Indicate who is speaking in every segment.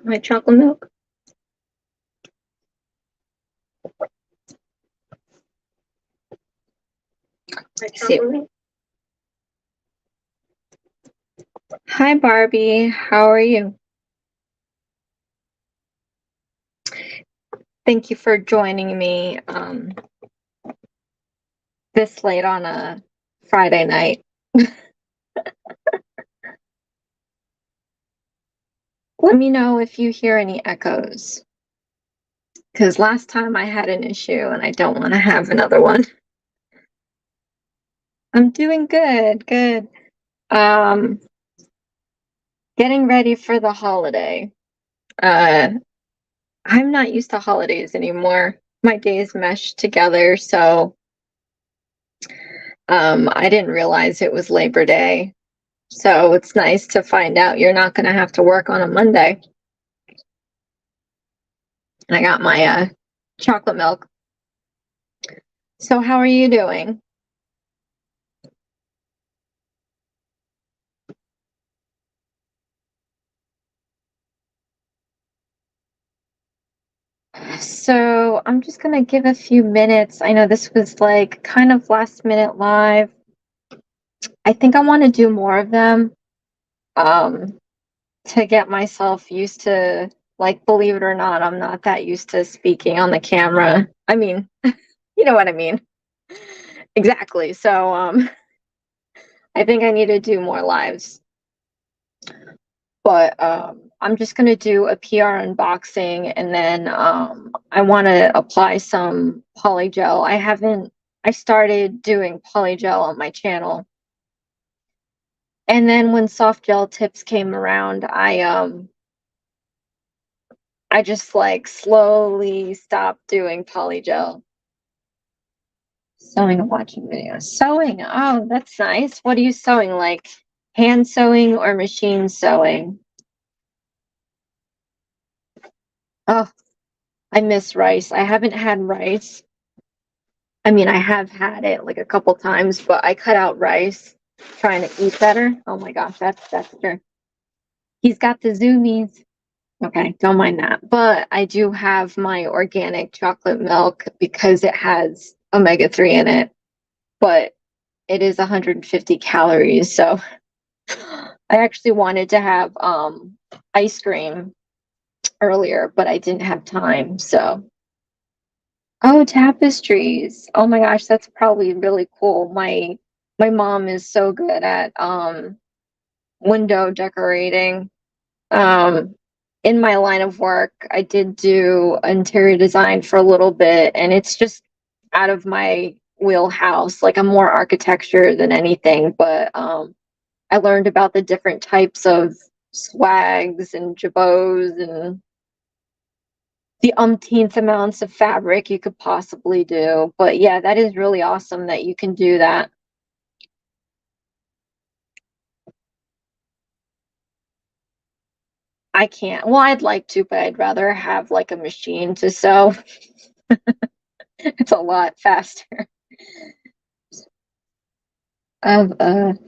Speaker 1: my chocolate milk. See. Hi, Barbie. How are you? Thank you for joining me this late on a Friday night. Let me know if you hear any echoes, because last time I had an issue and I don't want to have another one. I'm doing good, good. Getting ready for the holiday. I'm not used to holidays anymore. My days mesh together, so I didn't realize it was Labor Day. So it's nice to find out you're not going to have to work on a Monday. And I got my chocolate milk. So how are you doing? So I'm just going to give a few minutes. I know this was like kind of last minute live. I think I want to do more of them to get myself used to, like, believe it or not, I'm not that used to speaking on the camera. I mean, you know what I mean. Exactly. So I think I need to do more lives. But I'm just going to do a PR unboxing, and then I want to apply some polygel. I started doing polygel on my channel. And then when soft gel tips came around, I just like slowly stopped doing polygel. Sewing and watching videos. Sewing. Oh, that's nice. What are you sewing? Like hand sewing or machine sewing? Oh, I miss rice. I haven't had rice. I mean, I have had it like a couple times, but I cut out rice trying to eat better. Oh my gosh, that's true. He's got the zoomies. Okay, don't mind that. But I do have my organic chocolate milk because it has omega-3 in it, but it is 150 calories. So I actually wanted to have ice cream earlier, but I didn't have time. So, oh, tapestries. Oh my gosh, that's probably really cool. My mom is so good at window decorating. Um, in my line of work, I did do interior design for a little bit, and it's just out of my wheelhouse. Like, I'm more architecture than anything, but I learned about the different types of swags and jabots and the umpteenth amounts of fabric you could possibly do. But yeah, that is really awesome that you can do that. I can't. Well, I'd like to, but I'd rather have like a machine to sew. It's a lot faster. Of I'm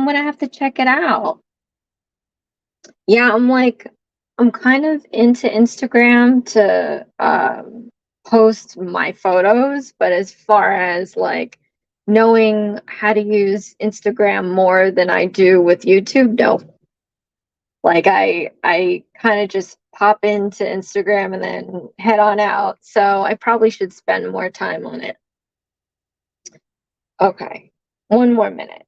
Speaker 1: gonna have to check it out. Yeah, I'm kind of into Instagram to post my photos, but as far as like knowing how to use Instagram more than I do with YouTube, no. Like I kind of just pop into Instagram and then head on out. So I probably should spend more time on it. Okay. One more minute.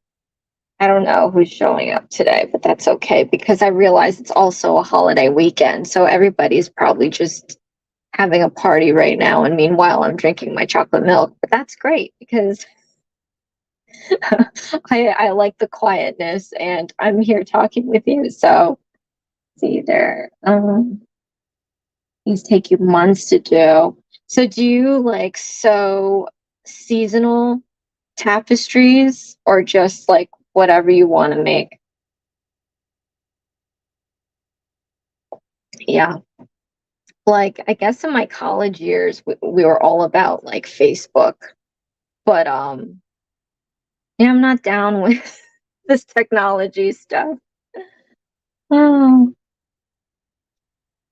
Speaker 1: I don't know who's showing up today, but that's okay because I realize it's also a holiday weekend. So everybody's probably just having a party right now. And meanwhile, I'm drinking my chocolate milk. But that's great because I like the quietness and I'm here talking with you. So it's either these take you months to do. So do you like sew seasonal tapestries or just like whatever you want to make? Yeah. Like, I guess in my college years, we were all about like Facebook, but yeah, I'm not down with this technology stuff. Oh,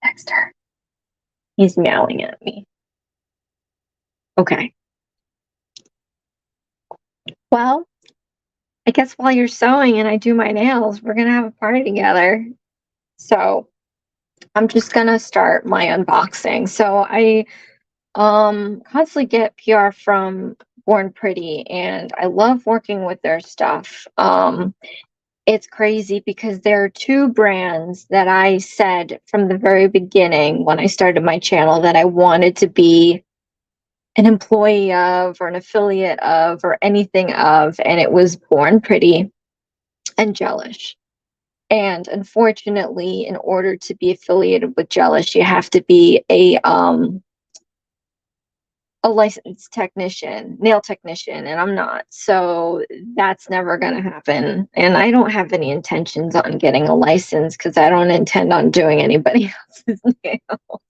Speaker 1: Dexter. He's meowing at me. Okay. Well, I guess while you're sewing and I do my nails, we're gonna have a party together. So I'm just gonna start my unboxing. So I constantly get PR from Born Pretty, and I love working with their stuff. It's crazy because there are two brands that I said from the very beginning when I started my channel that I wanted to be an employee of or an affiliate of or anything of, and it was Born Pretty and Jellish. And unfortunately, in order to be affiliated with Jellish, you have to be a licensed technician, nail technician, and I'm not. So that's never going to happen. And I don't have any intentions on getting a license because I don't intend on doing anybody else's nails.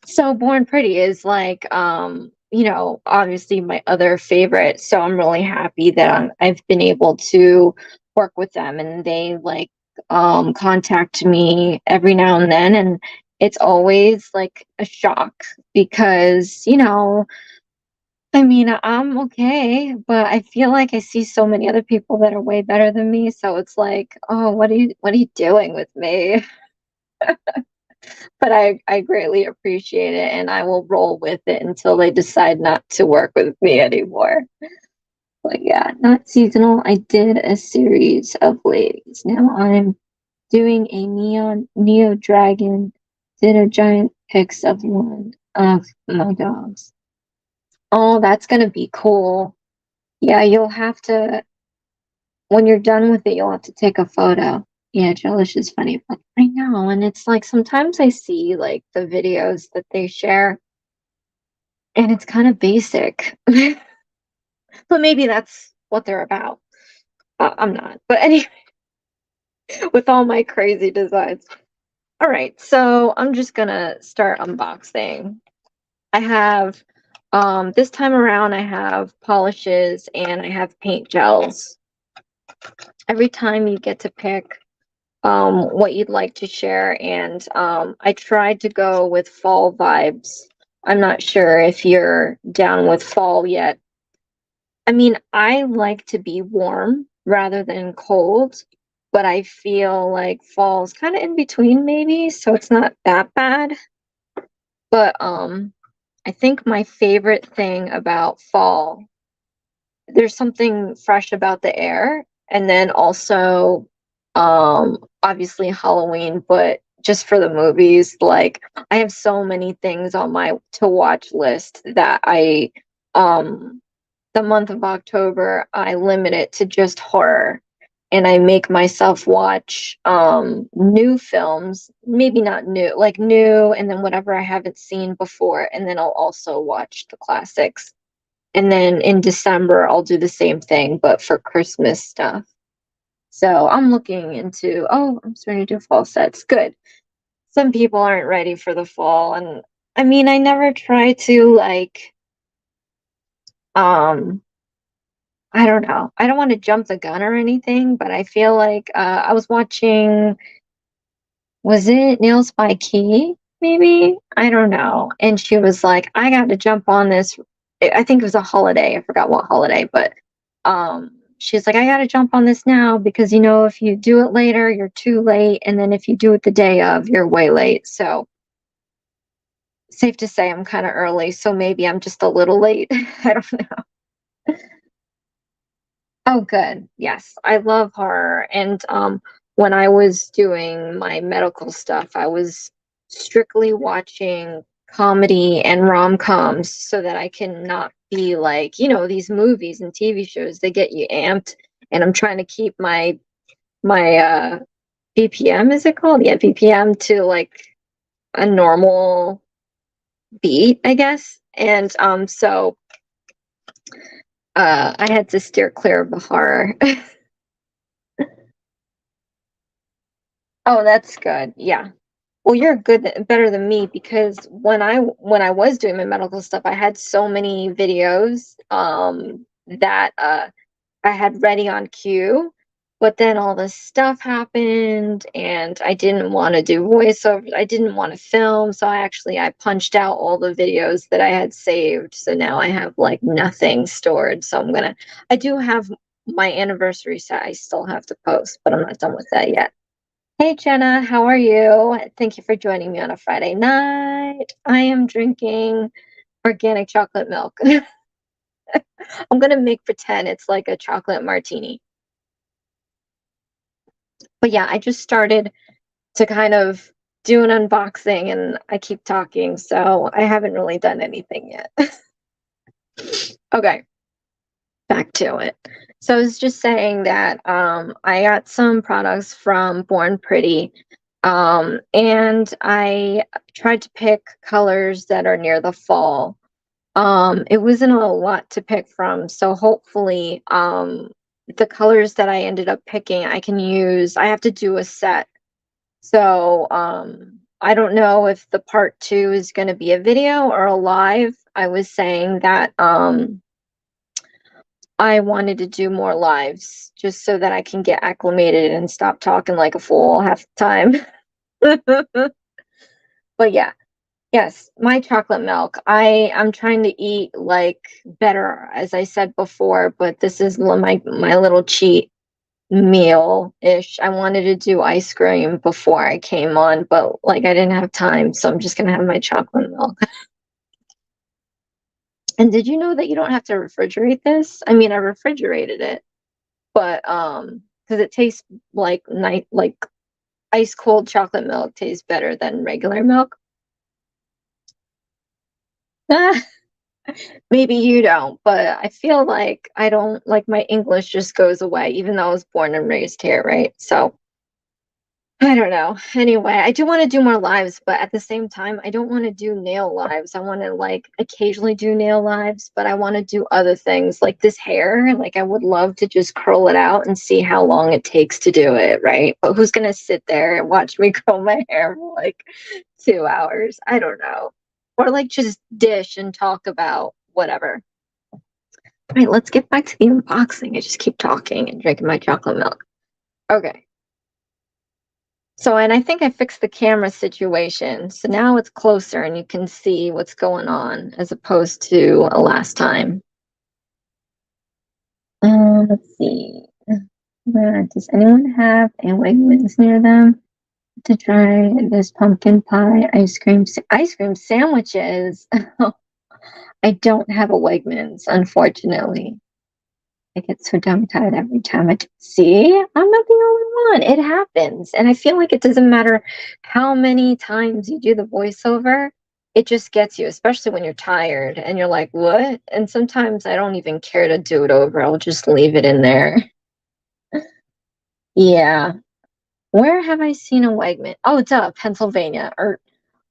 Speaker 1: So Born Pretty is like, obviously my other favorite. So I'm really happy that I've been able to work with them, and they like contact me every now and then, and it's always like a shock because, I mean, I'm okay, but I feel like I see so many other people that are way better than me. So it's like, oh, what are you doing with me? But I greatly appreciate it, and I will roll with it until they decide not to work with me anymore. But yeah, not seasonal. I did a series of ladies. Now I'm doing a Neo Dragon. Did a giant pics of one of my dogs. Oh, that's gonna be cool. Yeah, you'll have to, when you're done with it, you'll have to take a photo. Yeah, Jellish is funny. But I know, and it's like sometimes I see like the videos that they share, and it's kind of basic. But maybe that's what they're about. I'm not. But anyway, with all my crazy designs. All right, so I'm just gonna start unboxing. I have, this time around, I have polishes and I have paint gels. Every time you get to pick what you'd like to share, and I tried to go with fall vibes. I'm not sure if you're down with fall yet. I mean, I like to be warm rather than cold, but I feel like fall's kind of in between maybe, so it's not that bad. But I think my favorite thing about fall, there's something fresh about the air, and then also obviously Halloween, but just for the movies, like I have so many things on my to watch list that I the month of October I limit it to just horror, and I make myself watch new films, maybe not new, like new, and then whatever I haven't seen before, and then I'll also watch the classics. And then in December I'll do the same thing but for Christmas stuff. So I'm looking into, oh, I'm starting to do fall sets. Good. Some people aren't ready for the fall, and I mean, I never try to like um I don't know. I don't want to jump the gun or anything, but I feel like I was watching, was it Nails by Key? Maybe? I don't know. And she was like, I got to jump on this. I think it was a holiday. I forgot what holiday, but she's like, I got to jump on this now because, if you do it later, you're too late. And then if you do it the day of, you're way late. So safe to say I'm kind of early. So maybe I'm just a little late. I don't know. Oh, good. Yes, I love horror. And when I was doing my medical stuff, I was strictly watching comedy and rom-coms so that I can not be like, these movies and TV shows, they get you amped. And I'm trying to keep my BPM, is it called? Yeah, BPM to like a normal beat, I guess. And so I had to steer clear of the horror. Oh, that's good. Yeah. Well, you're better than me because when I was doing my medical stuff, I had so many videos that I had ready on cue, but then all this stuff happened and I didn't want to do voiceover. I didn't want to film, so I punched out all the videos that I had saved. So now I have like nothing stored. So I do have my anniversary set I still have to post, but I'm not done with that yet. Hey Jenna, how are you? Thank you for joining me on a Friday night. I am drinking organic chocolate milk. I'm gonna make pretend it's like a chocolate martini. But yeah, I just started to kind of do an unboxing and I keep talking, so I haven't really done anything yet. Okay, back to it. So I was just saying that I got some products from Born Pretty, and I tried to pick colors that are near the fall. It wasn't a lot to pick from, so hopefully the colors that I ended up picking I can use. I have to do a set. So I don't know if the part 2 is going to be a video or a live. I was saying that I wanted to do more lives just so that I can get acclimated and stop talking like a fool half the time. But yeah, yes, my chocolate milk. I'm trying to eat like better, as I said before, but this is my little cheat meal-ish. I wanted to do ice cream before I came on, but like I didn't have time, so I'm just gonna have my chocolate milk. And did you know that you don't have to refrigerate this? I mean, I refrigerated it, but because it tastes like like ice cold chocolate milk tastes better than regular milk. Maybe you don't, but I feel like I don't like my English just goes away, even though I was born and raised here, right? So I don't know. Anyway, I do want to do more lives, but at the same time, I don't want to do nail lives. I want to like occasionally do nail lives, but I want to do other things like this hair. Like I would love to just curl it out and see how long it takes to do it, right? But who's gonna sit there and watch me curl my hair for like 2 hours? I don't know. Or like just dish and talk about whatever. All right, let's get back to the unboxing. I just keep talking and drinking my chocolate milk. Okay. So, and I think I fixed the camera situation. So now it's closer and you can see what's going on as opposed to last time. Let's see. Does anyone have a Wegmans near them to try this pumpkin pie ice cream sandwiches? I don't have a Wegmans, unfortunately. I get so tongue-tied every time see, I'm not the only one. It happens. And I feel like it doesn't matter how many times you do the voiceover, it just gets you, especially when you're tired and you're like, what? And sometimes I don't even care to do it over. I'll just leave it in there. Yeah. Where have I seen a Wegman? Oh, duh, Pennsylvania. Or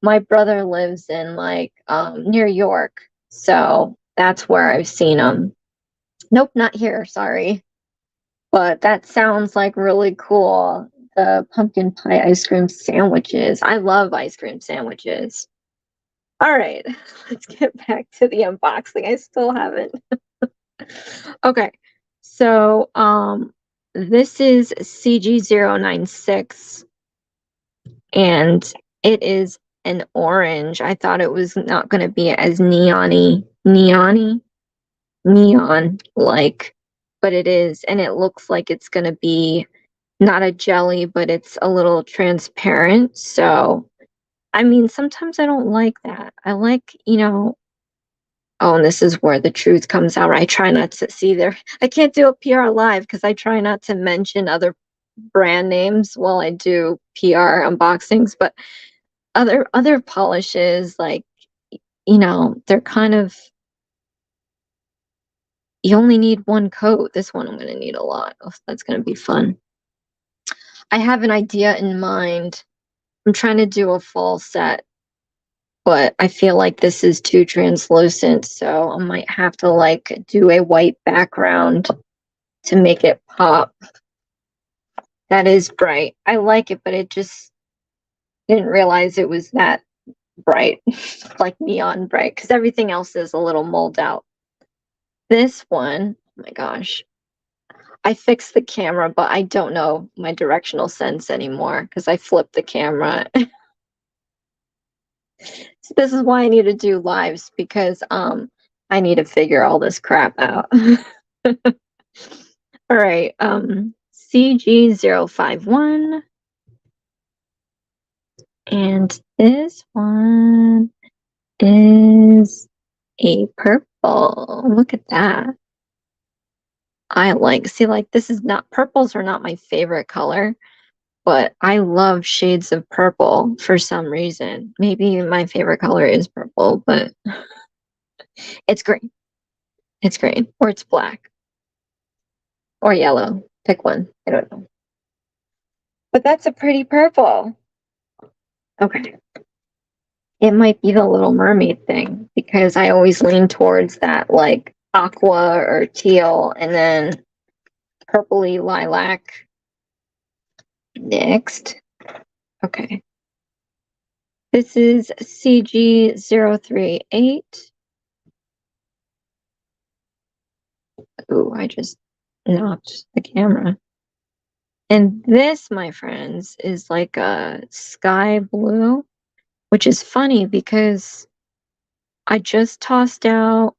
Speaker 1: my brother lives in like near York. So that's where I've seen them. Nope, not here. Sorry. But that sounds like really cool. The pumpkin pie ice cream sandwiches. I love ice cream sandwiches. All right, let's get back to the unboxing. I still haven't. Okay, so this is CG096 and it is an orange. I thought it was not going to be as neon like, but it is, and it looks like it's going to be not a jelly, but it's a little transparent. So, I mean, sometimes I don't like that. I like, oh, and this is where the truth comes out. I try not to see there. I can't do a PR live because I try not to mention other brand names while I do PR unboxings, but other polishes, like, they're kind of, you only need one coat. This one I'm going to need a lot. Oh, that's going to be fun. I have an idea in mind. I'm trying to do a fall set, but I feel like this is too translucent, so I might have to like do a white background to make it pop. That is bright. I like it, but it just didn't realize it was that bright, like neon bright, because everything else is a little mulled out. This one, oh my gosh, I fixed the camera, but I don't know my directional sense anymore because I flipped the camera. So this is why I need to do lives because I need to figure all this crap out. All right, CG051, and this one is a purple. Look at that. I like, see, like this is not, purples are not my favorite color, but I love shades of purple for some reason. Maybe my favorite color is purple, but it's green. It's green, or it's black, or yellow. Pick one. I don't know. But that's a pretty purple. Okay. It might be the Little Mermaid thing because I always lean towards that like aqua or teal and then purpley lilac. Next. Okay. This is CG038. Ooh, I just knocked the camera. And this, my friends, is like a sky blue, which is funny because I just tossed out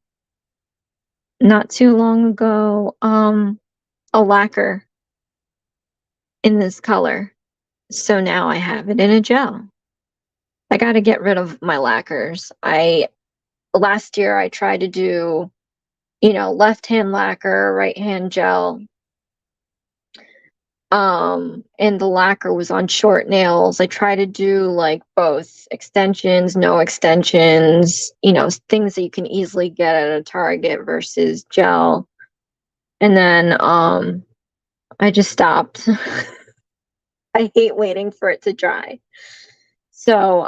Speaker 1: not too long ago a lacquer in this color. So now I have it in a gel. I got to get rid of my lacquers. Last year I tried to do, left hand lacquer, right hand gel. And the lacquer was on short nails. I try to do like both extensions, no extensions, things that you can easily get at a Target versus gel. And then I just stopped. I hate waiting for it to dry. So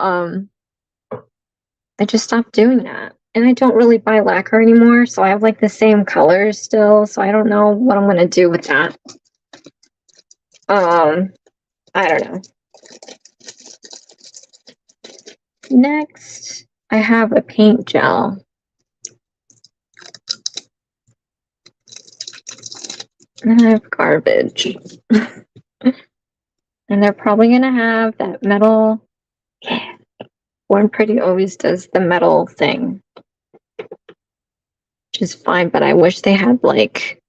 Speaker 1: I just stopped doing that. And I don't really buy lacquer anymore, so I have like the same colors still, so I don't know what I'm gonna do with that. I don't know. Next, I have a paint gel. And I have garbage. And they're probably gonna have that metal. Yeah. Born Pretty always does the metal thing, which is fine, but I wish they had like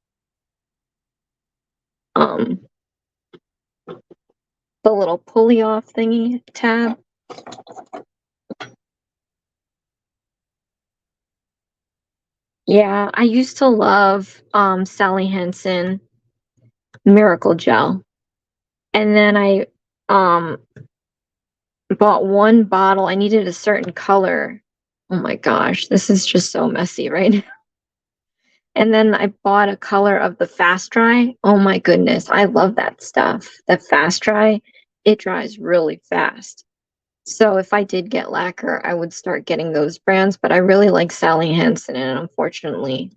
Speaker 1: the little pulley off thingy tab. Yeah, I used to love Sally Hansen Miracle Gel. And then I bought one bottle. I needed a certain color. Oh my gosh, this is just so messy right now. And then I bought a color of the Fast Dry. Oh my goodness, I love that stuff. The Fast Dry, it dries really fast. So if I did get lacquer, I would start getting those brands, but I really like Sally Hansen, and unfortunately,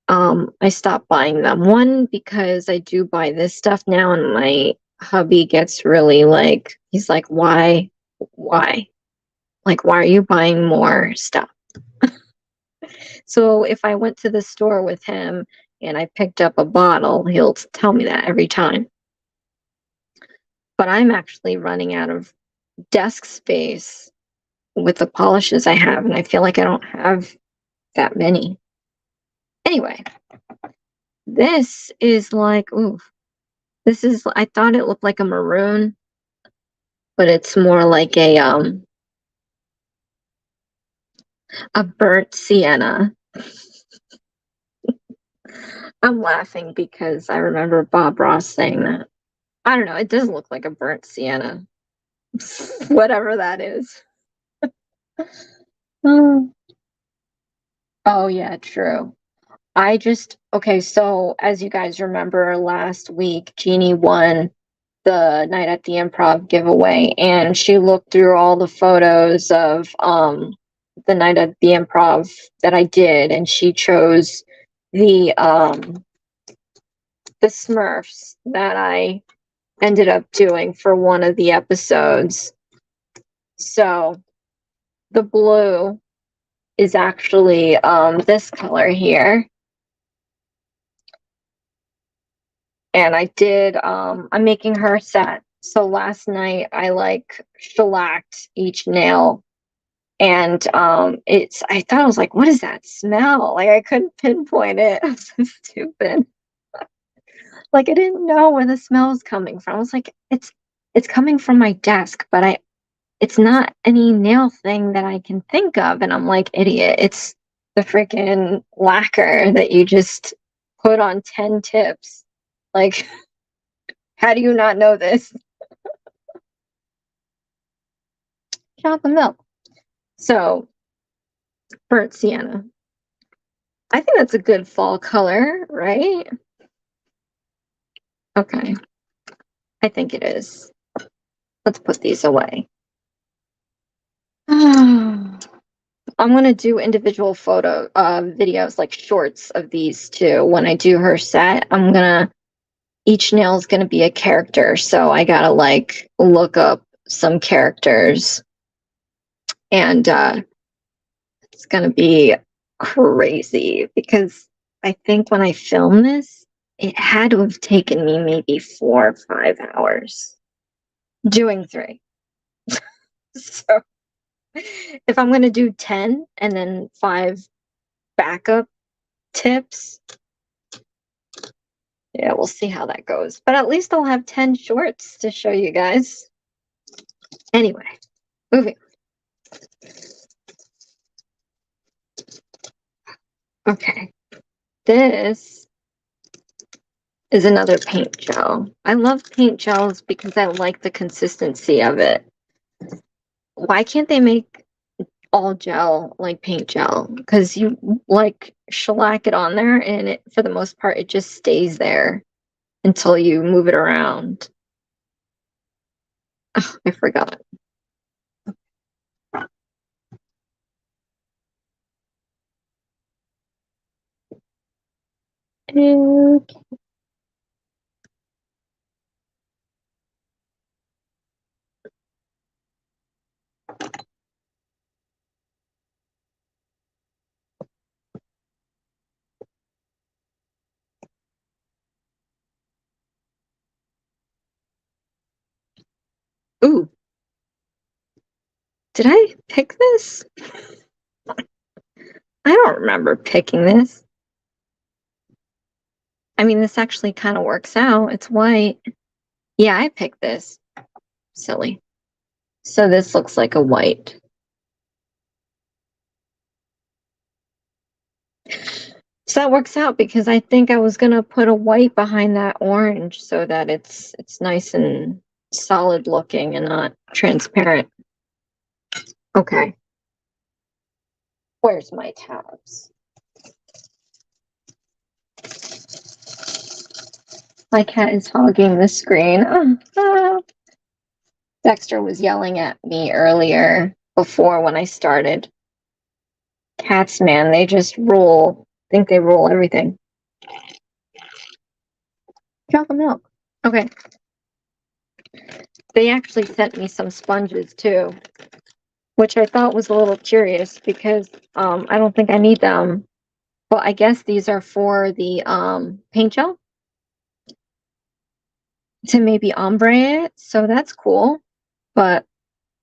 Speaker 1: I stopped buying them. One, because I do buy this stuff now, and my hubby gets really like, he's like, why? Like, why are you buying more stuff? So if I went to the store with him and I picked up a bottle, he'll tell me that every time. But I'm actually running out of desk space with the polishes I have, and I feel like I don't have that many. Anyway, this is like, ooh, this is, I thought it looked like a maroon, but it's more like a burnt sienna. I'm laughing because I remember Bob Ross saying that. I don't know, it does look like a burnt sienna. Whatever that is. Oh, oh yeah, true. Okay, so as you guys remember last week, Jeannie won the Night at the Improv giveaway, and she looked through all the photos of the Night at the Improv that I did, and she chose the Smurfs that I ended up doing for one of the episodes. So the blue is actually this color here. And I'm making her set. So last night I like shellacked each nail, and I thought, I was like, what is that smell? Like I couldn't pinpoint it. I was so stupid. Like I didn't know where the smell was coming from. I was like, it's coming from my desk, but it's not any nail thing that I can think of. And I'm like, idiot, it's the freaking lacquer that you just put on 10 tips. Like, how do you not know this? Chocolate milk. So, burnt sienna. I think that's a good fall color, right? Okay. I think it is. Let's put these away. I'm gonna do individual photo videos, like shorts of these too. When I do her set, each nail is gonna be a character, so I gotta like look up some characters, and it's gonna be crazy because I think when I filmed this, it had to have taken me maybe 4 or 5 hours doing 3. So if I'm going to do 10 and then 5 backup tips, yeah, we'll see how that goes. But at least I'll have 10 shorts to show you guys. Anyway, moving. Okay. This is another paint gel. I love paint gels because I like the consistency of it. Why can't they make all gel like paint gel? Because you like shellac it on there, and it, for the most part, it just stays there until you move it around. Oh, I forgot. Okay. Ooh, did I pick this? I don't remember picking this. I mean, this actually kind of works out. It's white. Yeah, I picked this. Silly. So this looks like a white. So that works out because I think I was gonna put a white behind that orange so that it's nice and solid looking and not transparent. Okay. Where's my tabs? My cat is hogging the screen. Dexter was yelling at me earlier before when I started. Cats, man, they just rule. Think they rule everything. Chocolate milk. Okay. They actually sent me some sponges too, which I thought was a little curious because I don't think I need them. But I guess these are for the paint gel to maybe ombre it. So that's cool. But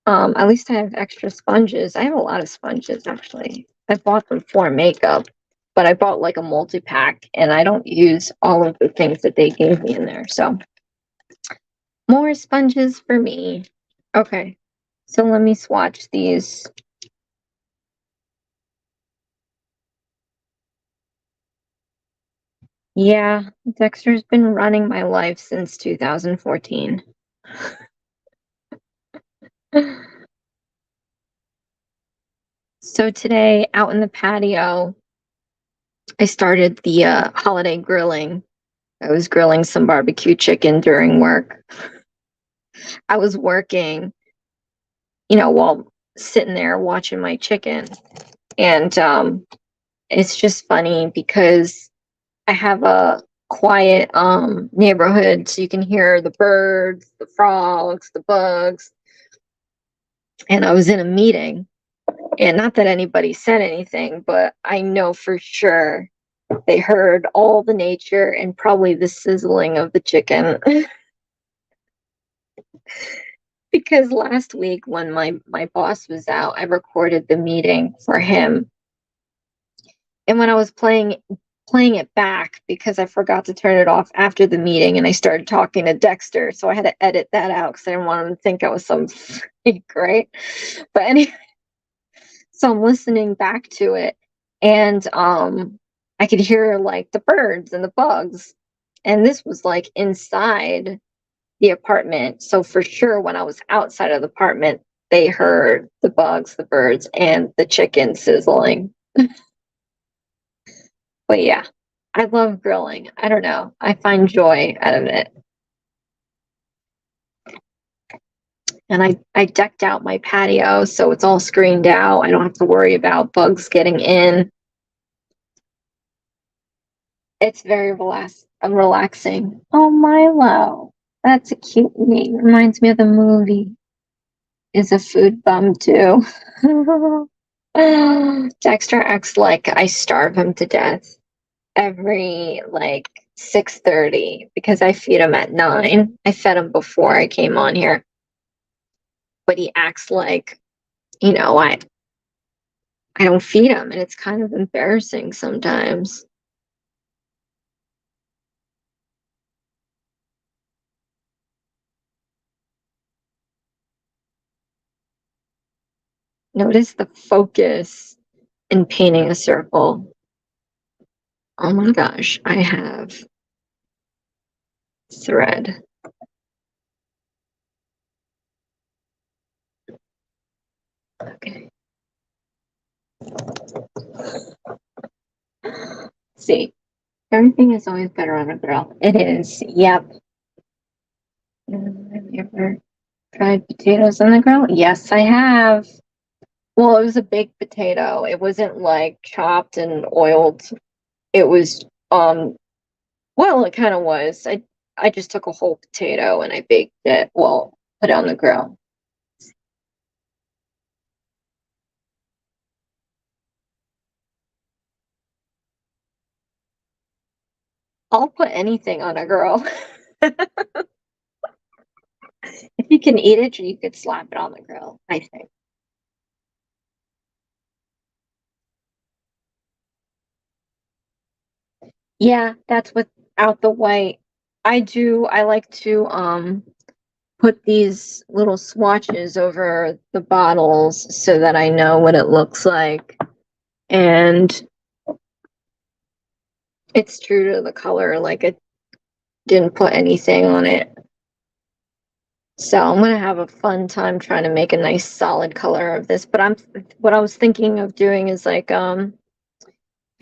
Speaker 1: at least I have extra sponges. I have a lot of sponges actually. I bought them for makeup, but I bought like a multi-pack and I don't use all of the things that they gave me in there. So more sponges for me. Okay, so let me swatch these. Yeah, Dexter's been running my life since 2014. So today, out in the patio, I started the holiday grilling. I was grilling some barbecue chicken during work. I was working, while sitting there watching my chicken. And it's just funny because I have a quiet neighborhood, so you can hear the birds, the frogs, the bugs. And I was in a meeting, and not that anybody said anything, but I know for sure They heard all the nature and probably the sizzling of the chicken. Because last week when my boss was out, I recorded the meeting for him. And when I was playing it back because I forgot to turn it off after the meeting and I started talking to Dexter, so I had to edit that out because I didn't want him to think I was some freak, right? But anyway, so I'm listening back to it and I could hear like the birds and the bugs. And this was like inside the apartment. So for sure when I was outside of the apartment, they heard the bugs, the birds, and the chicken sizzling. But yeah, I love grilling. I don't know. I find joy out of it. And I decked out my patio so it's all screened out. I don't have to worry about bugs getting in. It's very relaxing. Oh, Milo. That's a cute name. Reminds me of the movie. Is a food bum too. Dexter acts like I starve him to death every like 6:30 because I feed him at 9. I fed him before I came on here. But he acts like, you know, I don't feed him and it's kind of embarrassing sometimes. Notice the focus in painting a circle. Oh my gosh, I have thread. Okay. See, everything is always better on a grill. It is. Yep. Have you ever tried potatoes on the grill? Yes, I have. Well, it was a baked potato. It wasn't like chopped and oiled. It was well, it kind of was. I just took a whole potato and I baked it. Well, put it on the grill. I'll put anything on a grill. If you can eat it, you could slap it on the grill, I think. Yeah, that's without the white. I like to put these little swatches over the bottles so that I know what it looks like. And it's true to the color, like it didn't put anything on it. So I'm gonna have a fun time trying to make a nice solid color of this. But what I was thinking of doing is like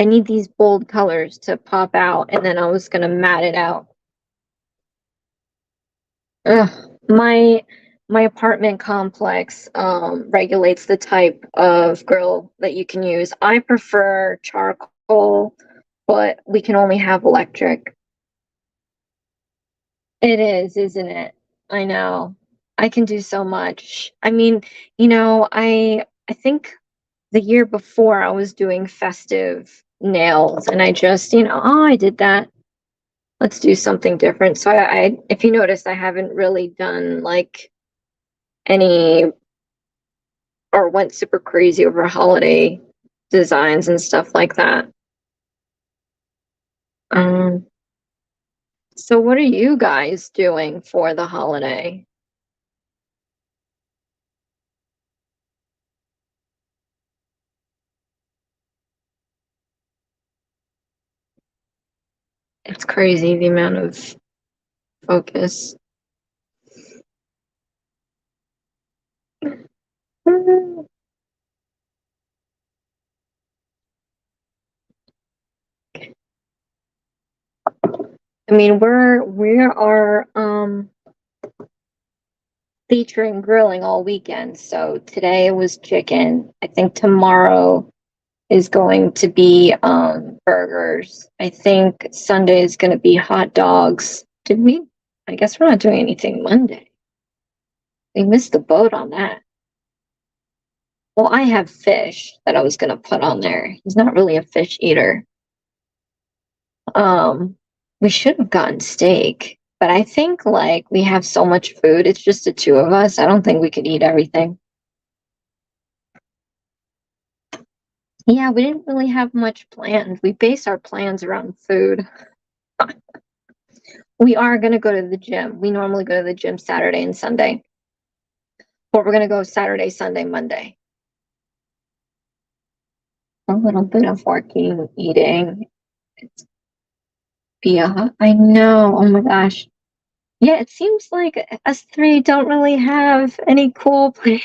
Speaker 1: I need these bold colors to pop out, and then I was gonna mat it out. Ugh. My apartment complex regulates the type of grill that you can use. I prefer charcoal, but we can only have electric. It is, isn't it? I know. I can do so much. I mean, I think the year before I was doing festive nails and I just, oh, I did that. Let's do something different. So if you notice, I haven't really done like any or went super crazy over holiday designs and stuff like that. Um, so what are you guys doing for the holiday? It's crazy the amount of focus. I mean, we are featuring grilling all weekend. So today it was chicken. I think tomorrow is going to be burgers. I think Sunday is going to be hot dogs. Did we? I guess we're not doing anything Monday. We missed the boat on that. Well, I have fish that I was going to put on there. He's not really a fish eater. We should have gotten steak, but I think like we have so much food, it's just the two of us. I don't think we could eat everything. Yeah, we didn't really have much planned. We base our plans around food. We are gonna go to the gym. We normally go to the gym Saturday and Sunday, but we're gonna go Saturday, Sunday, Monday. A little bit of working, eating. It's yeah, I know. Oh my gosh. Yeah, it seems like us three don't really have any cool plans.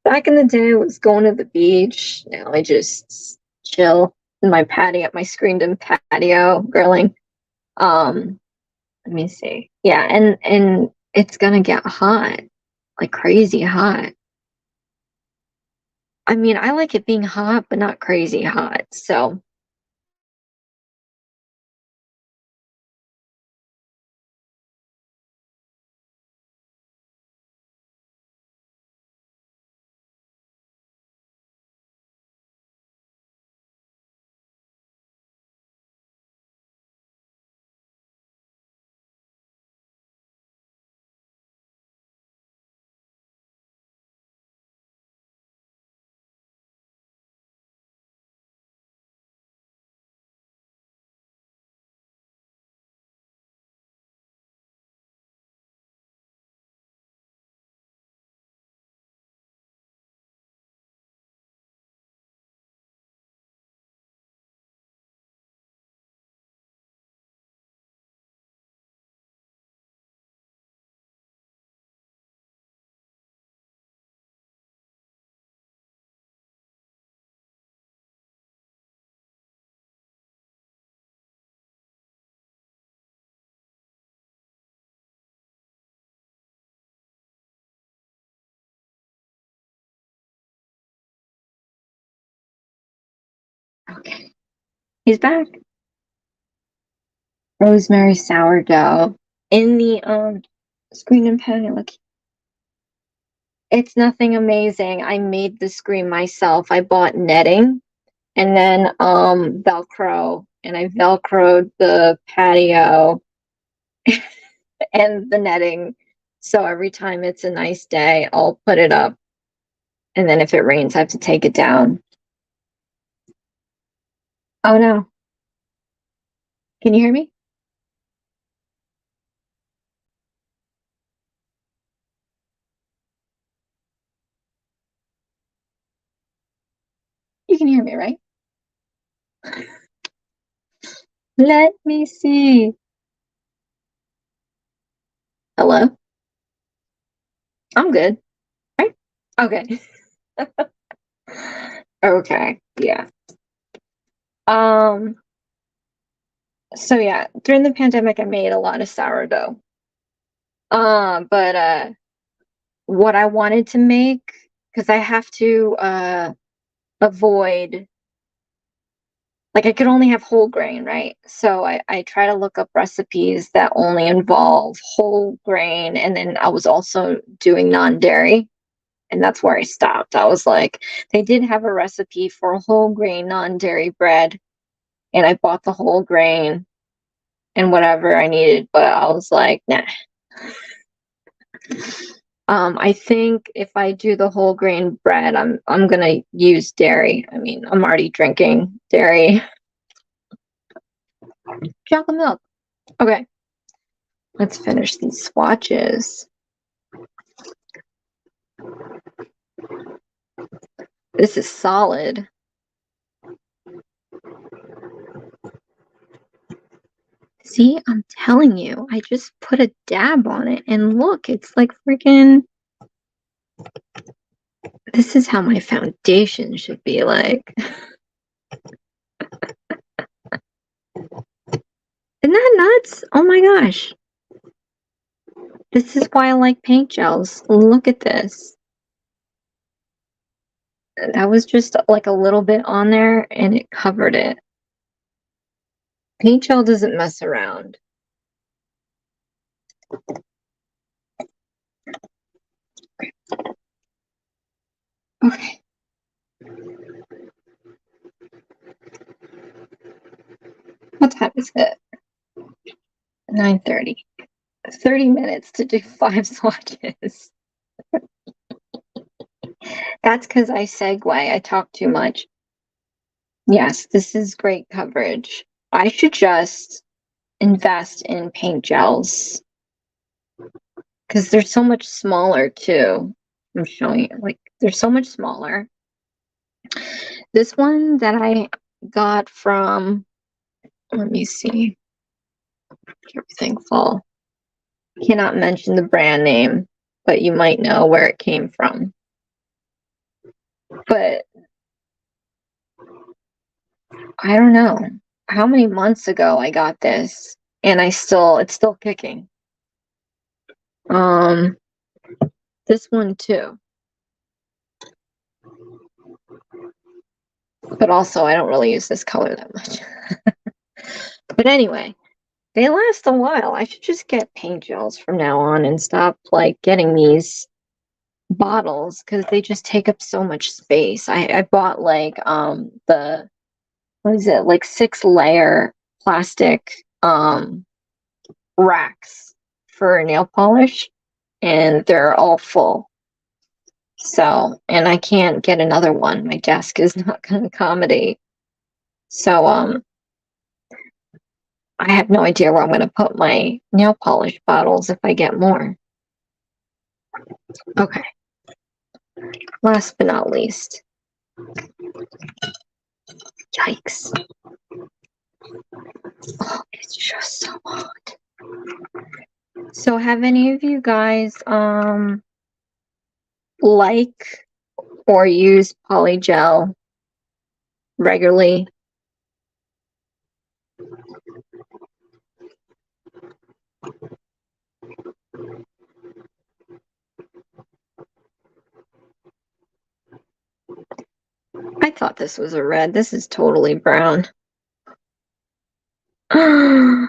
Speaker 1: Back in the day, I was going to the beach. Now I just chill in my patio, my screened-in patio, grilling. Um, Let me see. Yeah, and it's gonna get hot, like crazy hot. I mean, I like it being hot, but not crazy hot. So, okay, he's back. Rosemary sourdough in the screen and patio. Look, it's nothing amazing. I made the screen myself. I bought netting and then Velcro, and I Velcroed the patio and the netting. So every time it's a nice day, I'll put it up. And then if it rains, I have to take it down. Oh no. Can you hear me? You can hear me, right? Let me see. Hello? I'm good. Right? Okay. Okay. Yeah. Um, so yeah, during the pandemic I made a lot of sourdough. But what I wanted to make, because I have to avoid, like I could only have whole grain, right? So I try to look up recipes that only involve whole grain, and then I was also doing non-dairy, and that's where I stopped. I was like, they did have a recipe for whole grain non-dairy bread, and I bought the whole grain and whatever I needed, but I was like, nah. I think if I do the whole grain bread, I'm gonna use dairy. I mean, I'm already drinking dairy. Chocolate milk. Okay, let's finish these swatches. This is solid. See, I'm telling you, I just put a dab on it and look, it's like freaking. This is how my foundation should be like. Isn't that nuts? Oh my gosh. This is why I like paint gels. Look at this. That was just like a little bit on there and it covered it. Paint gel doesn't mess around. Okay. What time is it? 9:30. 30 minutes to do 5 swatches. That's because I segue. I talk too much. Yes, this is great coverage. I should just invest in paint gels because they're so much smaller too. I'm showing you, like, they're so much smaller. This one that I got from, let me see, everything fall. Cannot mention the brand name, but you might know where it came from. But I don't know how many months ago I got this, and it's still kicking. This one too. But also I don't really use this color that much. But anyway, they last a while. I should just get paint gels from now on and stop like getting these bottles because they just take up so much space. I bought like the, what is it, like 6-layer plastic racks for nail polish, and they're all full. So, and I can't get another one. My desk is not going to accommodate. So I have no idea where I'm going to put my nail polish bottles if I get more. Okay. Last but not least. Yikes. Oh, it's just so hot. So have any of you guys like or use polygel regularly? I thought this was a red. This is totally brown. Mm.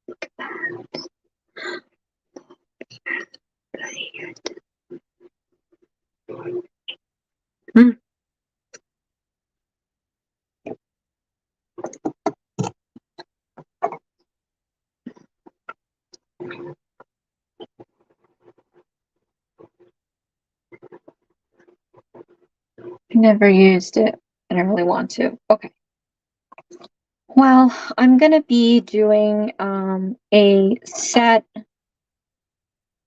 Speaker 1: Look at that. Mm. I never used it. I don't really want to. Okay. Well, I'm gonna be doing a set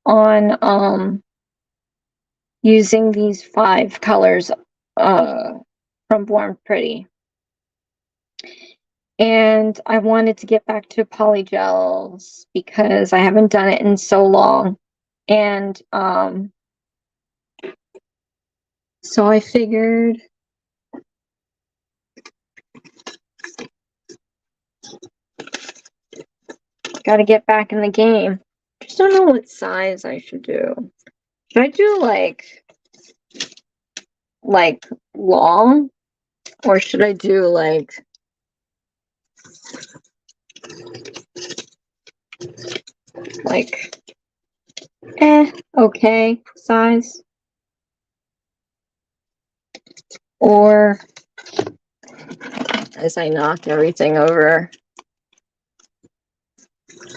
Speaker 1: on using these 5 colors from Born Pretty. And I wanted to get back to polygels because I haven't done it in so long. And so I figured gotta get back in the game. Just don't know what size I should do. Should I do like long, or should I do like okay size? Or as I knock everything over.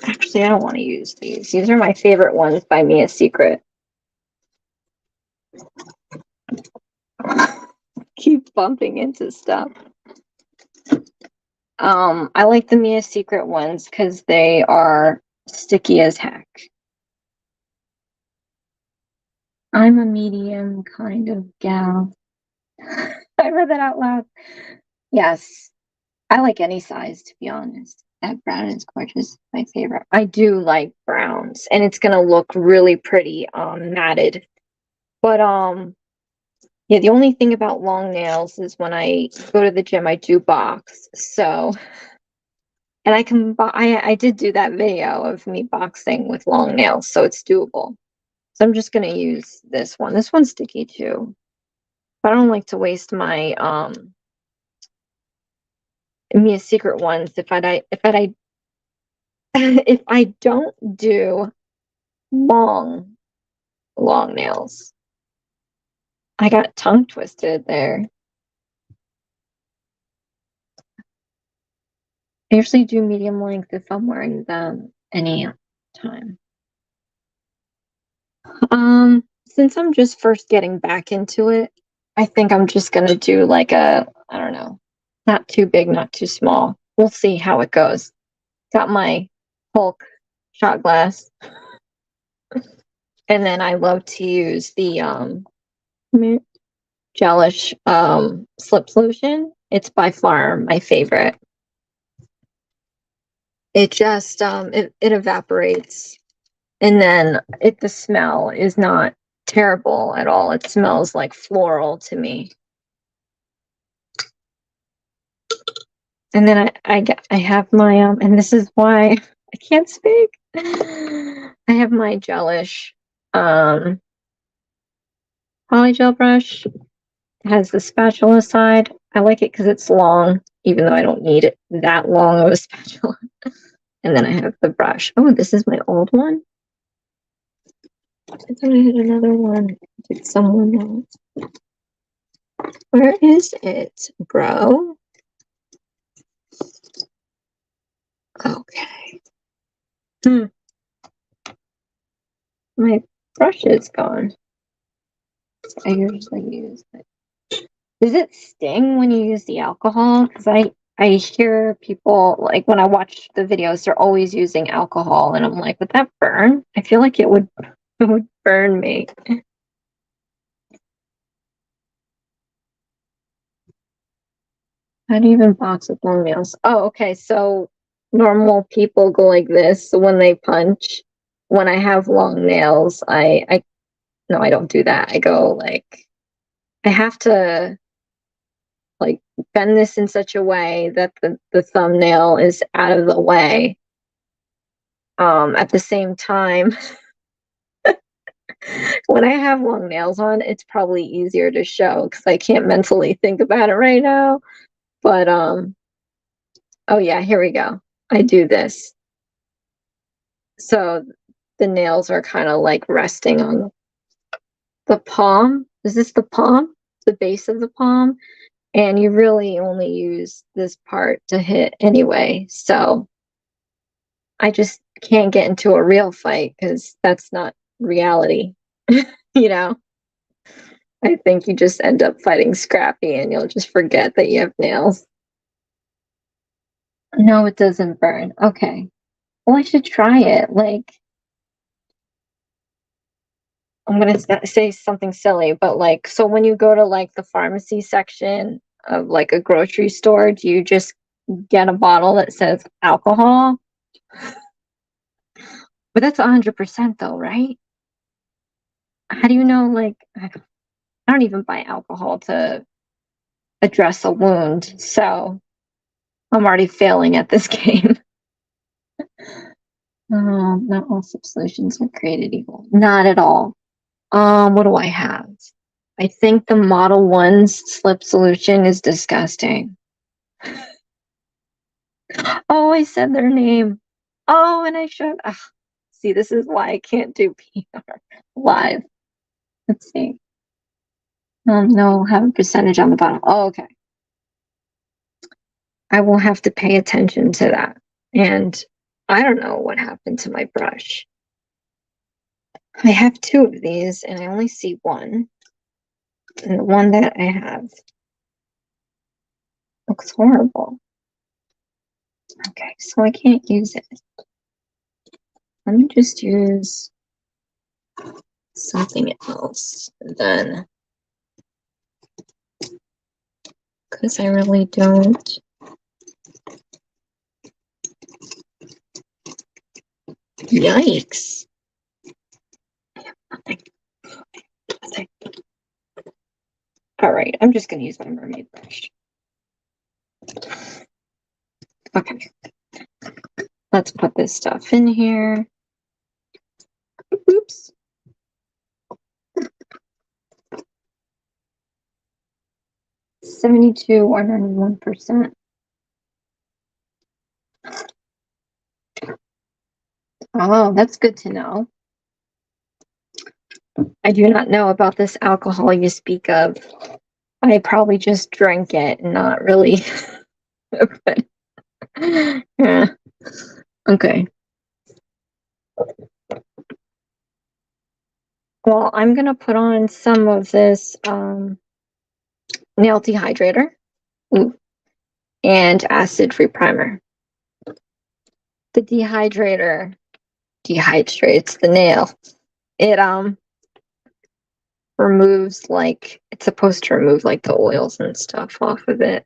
Speaker 1: Actually, I don't want to use these. These are my favorite ones by Mia Secret. Keep bumping into stuff. I like the Mia Secret ones because they are sticky as heck. I'm a medium kind of gal. I read that out loud. Yes, I like any size, to be honest. That brown is gorgeous. My favorite. I do like browns, and it's gonna look really pretty matted. But yeah, the only thing about long nails is when I go to the gym, I do box. So, and I did do that video of me boxing with long nails, so it's doable. So I'm just gonna use this one. This one's sticky too. But I don't like to waste my Mia Secret ones if I don't do long nails. I got tongue twisted there. I usually do medium length if I'm wearing them any time. Since I'm just first getting back into it, I think I'm just gonna do like a, I don't know, not too big, not too small. We'll see how it goes. Got my Hulk shot glass, and then I love to use the gelish slip solution. It's by far my favorite. It just it evaporates, and then the smell is not terrible at all. It smells like floral to me. And then I have my and this is why I can't speak. I have my gelish polygel brush. It has the spatula side. I like it because it's long, even though I don't need it that long of a spatula. And then I have the brush. Oh, this is my old one. I thought I had another one. Did someone else? Where is it, bro? Okay. My brush is gone. I usually use it. Does it sting when you use the alcohol? Because I hear people, like, when I watch the videos, they're always using alcohol, and I'm like, would that burn? I feel like it would burn me. How do you even box with long nails? Oh, okay. So normal people go like this when they punch. When I have long nails, I no, I don't do that. I go like I have to like bend this in such a way that the thumbnail is out of the way. At the same time, when I have long nails on, it's probably easier to show because I can't mentally think about it right now. But oh yeah, here we go. I do this. So the nails are kind of like resting on the palm. Is this the palm? The base of the palm? And you really only use this part to hit anyway. So I just can't get into a real fight because that's not reality. You know, I think you just end up fighting Scrappy and you'll just forget that you have nails. No, it doesn't burn. Okay. Well, I should try it. Like, I'm gonna say something silly, but like, so when you go to like the pharmacy section of like a grocery store, do you just get a bottle that says alcohol? But that's 100% though, right? How do you know? Like, I don't even buy alcohol to address a wound, so I'm already failing at this game. Not all slip solutions are created equal. Not at all. What do I have? I think the Model 1's slip solution is disgusting. Oh, I said their name. Oh, and I should. Ugh. See, this is why I can't do PR live. Let's see. No, have a percentage on the bottom. Oh, okay. I will have to pay attention to that. And I don't know what happened to my brush. I have two of these and I only see one. And the one that I have looks horrible. Okay, so I can't use it. Let me just use something else then. Because I really don't. Yikes. Nothing. Nothing. All right, I'm just going to use my mermaid brush. Okay. Let's put this stuff in here. Oops. $72 or 91%. Oh, that's good to know. I do not know about this alcohol you speak of. I probably just drank it, not really. But, yeah. Okay. Well, I'm gonna put on some of this nail dehydrator. Ooh, and acid-free primer. The dehydrator dehydrates the nail. It removes, like, it's supposed to remove like the oils and stuff off of it.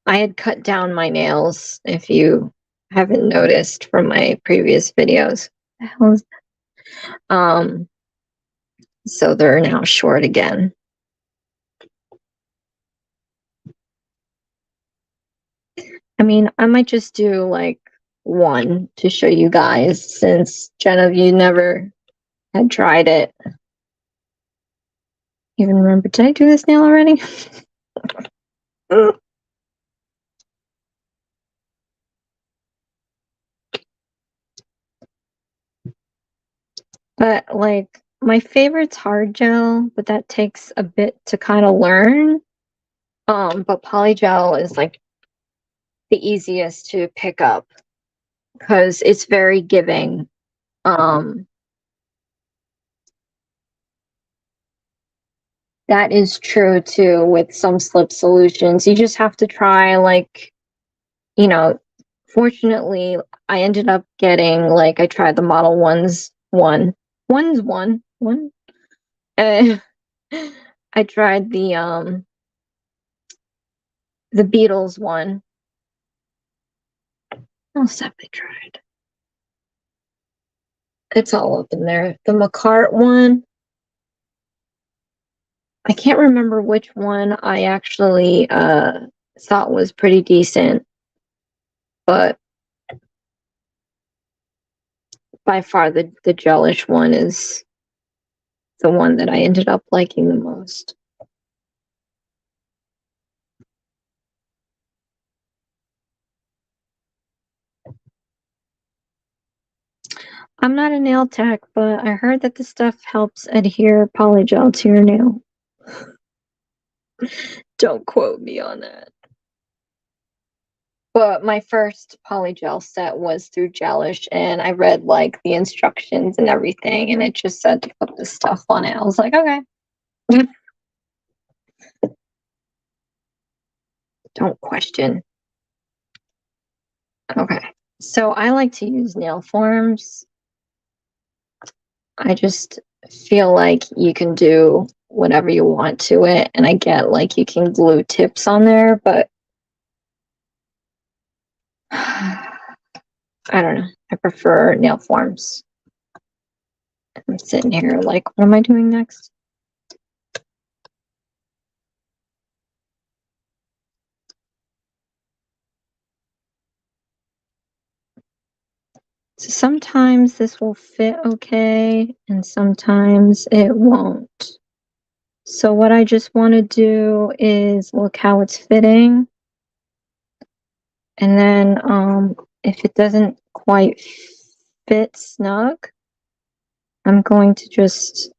Speaker 1: I had cut down my nails, if you haven't noticed from my previous videos. The hell is that? So they're now short again. I mean, I might just do like one to show you guys, since Jenna, you never had tried it. Even remember, did I do this nail already? But like, my favorite's hard gel, but that takes a bit to kind of learn. But polygel is like the easiest to pick up because it's very giving. That is true too with some slip solutions. You just have to try, like, you know, fortunately, I ended up getting, like, I tried the Model one. Uh, I tried the Beetles one. What else have I tried? It's all up in there. The McCart one. I can't remember which one I actually thought was pretty decent, but by far the gelish one is the one that I ended up liking the most. I'm not a nail tech, but I heard that the stuff helps adhere polygel to your nail. Don't quote me on that. But my first polygel set was through Gelish, and I read like the instructions and everything, and it just said to put this stuff on it. I was like, okay. Don't question. Okay. So I like to use nail forms. I just feel like you can do whatever you want to it, and I get like you can glue tips on there, but I don't know. I prefer nail forms. I'm sitting here like, what am I doing next? So sometimes this will fit okay, and sometimes it won't. So what I just want to do is look how it's fitting. And then if it doesn't quite fit snug, I'm going to just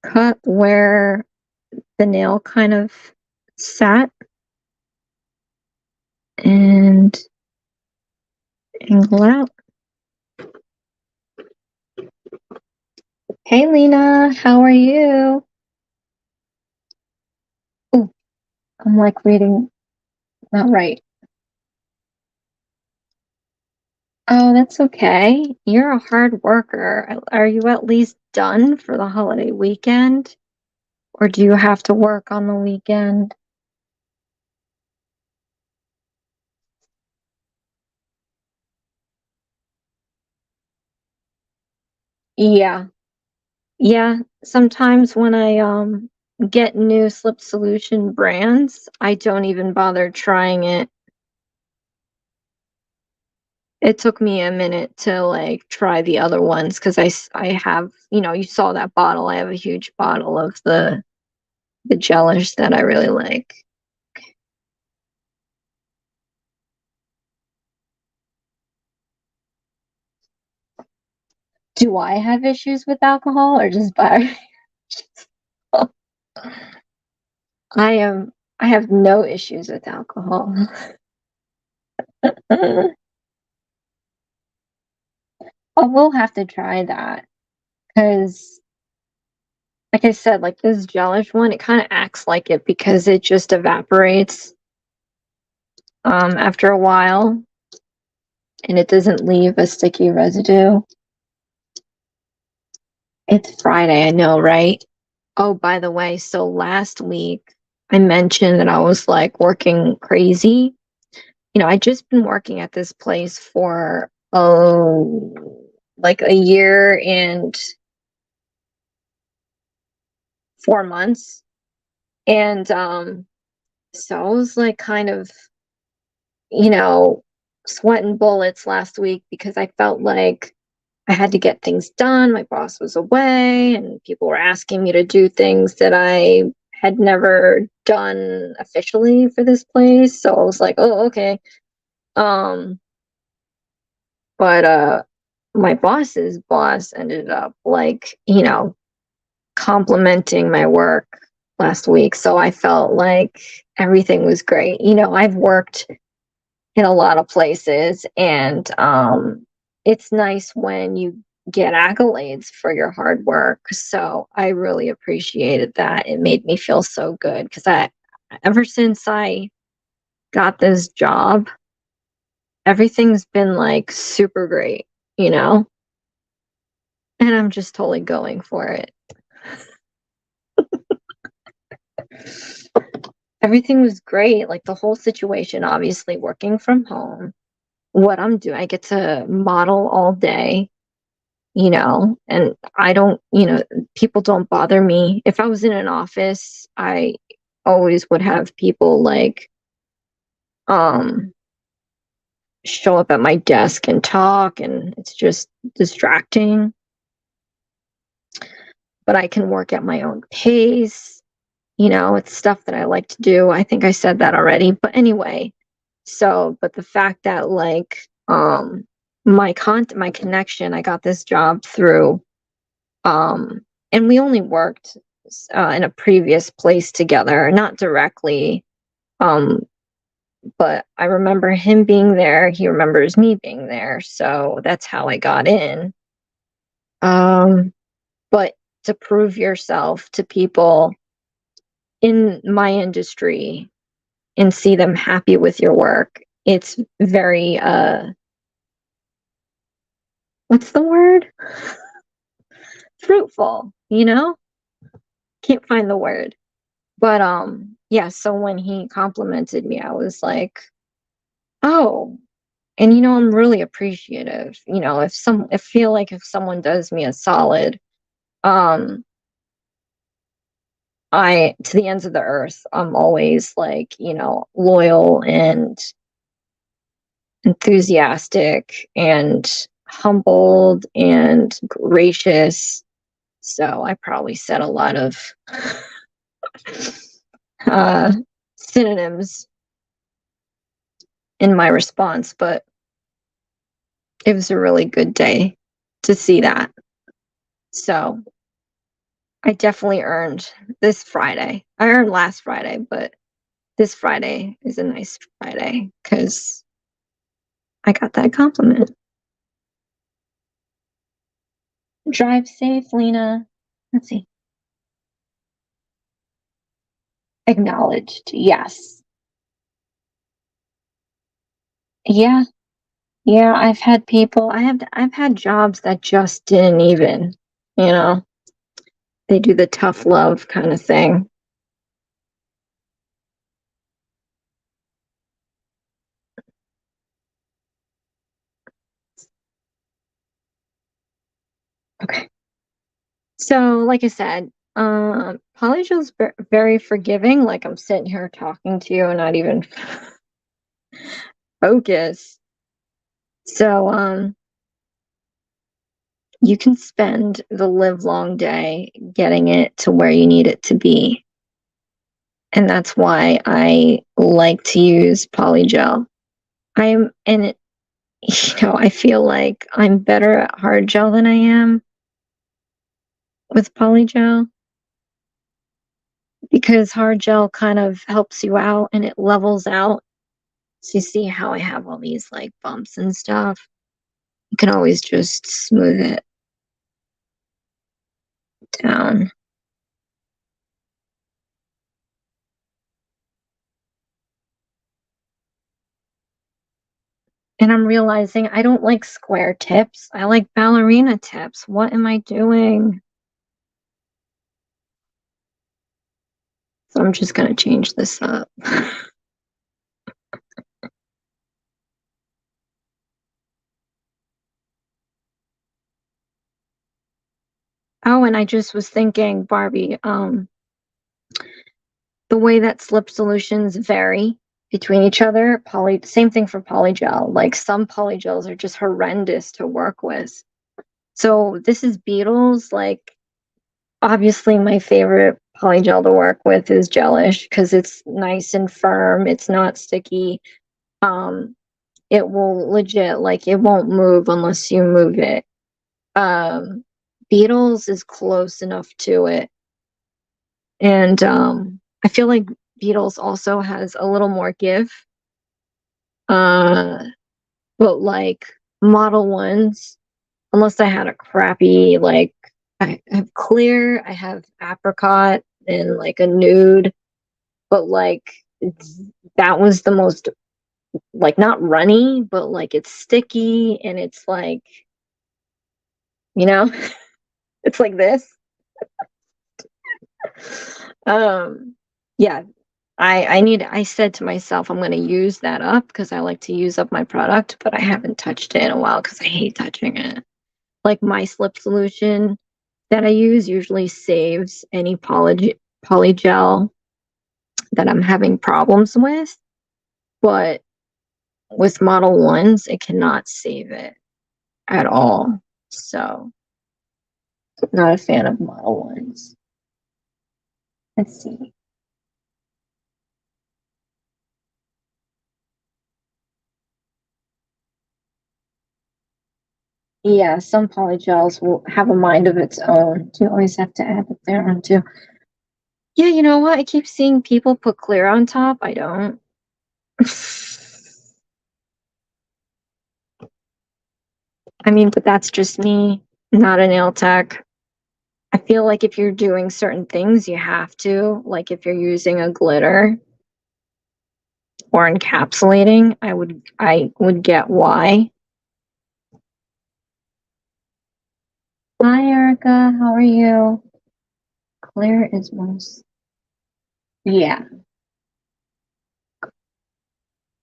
Speaker 1: cut where the nail kind of sat and angle out. Hey Lena, how are you? Oh, I'm like reading not right. Oh, that's okay. You're a hard worker. Are you at least done for the holiday weekend? Or do you have to work on the weekend? Yeah. Yeah. Sometimes when I get new slip solution brands, I don't even bother trying it. It took me a minute to like try the other ones because I have, you saw that bottle. I have a huge bottle of the gelish that I really like. Do I have issues with alcohol or just by I have no issues with alcohol. I will have to try that because, like I said, like this gelish one, it kind of acts like it because it just evaporates after a while and it doesn't leave a sticky residue. It's Friday, I know, right? Oh, by the way, so last week I mentioned that I was like working crazy. I just been working at this place for like a year and 4 months. And so I was like kind of, you know, sweating bullets last week because I felt like I had to get things done. My boss was away and people were asking me to do things that I had never done officially for this place. So I was like, oh, okay. Um, but my boss's boss ended up like, complimenting my work last week. So I felt like everything was great. I've worked in a lot of places and it's nice when you get accolades for your hard work. So I really appreciated that. It made me feel so good because ever since I got this job, everything's been like super great, you know? And I'm just totally going for it. Everything was great. Like the whole situation, obviously working from home, what I'm doing, I get to model all day, and I don't, people don't bother me. If I was in an office, I always would have people like, um, show up at my desk and talk, and it's just distracting. But I can work at my own pace. It's stuff that I like to do. I think I said that already. But anyway, but the fact that like my connection, I got this job through and we only worked in a previous place together, not directly. Um but I remember him being there, he remembers me being there. So that's how I got in. But to prove yourself to people in my industry and see them happy with your work, it's very what's the word? Fruitful, Can't find the word. But yeah, so when he complimented me, I was like, "Oh." And I'm really appreciative. I feel like if someone does me a solid, um I to the ends of the earth, I'm always like, loyal and enthusiastic and humbled and gracious. So I probably said a lot of uh, synonyms in my response, but it was a really good day to see that. So I definitely earned this Friday. I earned last Friday, but this Friday is a nice Friday because I got that compliment. Drive safe, Lena. Let's see. Acknowledged. Yes. Yeah. Yeah. I've had jobs that just didn't even, you know, they do the tough love kind of thing. Okay. So, like I said, Polygel's very forgiving. Like I'm sitting here talking to you and not even focused. So, you can spend the live long day getting it to where you need it to be. And that's why I like to use polygel. And I feel like I'm better at hard gel than I am with polygel because hard gel kind of helps you out and it levels out. So you see how I have all these like bumps and stuff? You can always just smooth it down. And I'm realizing I don't like square tips. I like ballerina tips. What am I doing? So I'm just going to change this up. Oh, and I just was thinking, Barbie, the way that slip solutions vary between each other, same thing for polygel. Like some polygels are just horrendous to work with. So this is Beetles. Like obviously my favorite polygel to work with is gelish because it's nice and firm. It's not sticky. Um, it will legit like it won't move unless you move it. Um, Beetles is close enough to it. And I feel like Beetles also has a little more give. Uh, but like Model Ones, unless I had a crappy like I have clear, I have apricot and like a nude, but like that was the most like not runny, but like it's sticky and it's like you know, it's like this. Um, yeah, I said to myself I'm going to use that up because I like to use up my product, but I haven't touched it in a while because I hate touching it. Like my slip solution that I use usually saves any polygel that I'm having problems with, but with Model Ones, it cannot save it at all. So, not a fan of Model Ones. Let's see. Yeah, some polygels will have a mind of its own. You always have to add the clear on too. Yeah, you know what? I keep seeing people put clear on top. I don't. I mean, but that's just me, not a nail tech. I feel like if you're doing certain things, you have to. Like if you're using a glitter or encapsulating, I would get why. Hi, Erica. How are you? Clear is most. Yeah.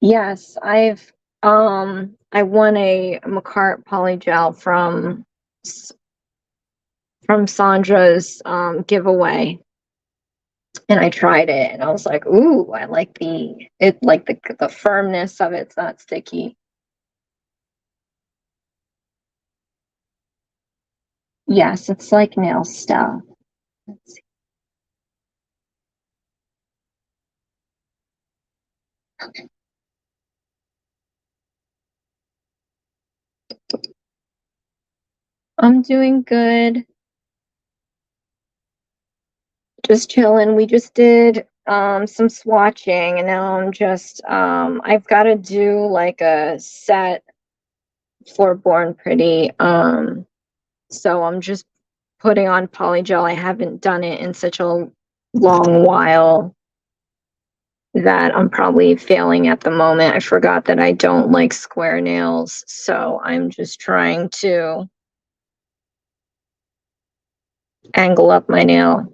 Speaker 1: Yes, I won a McCart polygel from Sandra's giveaway, and I tried it, and I was like, "Ooh, I like the firmness of it's not sticky." Yes, it's like nail stuff. Let's see. I'm doing good. Just chilling. We just did some swatching, and now I'm just I've got to do like a set for Born Pretty. So I'm just putting on polygel. I haven't done it in such a long while that I'm probably failing at the moment. I forgot that I don't like square nails, so I'm just trying to angle up my nail.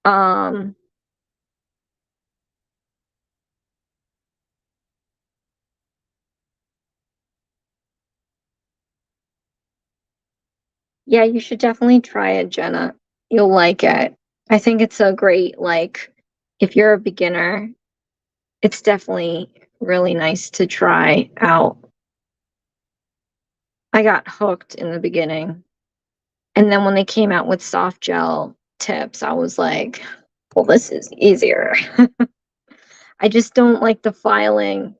Speaker 1: Um, yeah, you should definitely try it, Jenna. You'll like it. I think it's a great, like, if you're a beginner, it's definitely really nice to try out. I got hooked in the beginning. And then when they came out with soft gel tips, I was like, well, this is easier. I just don't like the filing.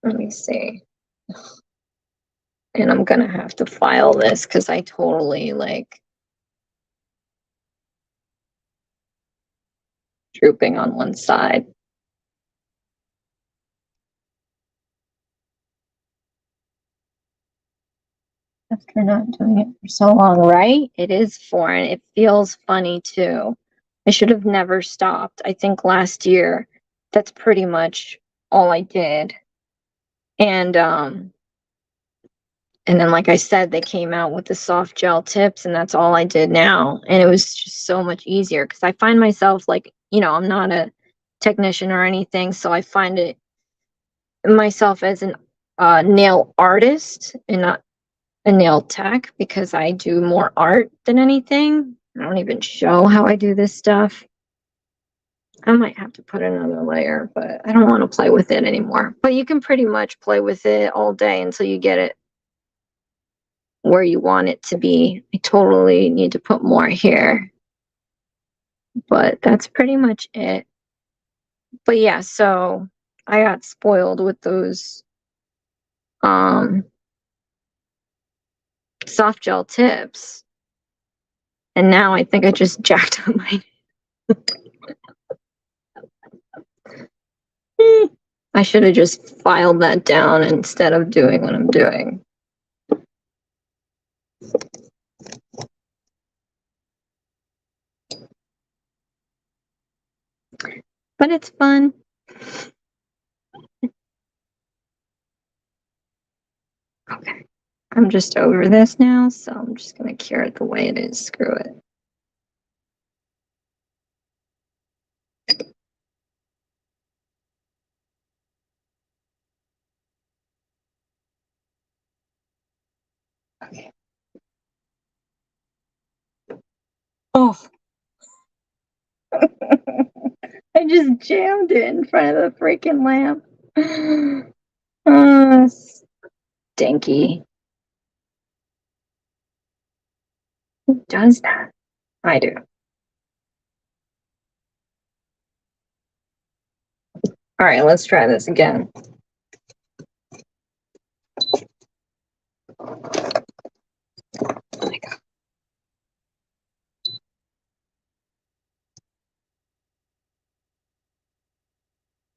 Speaker 1: Let me see. And I'm gonna have to file this because I totally like drooping on one side. After not doing it for so long, right? It is foreign. It feels funny too. I should have never stopped. I think last year, that's pretty much all I did. And then like I said, they came out with the soft gel tips and that's all I did now. And it was just so much easier because I find myself like, I'm not a technician or anything, so I find it myself as an nail artist and not a nail tech because I do more art than anything. I don't even show how I do this stuff. I might have to put another layer, but I don't want to play with it anymore. But you can pretty much play with it all day until you get it where you want it to be. I totally need to put more here. But that's pretty much it. But yeah, so I got spoiled with those soft gel tips. And now I think I just jacked up my I should have just filed that down instead of doing what I'm doing. But it's fun. Okay. I'm just over this now, so I'm just going to cure it the way it is. Screw it. Okay. Oh. I just jammed it in front of the freaking lamp. Stinky. Who does that? I do. All right, let's try this again. Oh my God.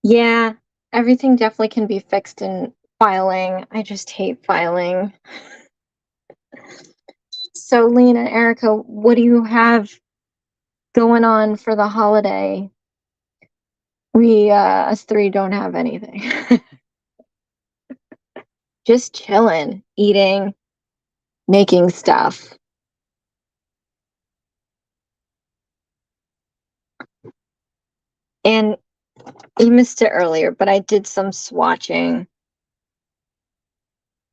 Speaker 1: Yeah, everything definitely can be fixed in filing. I just hate filing. So, Lena and Erica, what do you have going on for the holiday? We, us three, don't have anything. Just chilling, eating, making stuff. And you missed it earlier, but I did some swatching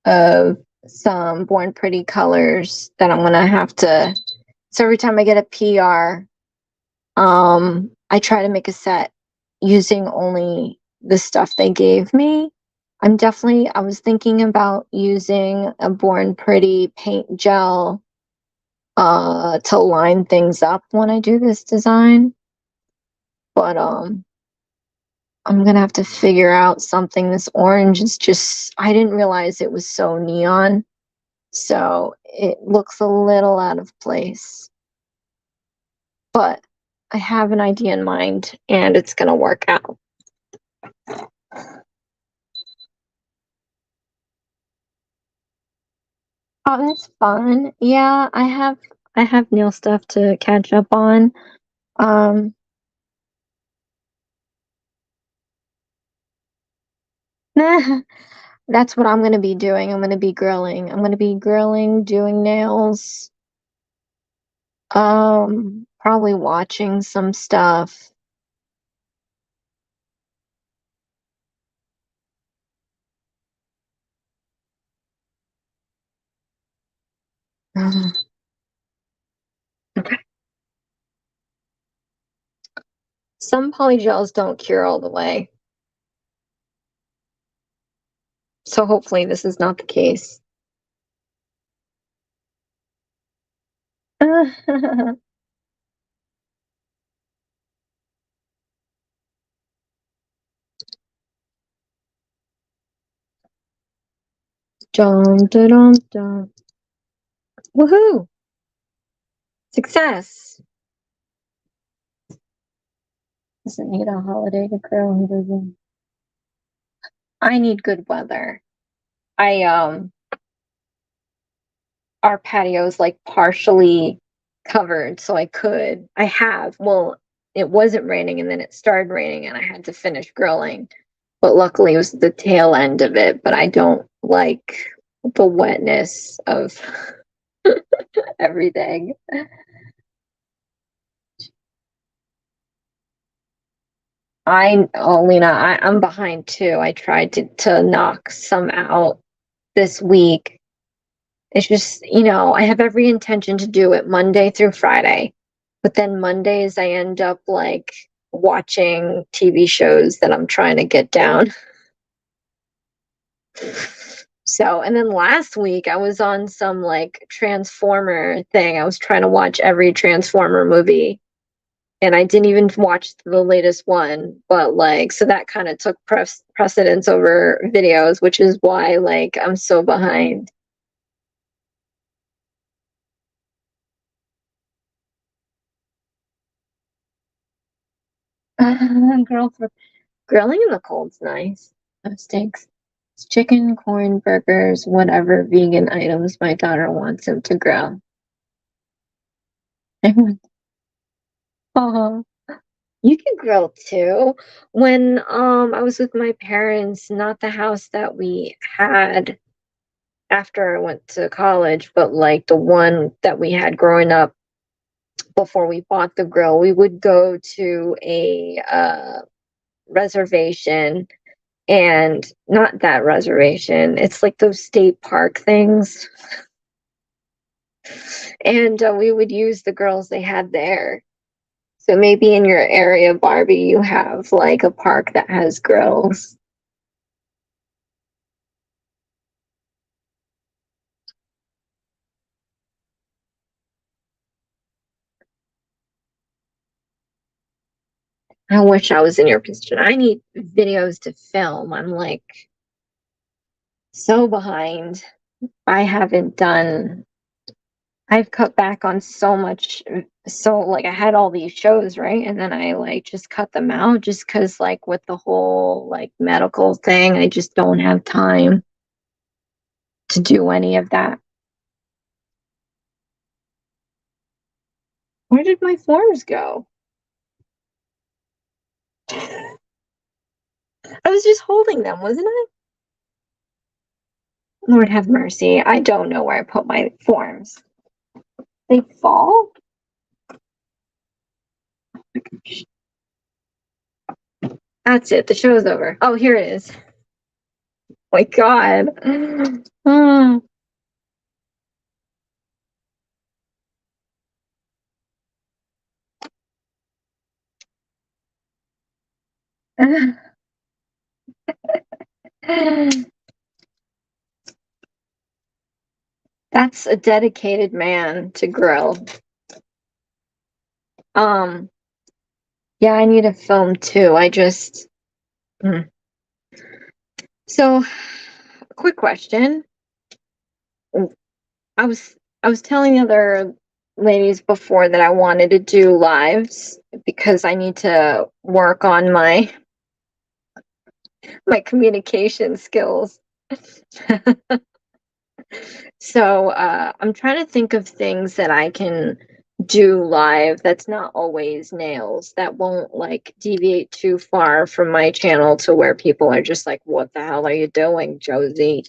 Speaker 1: of some Born Pretty colors that I'm gonna have to. So every time I get a PR, I try to make a set using only the stuff they gave me. I was thinking about using a Born Pretty paint gel to line things up when I do this design. But I'm gonna have to figure out something. This orange is just, I didn't realize it was so neon. So it looks a little out of place. But I have an idea in mind and it's gonna work out. Oh, that's fun. Yeah, I have nail stuff to catch up on. Um that's what I'm going to be doing. I'm going to be grilling. I'm going to be grilling, doing nails, probably watching some stuff. Okay. Some polygels don't cure all the way. So hopefully this is not the case. Dum, da, dum, dum. Woohoo! Success! Doesn't need a holiday to grow. He doesn't. I need good weather. I our patio is like partially covered, so I have. Well, it wasn't raining and then it started raining and I had to finish grilling. But luckily it was the tail end of it, but I don't like the wetness of everything. Lena, I'm behind too. I tried to knock some out this week. It's just, I have every intention to do it Monday through Friday. But then Mondays I end up like watching TV shows that I'm trying to get down. So, and then last week I was on some like Transformer thing. I was trying to watch every Transformer movie and I didn't even watch the latest one, but like, so that kind of took precedence over videos, which is why like I'm so behind. Girl, for grilling in the cold's nice. No steaks. It's chicken, corn, burgers, whatever vegan items my daughter wants him to grill. Oh, you can grill too. When I was with my parents, not the house that we had after I went to college, but like the one that we had growing up before we bought the grill, we would go to a reservation and not that reservation. It's like those state park things. And we would use the girls they had there. So maybe in your area, Barbie, you have like a park that has grills. I wish I was in your position. I need videos to film. I'm like so behind. I haven't done, I've cut back on so much. So, like, I had all these shows, right? And then I like just cut them out just because, like, with the whole like medical thing, I just don't have time to do any of that. Where did my forms go? I was just holding them, wasn't I? Lord have mercy. I don't know where I put my forms. They fall? That's it. The show's over. Oh, here it is. Oh my God. Oh. That's a dedicated man to grill. Um, yeah, I need a film too. Hmm. So, quick question. I was telling the other ladies before that I wanted to do lives because I need to work on my communication skills. So I'm trying to think of things that I can do live that's not always nails, that won't like deviate too far from my channel to where people are just like, what the hell are you doing, Josie?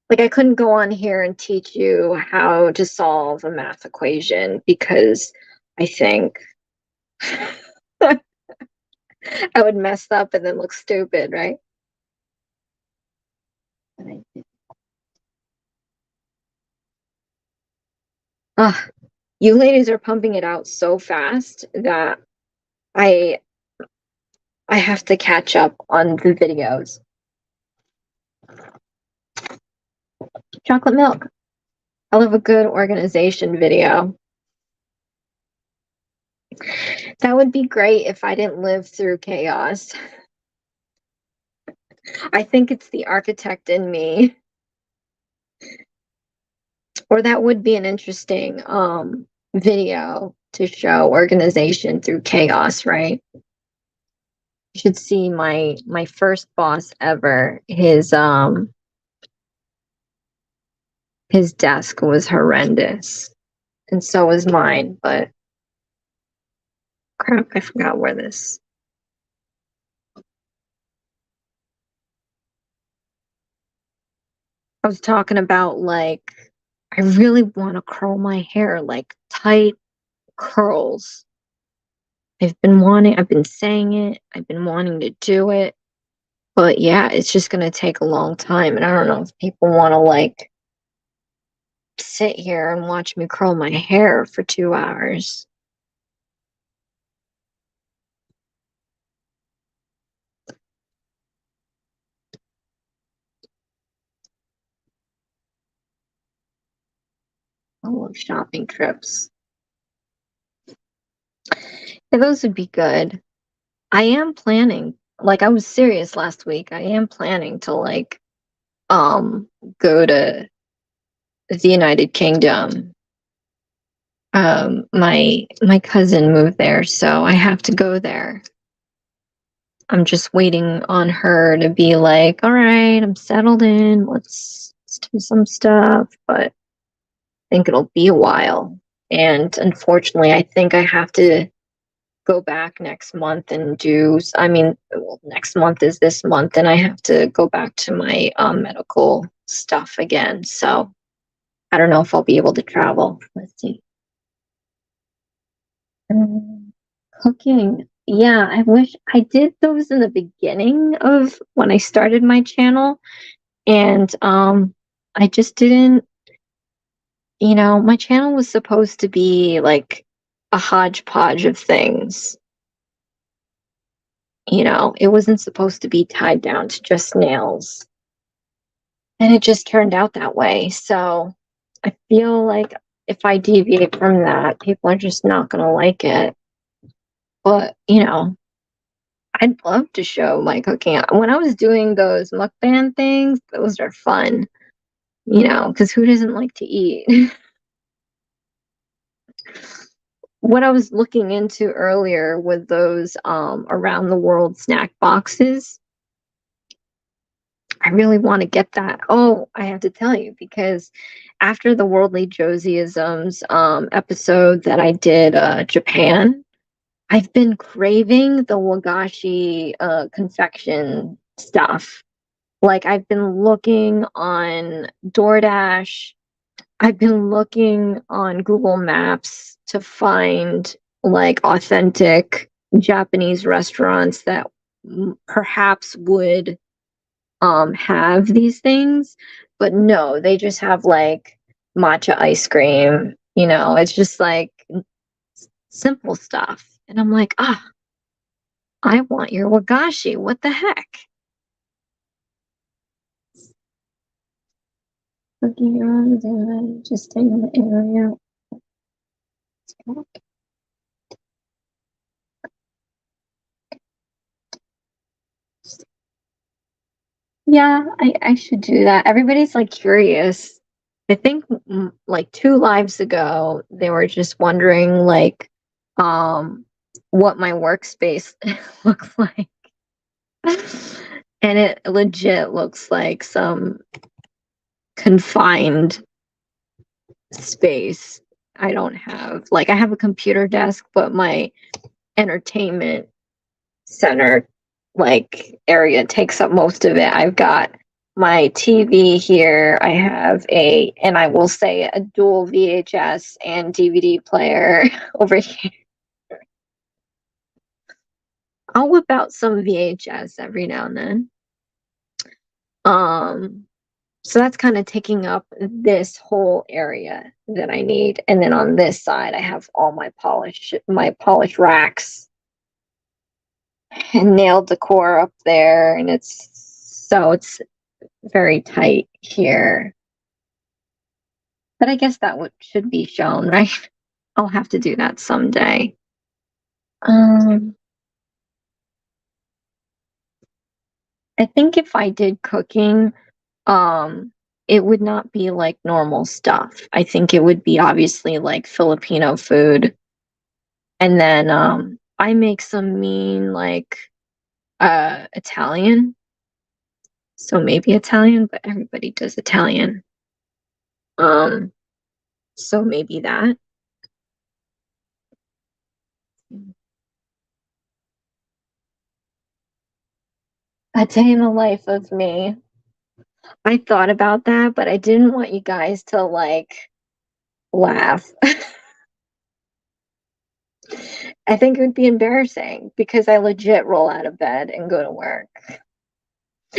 Speaker 1: Like I couldn't go on here and teach you how to solve a math equation because I think I would mess up and then look stupid, right? Ugh, you ladies are pumping it out so fast that I I have to catch up on the videos. Chocolate milk. I love a good organization video. That would be great if I didn't live through chaos. I think it's the architect in me. Or that would be an interesting video to show organization through chaos, right? You should see my first boss ever. His desk was horrendous. And so was mine, but crap, I forgot where this. I was talking about like I really want to curl my hair like tight curls. I've been saying it, I've been wanting to do it. But yeah, it's just gonna take a long time. And I don't know if people wanna like sit here and watch me curl my hair for 2 hours. I love shopping trips. Yeah, those would be good. I am planning, like I was serious last week. I am planning to like um go to the United Kingdom. My cousin moved there, so I have to go there. I'm just waiting on her to be like, all right, I'm settled in. Let's do some stuff. But I think it'll be a while. And unfortunately, I think I have to go back next month and I mean, well, next month is this month, and I have to go back to my medical stuff again. So I don't know if I'll be able to travel. Let's see. Um, Cooking. Yeah, I wish I did those in the beginning of when I started my channel. And I just didn't, my channel was supposed to be like a hodgepodge of things. It wasn't supposed to be tied down to just nails. And it just turned out that way. So I feel like if I deviate from that, people are just not going to like it. But, I'd love to show my cooking. When I was doing those mukbang things, those are fun, because who doesn't like to eat? What I was looking into earlier with those around the world snack boxes, I really want to get that. Oh, I have to tell you, because after the Worldly Josieisms episode that I did Japan, I've been craving the wagashi confection stuff. Like I've been looking on DoorDash, I've been looking on Google Maps to find like authentic Japanese restaurants that perhaps would have these things, but no, they just have like matcha ice cream, it's just like simple stuff. And I'm like, I want your wagashi. What the heck? Looking around the just staying in the area. Yeah, I should do that. Everybody's like curious. I think like 2 lives ago, they were just wondering like what my workspace looks like. And it legit looks like some confined space. I have a computer desk, but my entertainment center like area takes up most of it. I've got my TV here. And I will say a dual VHS and DVD player over here. I'll whip out some VHS every now and then. Um, so that's kind of taking up this whole area that I need. And then on this side, I have all my polish racks and nail decor up there. And it's very tight here. But I guess should be shown, right? I'll have to do that someday. Um, I think if I did cooking, um, it would not be like normal stuff. I think it would be obviously like Filipino food. And then I make some mean like Italian. So maybe Italian, but everybody does Italian. Um, so maybe that. A day in the life of me. I thought about that, but I didn't want you guys to like laugh. I think it would be embarrassing because I legit roll out of bed and go to work.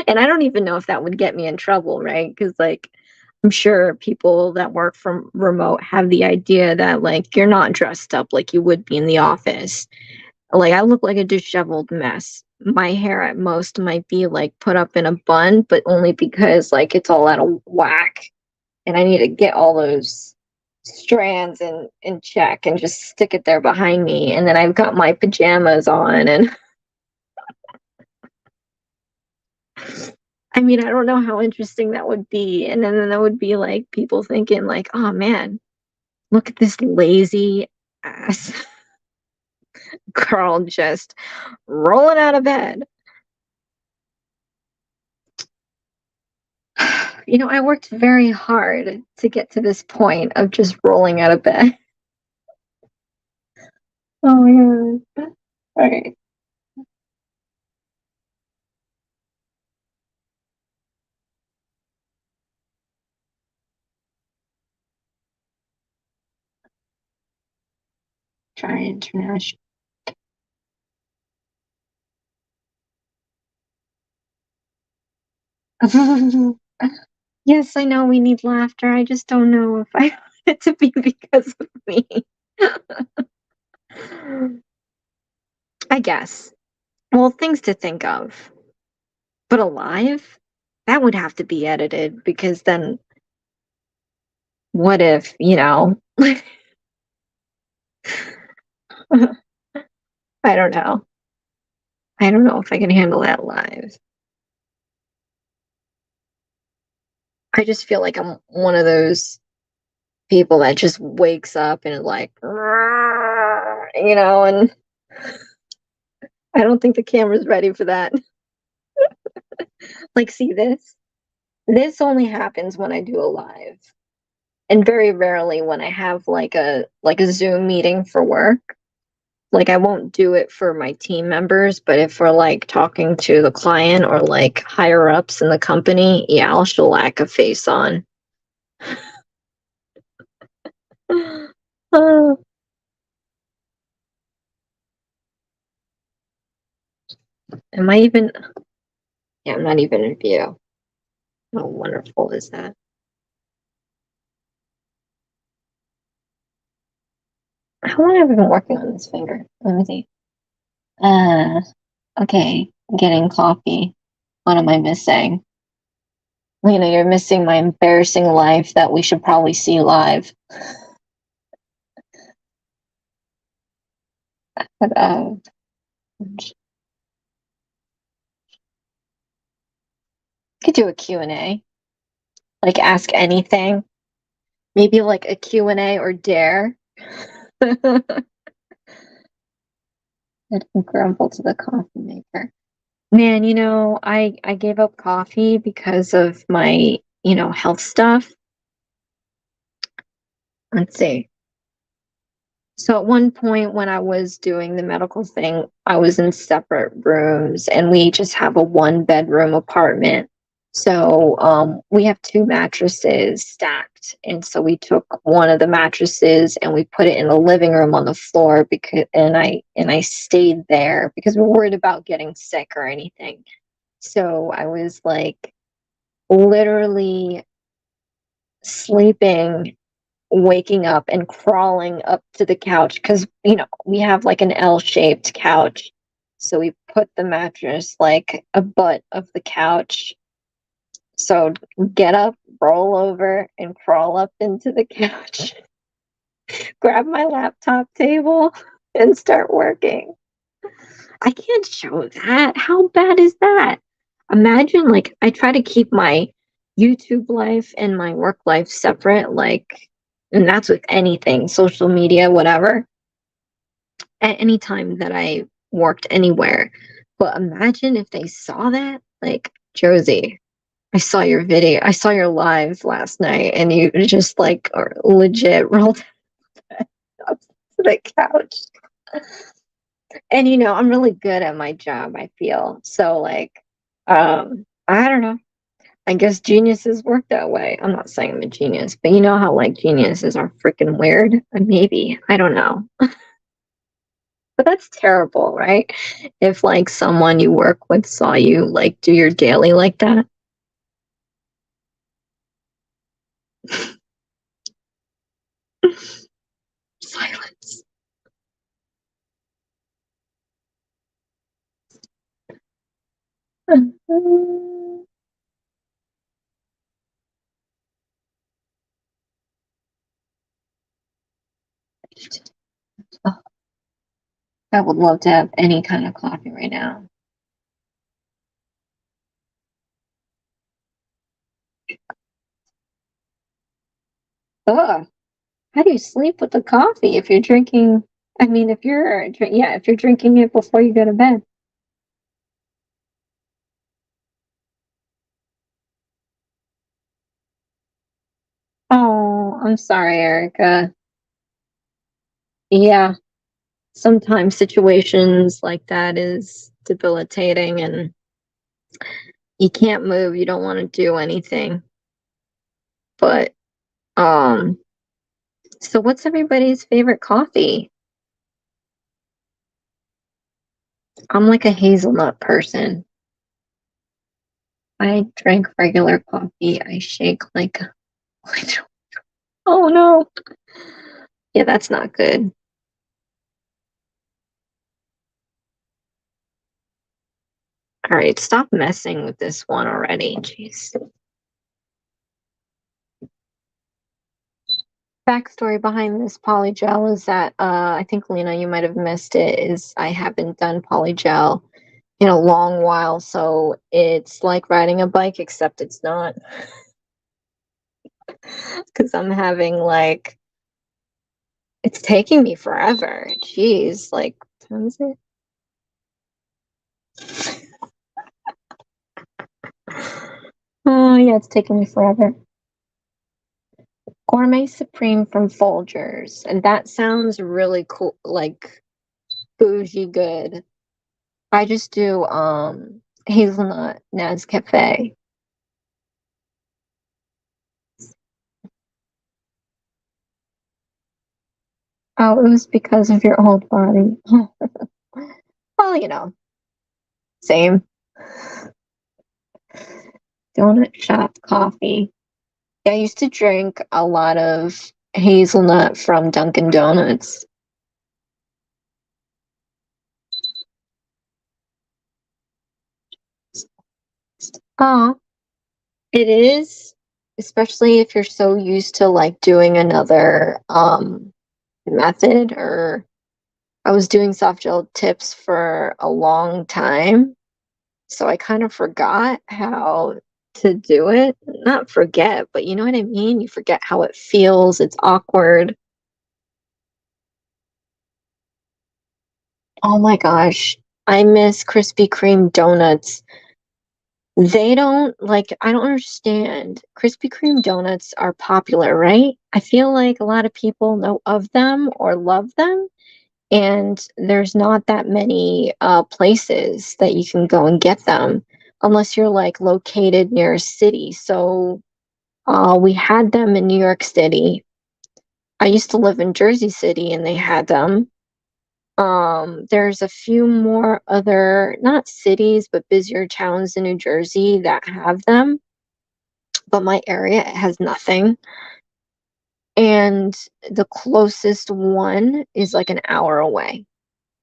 Speaker 1: And I don't even know if that would get me in trouble, right? Because, like, I'm sure people that work from remote have the idea that, like, you're not dressed up like you would be in the office. Like, I look like a disheveled mess. My hair at most might be, like, put up in a bun, but only because, like, it's all out of whack. And I need to get all those strands in check and just stick it there behind me. And then I've got my pajamas on and I mean, I don't know how interesting that would be. And then that would be like people thinking like, "Oh man, look at this lazy ass girl just rolling out of bed." You know, I worked very hard to get to this point of just rolling out of bed. Oh my god. All right. Try international. Yes, I know we need laughter. I just don't know if I want it to be because of me. I guess. Well, things to think of. But alive? That would have to be edited because then what if, you know? I don't know. I don't know if I can handle that live. I just feel like I'm one of those people that just wakes up and is like, you know, and I don't think the camera's ready for that. Like, see this? This only happens when I do a live. And very rarely when I have like a Zoom meeting for work. Like I won't do it for my team members, but if we're like talking to the client or like higher ups in the company, yeah, I'll shellac a face on. Oh, am I even? Yeah, I'm not even in view. How wonderful is that? How long have I been working on this finger? Let me see. Uh, okay, getting coffee. What am I missing? You know, you're missing my embarrassing life that we should probably see live. But could do a Q&A, like ask anything. Maybe like a Q&A or dare. Let him grumble to the coffee maker. Man, you know, I gave up coffee because of my, you know, health stuff. Let's see. So at one point when I was doing the medical thing, I was in separate rooms and we just have a one bedroom apartment. So we have two mattresses stacked. And so we took one of the mattresses and we put it in the living room on the floor because and I stayed there because we're worried about getting sick or anything. So I was like literally sleeping, waking up and crawling up to the couch because you know we have like an L-shaped couch, so we put the mattress like a butt of the couch, so get up, roll over and crawl up into the couch, grab my laptop table and start working. I can't show that. How bad is that? Imagine, like, I try to keep my YouTube life and my work life separate, like, and that's with anything, social media, whatever, at any time that I worked anywhere. But imagine if they saw that, like, Josie, I saw your video, I saw your lives last night, and you just like are legit rolled up to the couch. And I'm really good at my job, I feel. So like, I don't know. I guess geniuses work that way. I'm not saying I'm a genius, but you know how like geniuses are freaking weird? Maybe. I don't know. But that's terrible, right? If like someone you work with saw you like do your daily like that. Silence. Oh, I would love to have any kind of coffee right now. Ugh. How do you sleep with the coffee if you're drinking? I mean, if you're drinking it before you go to bed. Oh, I'm sorry, Erica. Yeah, sometimes situations like that is debilitating and you can't move, you don't want to do anything. But um so what's everybody's favorite coffee? I'm like a hazelnut person. I drink regular coffee. I shake like oh no. Yeah, that's not good. All right, stop messing with this one already. Jeez. Backstory behind this polygel is that I think Lena, you might have missed it. Is I haven't done polygel in a long while, so it's like riding a bike, except it's not because I'm having like it's taking me forever. Jeez, like what time is it? Oh yeah, it's taking me forever. Gourmet Supreme from Folgers, and that sounds really cool, like bougie good. I just do hazelnut Nescafe. Oh, it was because of your old body. Well, same. Donut shop coffee. I used to drink a lot of hazelnut from Dunkin' Donuts. Oh, it is, especially if you're so used to like doing another method, or I was doing soft gel tips for a long time, so I kind of forgot how to do it. Not forget, but you know what I mean? You forget how it feels. It's awkward. Oh my gosh. I miss Krispy Kreme donuts. They don't like, I don't understand. Krispy Kreme donuts are popular, right? I feel like a lot of people know of them or love them, and there's not that many places that you can go and get them unless you're like located near a city. So we had them in New York City. I used to live in Jersey City and they had them. There's a few more other, not cities, but busier towns in New Jersey that have them, but my area has nothing. And the closest one is like an hour away.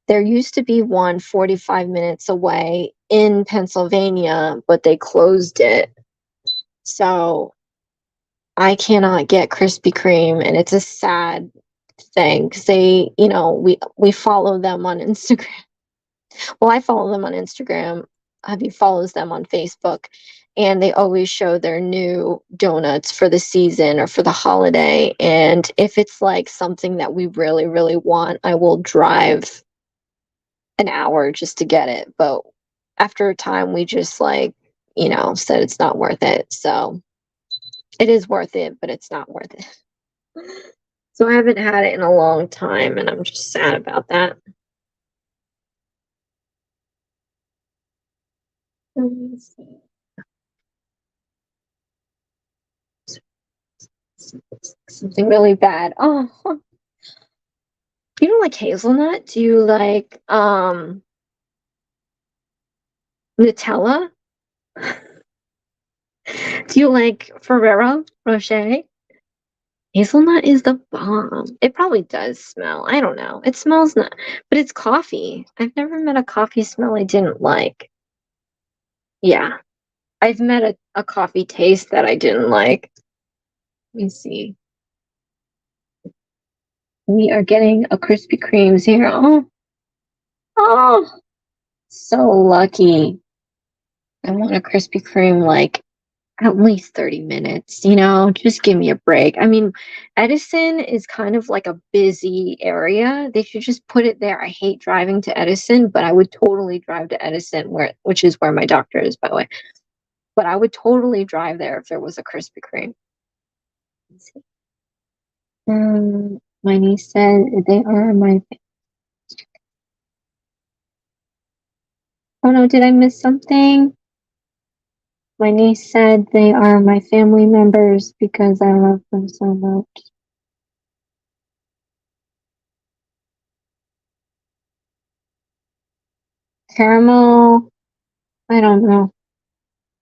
Speaker 1: There used to be one 45 minutes away in Pennsylvania, but they closed it. So I cannot get Krispy Kreme, and it's a sad thing because we follow them on Instagram. Well, I follow them on Instagram. hubby follows them on Facebook, and they always show their new donuts for the season or for the holiday. And if it's like something that we really, really want, I will drive an hour just to get it. But after a time, we just like, said it's not worth it. So it is worth it, but it's not worth it. So I haven't had it in a long time, and I'm just sad about that. Let me see. Something really bad. Oh, you don't like hazelnut? Do you like Nutella? Do you like Ferrero Rocher? Hazelnut is the bomb. It probably does smell. I don't know. It smells not, but it's coffee. I've never met a coffee smell I didn't like. Yeah, I've met a coffee taste that I didn't like. Let me see. We are getting a Krispy Kremes here. Oh, oh, so lucky. I want a Krispy Kreme like at least 30 minutes, just give me a break. I mean, Edison is kind of like a busy area. They should just put it there. I hate driving to Edison, but I would totally drive to Edison, which is where my doctor is, by the way. But I would totally drive there if there was a Krispy Kreme. My niece said they are my. Oh no, did I miss something? My niece said they are my family members because I love them so much. Caramel, I don't know.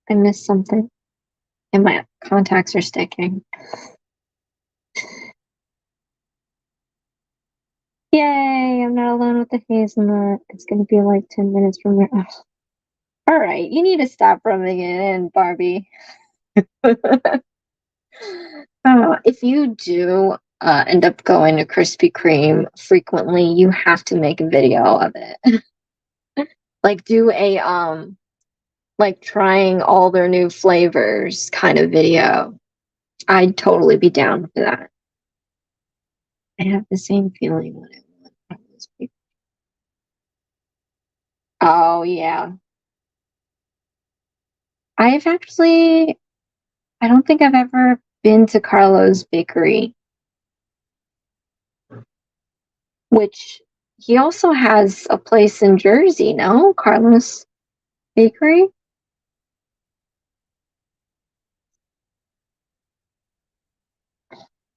Speaker 1: I missed something. And my contacts are sticking. Yay, I'm not alone with the hazelnut. It's gonna be like 10 minutes from there. Ugh. All right, you need to stop rubbing it in, Barbie. If you do end up going to Krispy Kreme frequently, you have to make a video of it. Like do a like trying all their new flavors kind of video. I'd totally be down for that. I have the same feeling when I want from those people. Oh yeah. I've actually I don't think I've ever been to Carlo's Bakery, which he also has a place in Jersey, no? Carlo's Bakery?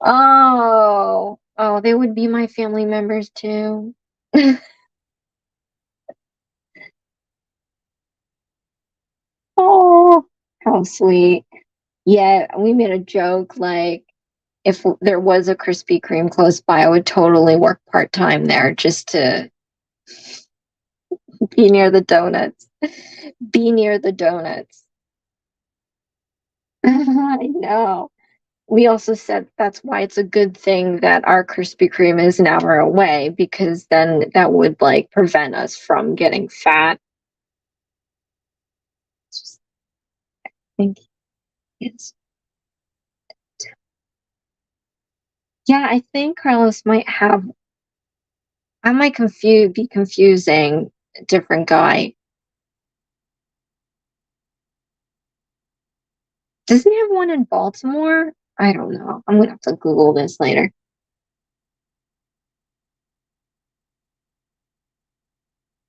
Speaker 1: Oh, they would be my family members too. Oh, how sweet. Yeah, we made a joke like if there was a Krispy Kreme close by, I would totally work part-time there just to be near the donuts. Be near the donuts. I know. We also said that's why it's a good thing that our Krispy Kreme is an hour away because then that would like prevent us from getting fat. Just think it's yeah, I think Carlos might have I might be confusing a different guy. Doesn't he have one in Baltimore? I don't know. I'm gonna have to Google this later.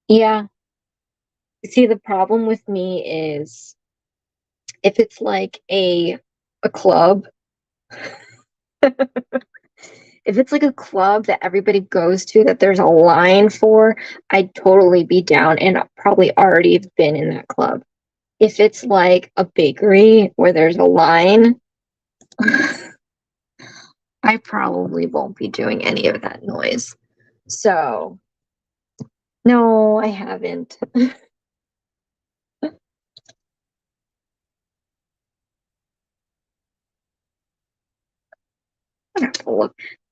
Speaker 1: Yeah. See, the problem with me is if it's like a club, if it's like a club that everybody goes to that there's a line for, I'd totally be down and probably already have been in that club. If it's like a bakery where there's a line, I probably won't be doing any of that noise. So, no, I haven't.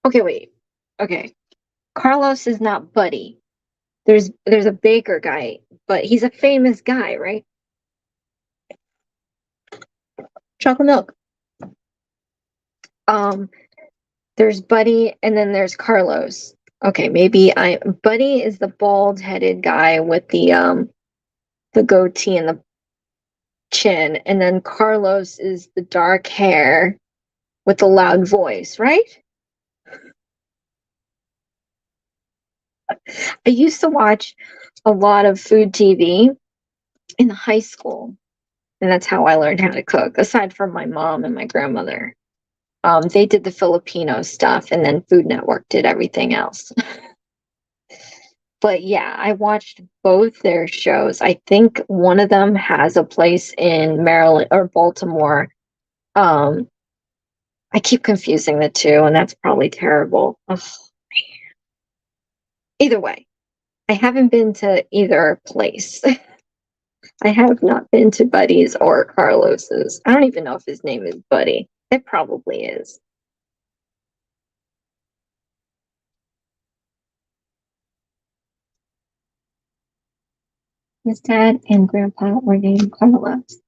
Speaker 1: Okay, wait. Okay. Carlos is not Buddy. There's a baker guy, but he's a famous guy, right? chocolate milk. Um, there's Buddy, and then there's Carlos. Okay, Buddy is the bald-headed guy with the goatee and the chin, and then Carlos is the dark hair with the loud voice, right? I used to watch a lot of food TV in high school, and that's how I learned how to cook, aside from my mom and my grandmother. They did the Filipino stuff, and then Food Network did everything else. But yeah, I watched both their shows. I think one of them has a place in Maryland or Baltimore. Um, I keep confusing the two, and that's probably terrible. Ugh. Either way, I haven't been to either place. I have not been to Buddy's or Carlos's. I don't even know if his name is Buddy. It probably is. His dad and grandpa were named Carlos.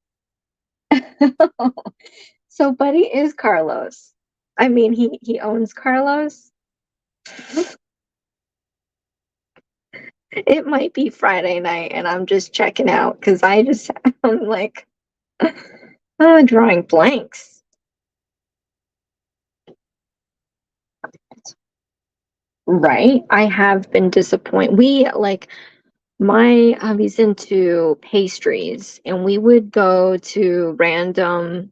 Speaker 1: So Buddy is Carlos. I mean, he owns Carlos. It might be Friday night and I'm just checking out because I'm like, drawing blanks. Right? I have been disappointed. My hubby's into pastries, and we would go to random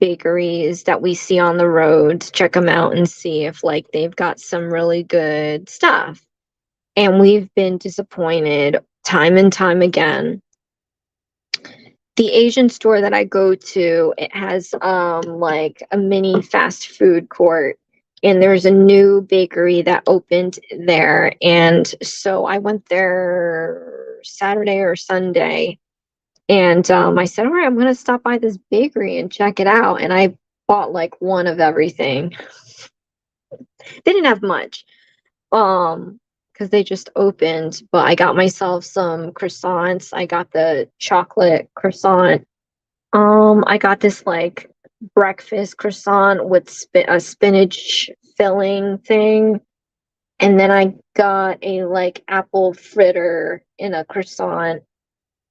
Speaker 1: bakeries that we see on the road to check them out and see if like they've got some really good stuff. And we've been disappointed time and time again. The Asian store that I go to, it has like a mini fast food court, and there's a new bakery that opened there, and so I went there Saturday or Sunday, and I said, all right, I'm gonna stop by this bakery and check it out, and I bought like one of everything. They didn't have much because they just opened, but I got myself some croissants. I got the chocolate croissant. I got this like breakfast croissant with a spinach filling thing, and then I got a like apple fritter in a croissant.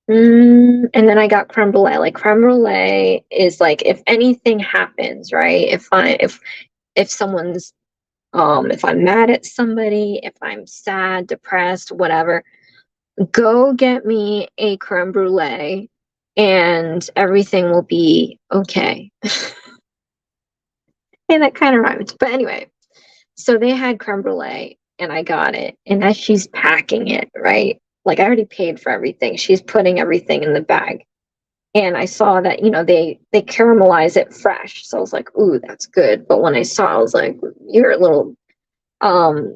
Speaker 1: And then I got creme brulee. Like creme brulee is like if anything happens, right? If someone's if I'm mad at somebody, if I'm sad, depressed, whatever, go get me a creme brulee and everything will be okay. And that kind of rhymes. But anyway, so they had creme brulee and I got it. And as she's packing it, right? Like I already paid for everything. She's putting everything in the bag. And I saw that, they caramelize it fresh. So I was like, ooh, that's good. But when I saw, I was like, you're a little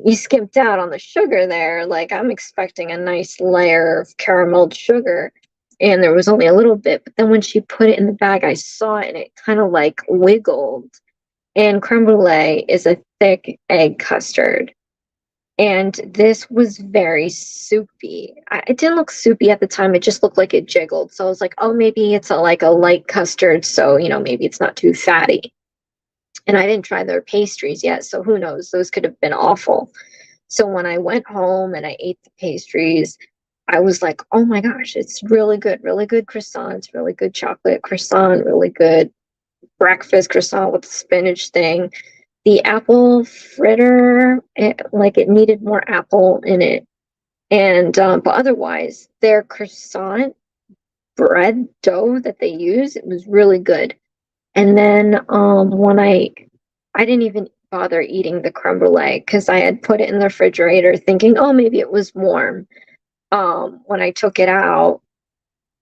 Speaker 1: you skimped out on the sugar there. Like I'm expecting a nice layer of carameled sugar, and there was only a little bit. But then when she put it in the bag, I saw it and it kind of like wiggled. And creme brulee is a thick egg custard, and this was very soupy. It didn't look soupy at the time. It just looked like it jiggled. So I was like, oh, maybe it's like a light custard. So maybe it's not too fatty. And I didn't try their pastries yet, so who knows? Those could have been awful. So when I went home and I ate the pastries, I was like, oh my gosh, it's really good croissants, really good chocolate croissant, really good breakfast croissant with the spinach thing. The apple fritter, it needed more apple in it. And but otherwise, their croissant bread dough that they use, it was really good. And then when I didn't even bother eating the creme brulee because I had put it in the refrigerator thinking, oh, maybe it was warm. When I took it out,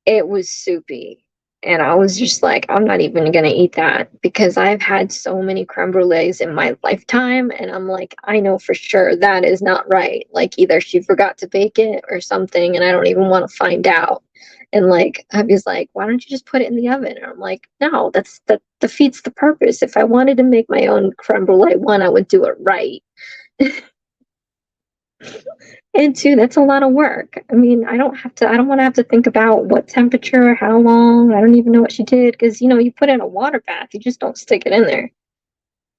Speaker 1: it was soupy. And I was just like, I'm not even going to eat that because I've had so many creme brulees in my lifetime. And I'm like, I know for sure that is not right. Like either she forgot to bake it or something, and I don't even want to find out. And like, Hubby's like, why don't you just put it in the oven? And I'm like, no, that defeats the purpose. If I wanted to make my own creme brulee one, I would do it right. And two, that's a lot of work. I mean, I don't want to have to think about what temperature, how long. I don't even know what she did because, you put in a water bath, you just don't stick it in there.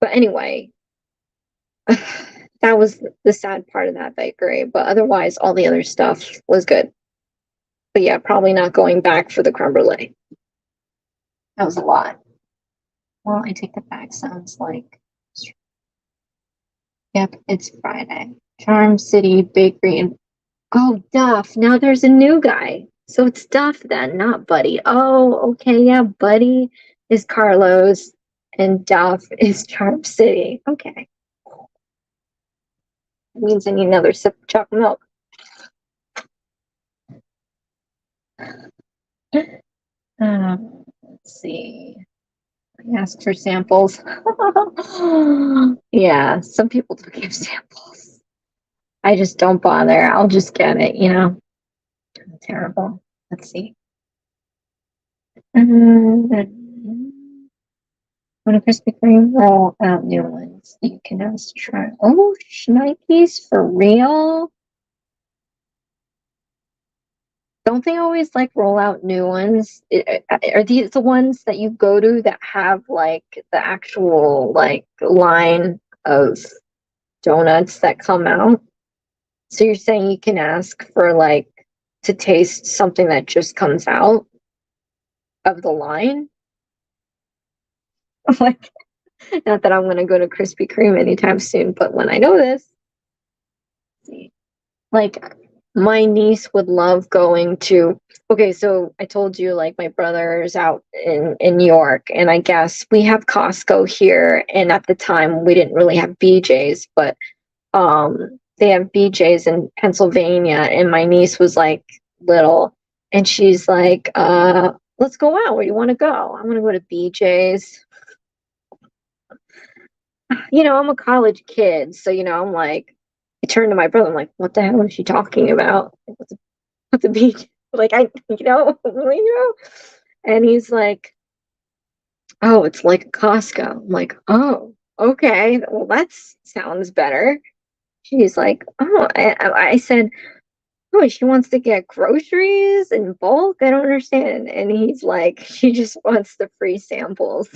Speaker 1: But anyway, that was the sad part of that bakery. But otherwise, all the other stuff was good. But yeah, probably not going back for the creme brulee. That was a lot. Well, I take that back. Sounds like, yep, it's Friday. Charm City Bakery and oh, Duff. Now there's a new guy. So it's Duff then, not Buddy. Oh, okay, yeah, Buddy is Carlos and Duff is Charm City. Okay. That means I need another sip of chocolate milk. Let's see. I asked for samples. Yeah, some people do give samples. I just don't bother. I'll just get it. Terrible. Let's see. When a Krispy Kreme roll out new ones, you can also try. Oh, Schnikes for real? Don't they always like roll out new ones? Are these the ones that you go to that have like the actual like line of donuts that come out? So you're saying you can ask for like to taste something that just comes out of the line? Like, not that I'm gonna go to Krispy Kreme anytime soon, but when I know this, see. Like my niece would love going to okay, so I told you like my brother is out in New York and I guess we have Costco here and at the time we didn't really have BJ's, but they have BJ's in Pennsylvania and my niece was like little and she's like, let's go out. Where do you want to go? I want to go to BJ's. I'm a college kid, so I'm like I turned to my brother, I'm like, what the hell is she talking about? What's a beach? Like and he's like, oh, it's like a Costco. I'm like, oh, okay, well that sounds better. She's like, oh, I said, oh, she wants to get groceries in bulk. I don't understand. And he's like, she just wants the free samples.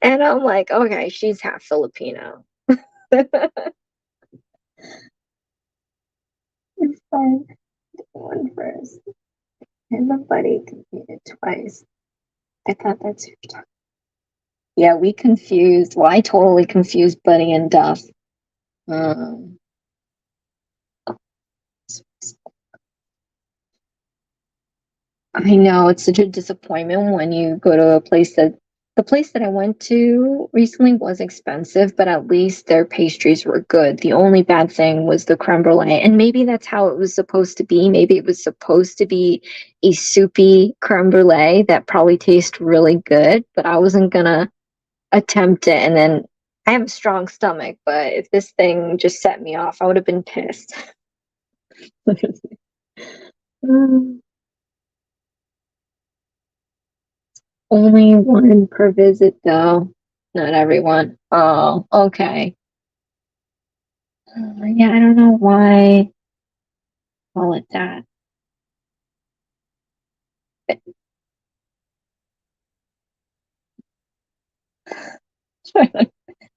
Speaker 1: And I'm like, okay, she's half Filipino. It's fine. One first. And the buddy competed twice. I thought that's who you're talking. Yeah, we confused. Well, I totally confused Buddy and Duff. Um, I know it's such a disappointment when you go to a place that the place that I went to recently was expensive, but at least their pastries were good. The only bad thing was the creme brulee, and maybe that's how it was supposed to be. Maybe it was supposed to be a soupy creme brulee that probably tastes really good, but I wasn't gonna attempt it. And then I have a strong stomach, but if this thing just set me off, I would have been pissed. Only one per visit, though. Not everyone. Oh, okay. Yeah, I don't know why call it that.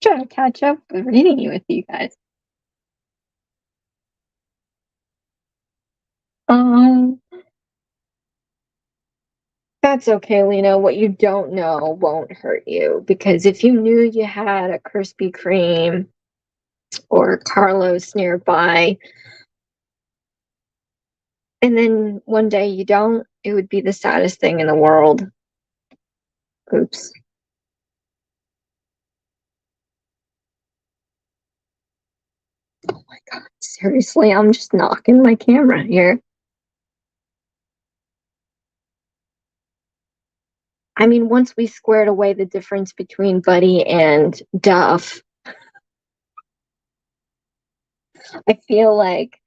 Speaker 1: Trying to catch up with reading with you guys. Um, that's okay, Lena. What you don't know won't hurt you because if you knew you had a Krispy Kreme or Carlos nearby, and then one day you don't, it would be the saddest thing in the world. Oops. Oh my God. Seriously, I'm just knocking my camera here. I mean, once we squared away the difference between Buddy and Duff, I feel like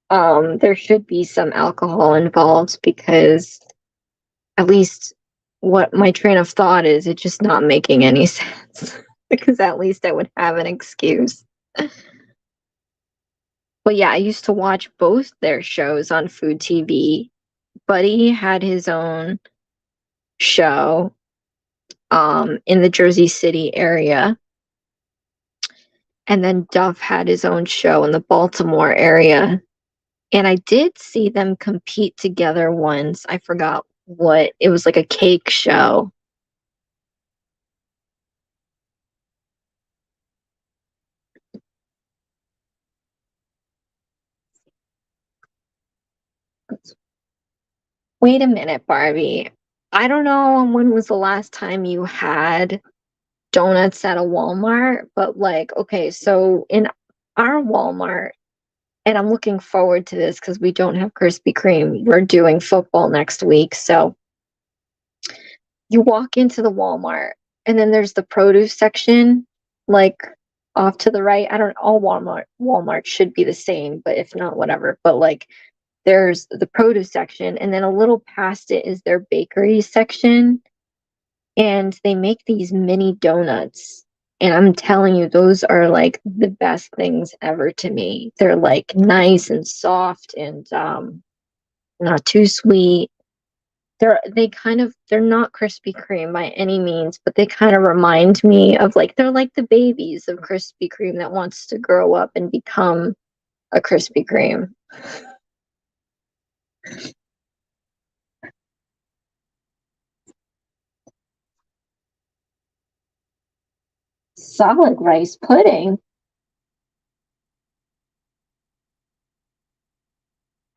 Speaker 1: there should be some alcohol involved because at least what my train of thought is, it's just not making any sense. Because at least I would have an excuse. But yeah, I used to watch both their shows on Food TV. Buddy had his own show in the Jersey City area, and then Duff had his own show in the Baltimore area. And I did see them compete together once. I forgot what. It was like a cake show. Wait a minute, Barbie. I don't know when was the last time you had donuts at a Walmart, but like, okay, so in our Walmart, and I'm looking forward to this because we don't have Krispy Kreme. We're doing football next week. So you walk into the Walmart and then there's the produce section, like off to the right. I don't all Walmart should be the same, but if not, whatever. But like there's the produce section, and then a little past it is their bakery section. And they make these mini donuts. And I'm telling you, those are like the best things ever to me. They're like nice and soft and not too sweet. They're not Krispy Kreme by any means, but they kind of remind me of like they're like the babies of Krispy Kreme that wants to grow up and become a Krispy Kreme. Solid rice pudding.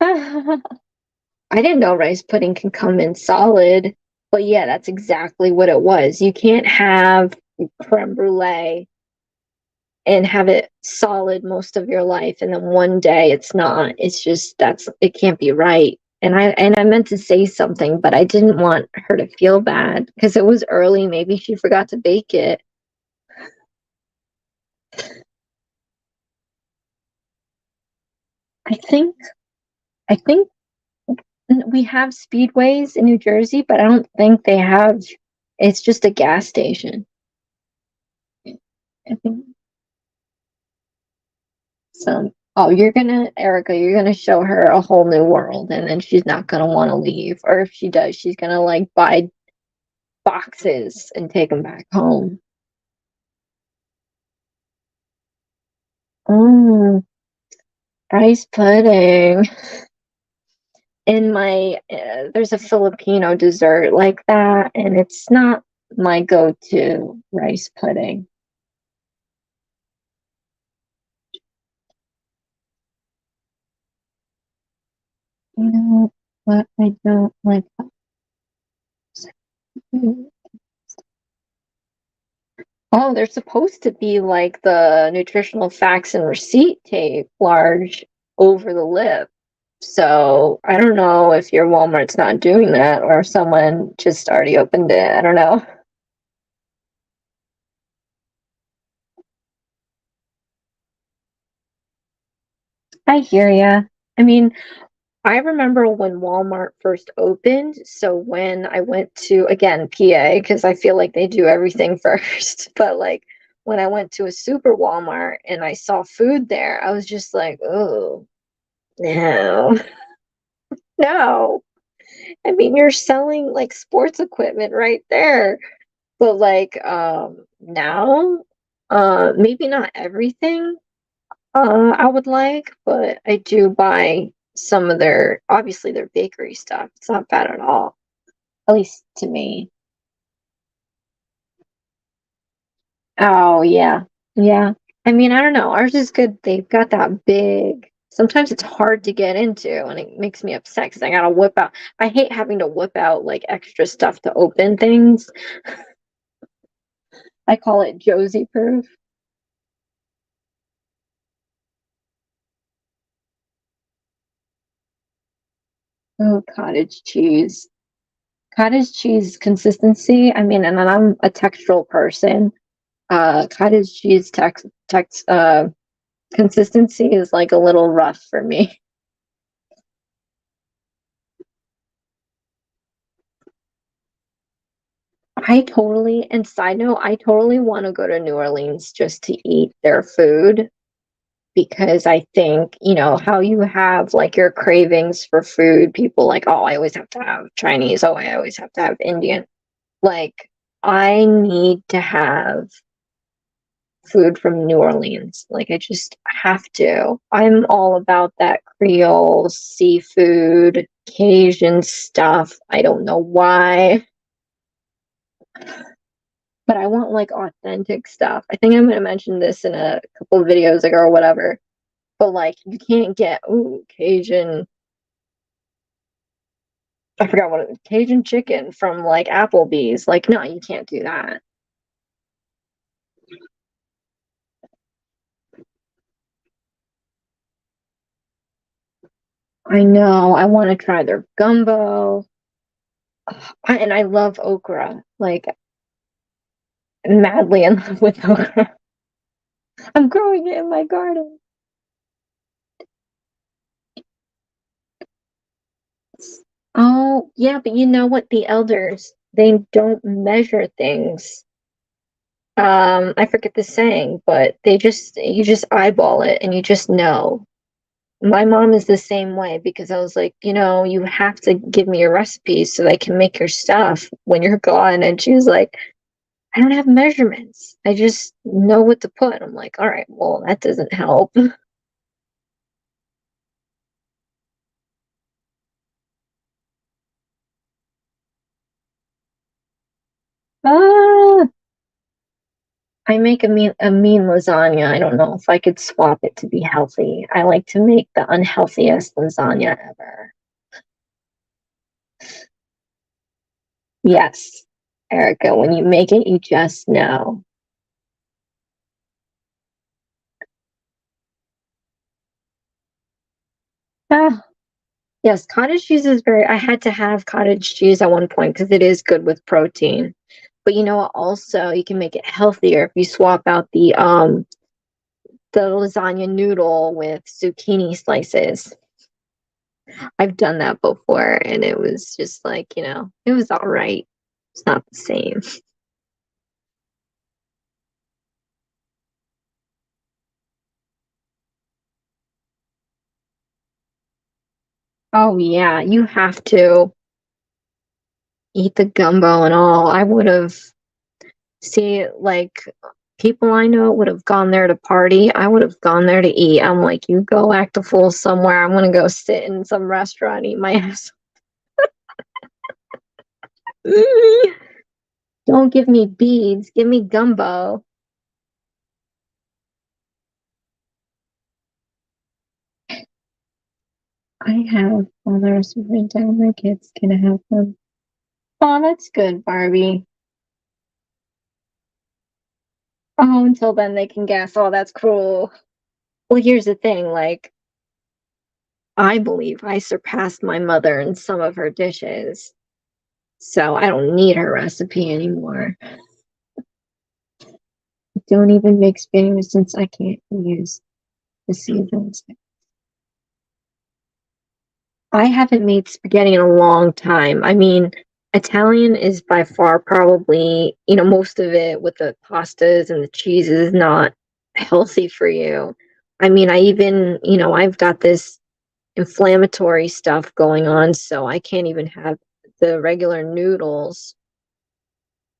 Speaker 1: I didn't know rice pudding can come in solid, but yeah, that's exactly what it was. You can't have creme brulee and have it solid most of your life, and then one day it's not. It's just it can't be right. And I meant to say something, but I didn't want her to feel bad because it was early. Maybe she forgot to bake it. I think I think we have speedways in New Jersey, but I don't think they have. It's just a gas station. I think so. Oh, Erica, you're gonna show her a whole new world, and then she's not gonna want to leave. Or if she does, she's gonna like buy boxes and take them back home. Oh, rice pudding. There's a Filipino dessert like that, and it's not my go-to rice pudding. You know what I don't like? Oh, they're supposed to be like the nutritional facts and receipt tape, large over the lip. So I don't know if your Walmart's not doing that or if someone just already opened it. I don't know. I hear ya. I mean, I remember when Walmart first opened. So when I went to, again, PA, because I feel like they do everything first, but like when I went to a super Walmart and I saw food there, I was just like, oh, no, no. I mean, you're selling like sports equipment right there. But like now, maybe not everything I would like, but I do buy some of their obviously their bakery stuff. It's not bad at all. At least to me. Oh yeah. Yeah. I mean, I don't know. Ours is good. They've got that big. Sometimes it's hard to get into and it makes me upset because I gotta whip out. I hate having to whip out like extra stuff to open things. I call it Josie proof. Oh, cottage cheese. Cottage cheese consistency. I mean, and I'm a textural person. Cottage cheese consistency is like a little rough for me. And side note, I totally want to go to New Orleans just to eat their food. because I think, how you have like your cravings for food, people like, oh, I always have to have Chinese, oh, I always have to have Indian. Like, I need to have food from New Orleans. Like, I just have to. I'm all about that Creole seafood, Cajun stuff. I don't know why, but I want like authentic stuff. I think I'm gonna mention this in a couple of videos ago or whatever. But like, you can't get Cajun. I forgot what it was. Cajun chicken from like Applebee's. Like, no, you can't do that. I know. I want to try their gumbo. And I love okra. Like, madly in love with okra. I'm growing it in my garden. Oh, yeah, but you know what? The elders, they don't measure things. I forget the saying, but you just eyeball it and you just know. My mom is the same way because I was like, you have to give me your recipes so that I can make your stuff when you're gone. And she was like, I don't have measurements. I just know what to put. I'm like, all right, well, that doesn't help. Ah, I make a mean lasagna. I don't know if I could swap it to be healthy. I like to make the unhealthiest lasagna ever. Yes, Erica, when you make it, you just know. Ah, yes, cottage cheese is very. I had to have cottage cheese at one point because it is good with protein. But you know what? Also, you can make it healthier if you swap out the lasagna noodle with zucchini slices. I've done that before, and it was just like, it was all right. It's not the same. Oh yeah, you have to eat the gumbo and all. I would have see like people I know would have gone there to party. I would have gone there to eat. I'm like, you go act a fool somewhere. I'm gonna go sit in some restaurant, eat my ass. Don't give me beads, give me gumbo. I have others written down. My kids can have them. Oh, that's good, Barbie. Oh, until then they can guess. Oh, that's cruel. Well, here's the thing, like, I believe I surpassed my mother in some of her dishes, so I don't need her recipe anymore. Don't even make spaghetti since I can't use the seasons. I haven't made spaghetti in a long time. I mean, Italian is by far probably, most of it with the pastas and the cheese is not healthy for you. I mean, I've got this inflammatory stuff going on, so I can't even have the regular noodles.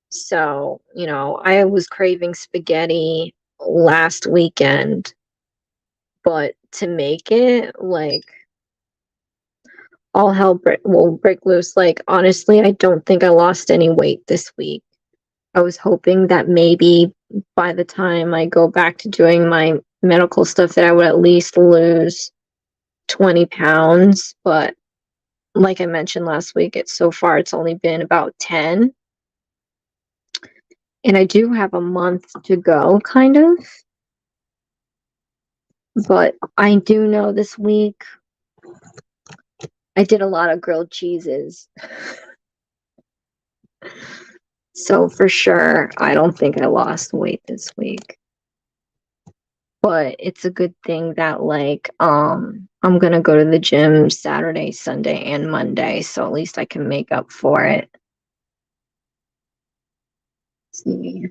Speaker 1: So, I was craving spaghetti last weekend, but to make it, like, all hell will break loose. Like, honestly, I don't think I lost any weight this week. I was hoping that maybe by the time I go back to doing my medical stuff that I would at least lose 20 pounds, but like I mentioned last week, it's only been about 10. And I do have a month to go, kind of. But I do know this week I did a lot of grilled cheeses. So for sure, I don't think I lost weight this week. But it's a good thing that like I'm gonna go to the gym Saturday, Sunday, and Monday, so at least I can make up for it. See.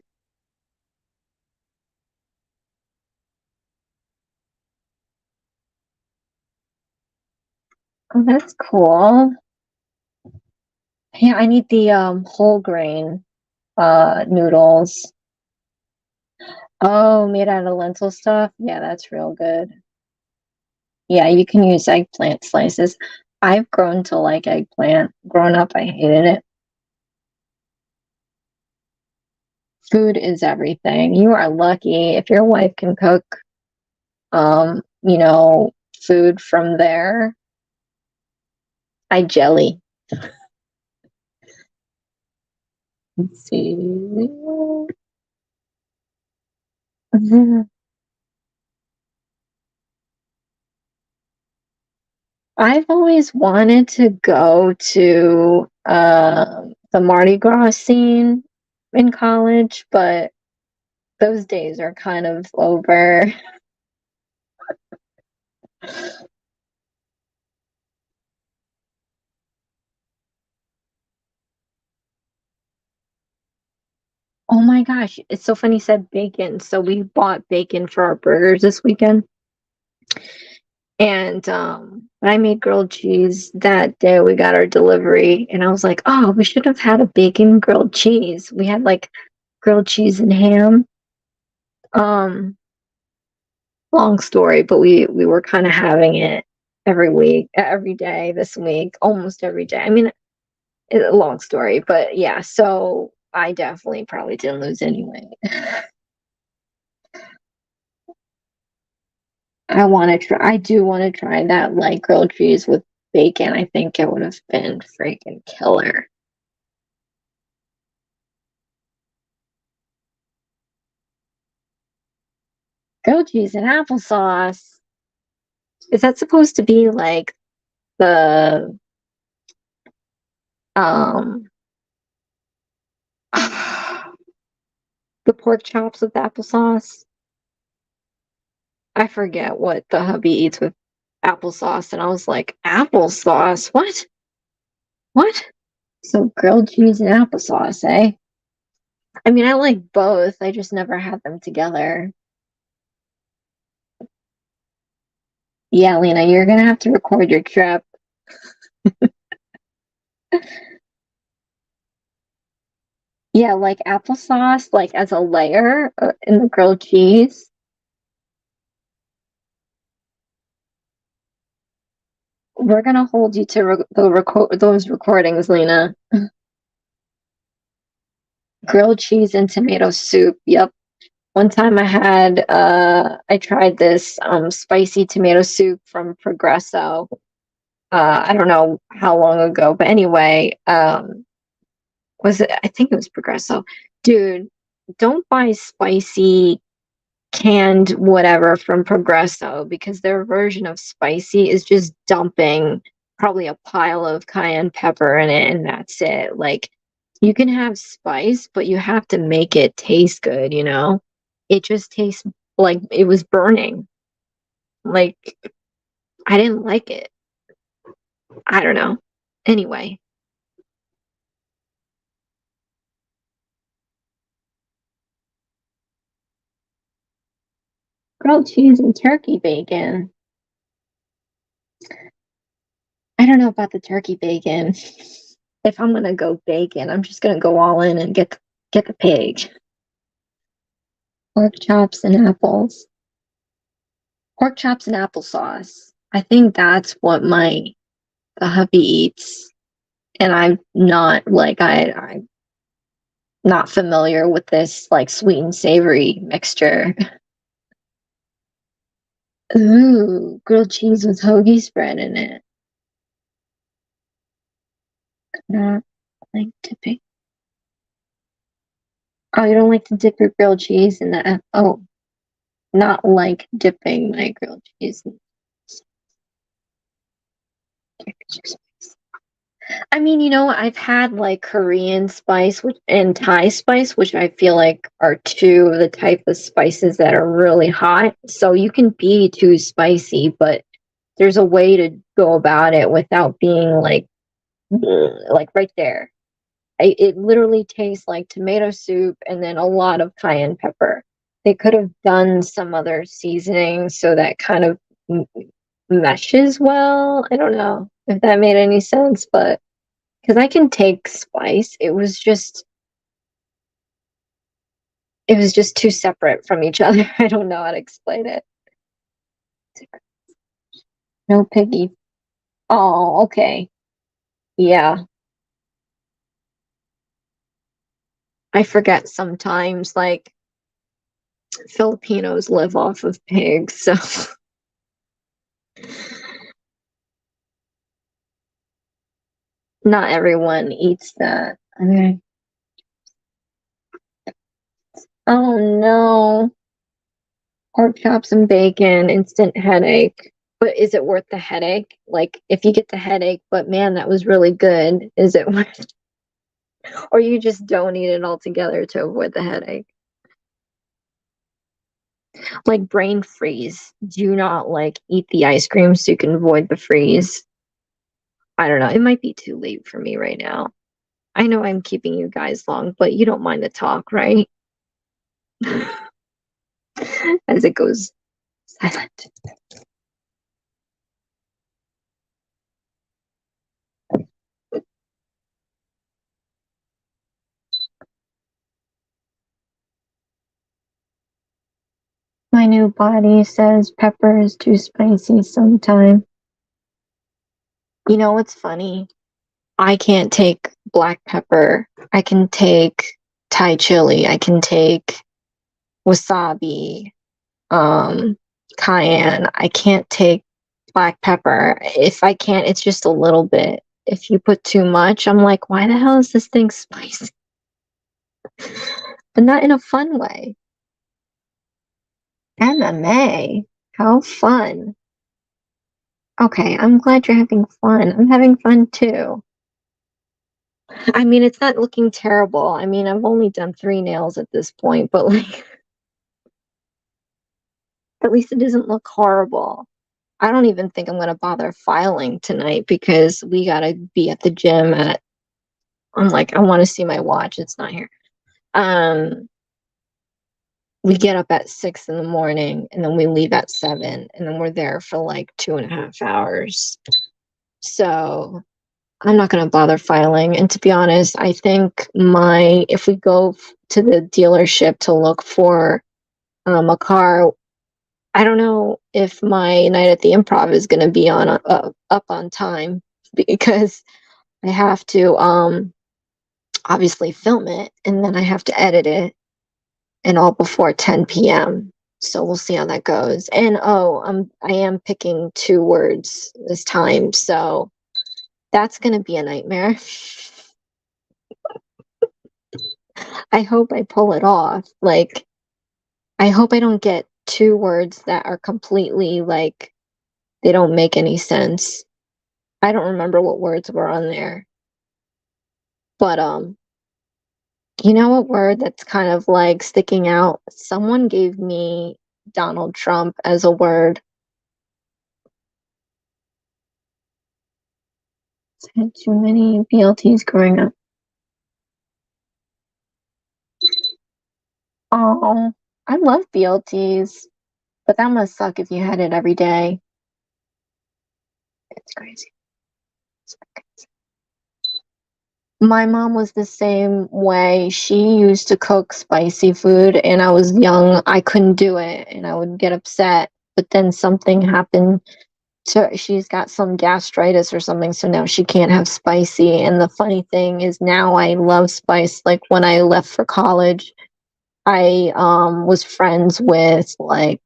Speaker 1: Oh, that's cool. Yeah, I need the whole grain noodles. Oh, made out of lentil stuff. Yeah, that's real good. Yeah, you can use eggplant slices. I've grown to like eggplant. Growing up, I hated it. Food is everything. You are lucky if your wife can cook, you know, food from there. I jelly. Let's see. I've always wanted to go to the Mardi Gras scene in college, but those days are kind of over. Oh my gosh, it's so funny you said bacon. So we bought bacon for our burgers this weekend. And when I made grilled cheese that day, we got our delivery, and I was like, oh, we should have had a bacon grilled cheese. We had like grilled cheese and ham. Um, Long story, but we were kind of having it every week, every day this week, almost every day. I mean, a long story, but yeah. So I definitely probably didn't lose anyway. I do want to try that like grilled cheese with bacon. I think it would have been freaking killer. Grilled cheese and applesauce. Is that supposed to be like the um the pork chops with applesauce? I forget what the hubby eats with applesauce, and I was like, applesauce? What? What? So grilled cheese and applesauce, eh? I mean, I like both. I just never had them together. Yeah, Lena, you're gonna have to record your trip. Yeah, like applesauce, like as a layer in the grilled cheese. We're gonna hold you to those recordings, Lena. Grilled cheese and tomato soup. Yep. One time I tried this spicy tomato soup from Progresso. I don't know how long ago, but anyway, was it I think it was Progresso. Dude, don't buy spicy canned whatever from Progresso because their version of spicy is just dumping probably a pile of cayenne pepper in it and that's it. Like you can have spice, but you have to make it taste good, you know? It just tastes like it was burning. Like I didn't like it. I don't know. Anyway, grilled cheese and turkey bacon. I don't know about the turkey bacon. If I'm gonna go bacon, I'm just gonna go all in and get the pig. Pork chops and apples. Pork chops and applesauce. I think that's what my the hubby eats. And I'm not like I'm not familiar with this like sweet and savory mixture. Ooh, grilled cheese with hoagie spread in it. Not like dipping. Oh, you don't like to dip your grilled cheese in that? Oh, not like dipping my grilled cheese. I mean, you know, I've had like Korean spice and Thai spice, which I feel like are two of the type of spices that are really hot. So you can be too spicy, but there's a way to go about it without being like, like right there. It literally tastes like tomato soup and then a lot of cayenne pepper. They could have done some other seasoning so that kind of meshes well. I don't know. if that made any sense, but because I can take spice, it was just too separate from each other. I don't know how to explain it. No piggy. Oh, okay. Yeah. I forget sometimes, like, Filipinos live off of pigs, so not everyone eats that. Okay. Oh no. Pork chops and bacon, instant headache. But is it worth the headache? Like, if you get the headache, but man, that was really good, is it worth or you just don't eat it altogether to avoid the headache? Like brain freeze. Do not like eat the ice cream so you can avoid the freeze. I don't know. It might be too late for me right now. I know I'm keeping you guys long, but you don't mind the talk, right? As it goes silent. My new body says pepper is too spicy sometimes. You know what's funny? I can't take black pepper. I can take Thai chili. I can take wasabi, um, cayenne. I can't take black pepper. If I can't, it's just a little bit. If you put too much, I'm like, why the hell is this thing spicy? But not in a fun way. MMA, how fun. Okay, I'm glad you're having fun. I'm having fun too. I mean, it's not looking terrible. I mean, I've only done 3 nails at this point, but like, at least it doesn't look horrible. I don't even think I'm gonna bother filing tonight because we gotta be at the gym at. I'm like, I want to see my watch. It's not here. Um, we get up at 6 in the morning and then we leave at 7 and then we're there for like 2.5 hours. So I'm not gonna bother filing. And to be honest, I think if we go to the dealership to look for a car, I don't know if my night at the Improv is gonna be on up on time because I have to obviously film it and then I have to edit it and all before 10 p.m. So we'll see how that goes. And I am picking 2 words this time, so that's gonna be a nightmare. I hope I pull it off. Like, I hope I don't get 2 words that are completely like they don't make any sense. I don't remember what words were on there, but you know what word that's kind of like sticking out? Someone gave me Donald Trump as a word. I had too many BLTs growing up. Oh, I love BLTs, but that must suck if you had it every day. It's crazy. My mom was the same way. She used to cook spicy food, and I was young. I couldn't do it, and I would get upset. But then something happened she's got some gastritis or something, so now she can't have spicy. And the funny thing is now I love spice. Like when I left for college, I was friends with I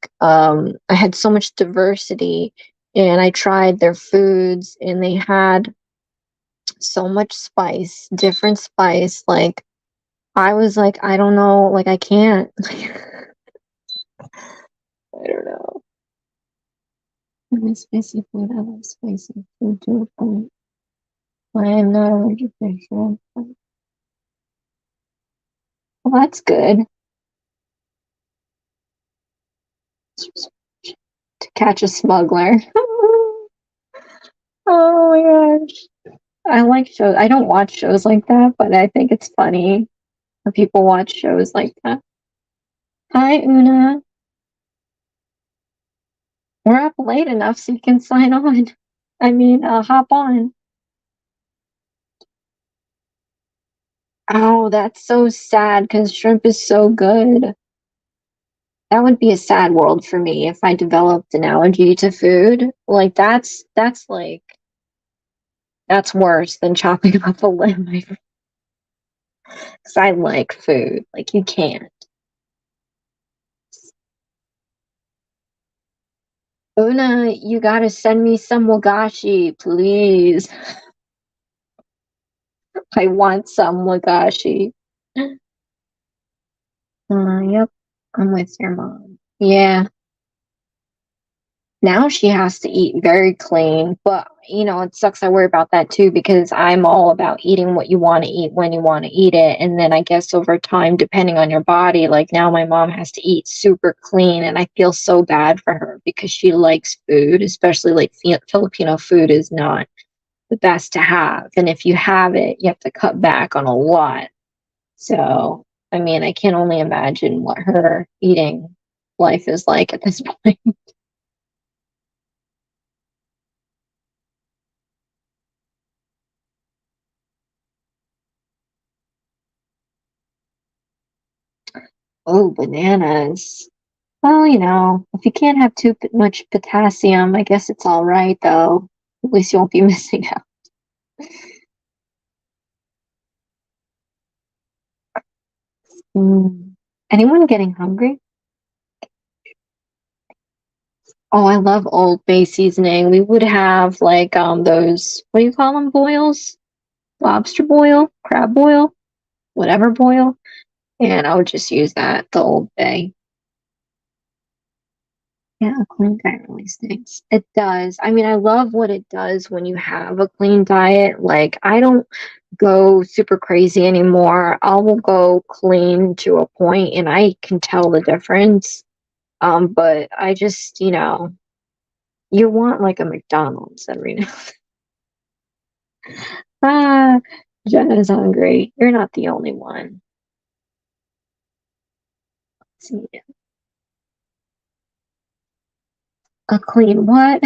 Speaker 1: had so much diversity and I tried their foods and they had so much spice, different spice. Like I was like, I don't know, like I can't. I don't know. I miss spicy food. I love spicy food too. I am not allergic to shrimp. Well, that's good. To catch a smuggler. Oh my gosh. I like shows. I don't watch shows like that, but I think it's funny when people watch shows like that. Hi, Una. We're up late enough so you can sign on. I mean, hop on. Oh, that's so sad because shrimp is so good. That would be a sad world for me if I developed an allergy to food. Like that's worse than chopping off a limb. Because I like food. Like you can't. Una, you gotta send me some wagashi, please. I want some wagashi. Yep, I'm with your mom. Yeah, now she has to eat very clean, but it sucks. I worry about that too because I'm all about eating what you want to eat when you want to eat it. And then I guess over time, depending on your body, like now my mom has to eat super clean, and I feel so bad for her because she likes food, especially like Filipino food is not the best to have. And if you have it, you have to cut back on a lot. So, I mean, I can only imagine what her eating life is like at this point. Oh, bananas. Well, if you can't have too much potassium, I guess it's all right, though. At least you won't be missing out. Mm. Anyone getting hungry? Oh, I love Old Bay seasoning. We would have like those, what do you call them, boils? Lobster boil, crab boil, whatever boil. And I would just use that, the Old Bay. Yeah, a clean diet really stinks. It does. I mean, I love what it does when you have a clean diet. Like, I don't go super crazy anymore. I will go clean to a point and I can tell the difference. But I just, you want like a McDonald's every now. Ah, Jenna's hungry. You're not the only one. See, a clean what?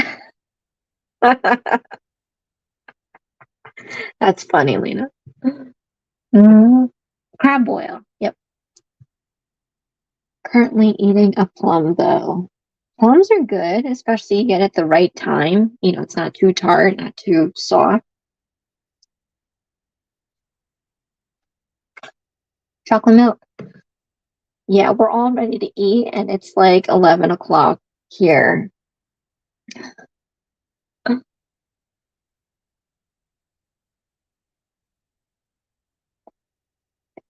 Speaker 1: That's funny, Lena. Mm, crab boil. Yep. Currently eating a plum though. Plums are good, especially you get at the right time. It's not too tart, not too soft. Chocolate milk. Yeah, we're all ready to eat, and it's like 11 o'clock here.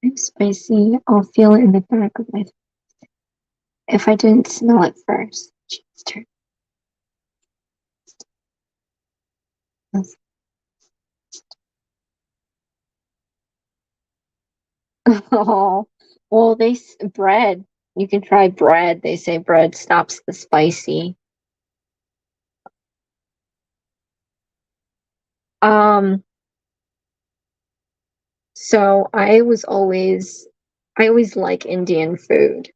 Speaker 1: It's spicy. I'll feel it in the back of my if I didn't smell it first. Cheese turn. Oh, well, bread. You can try bread. They say bread stops the spicy. Um, so I always like Indian food.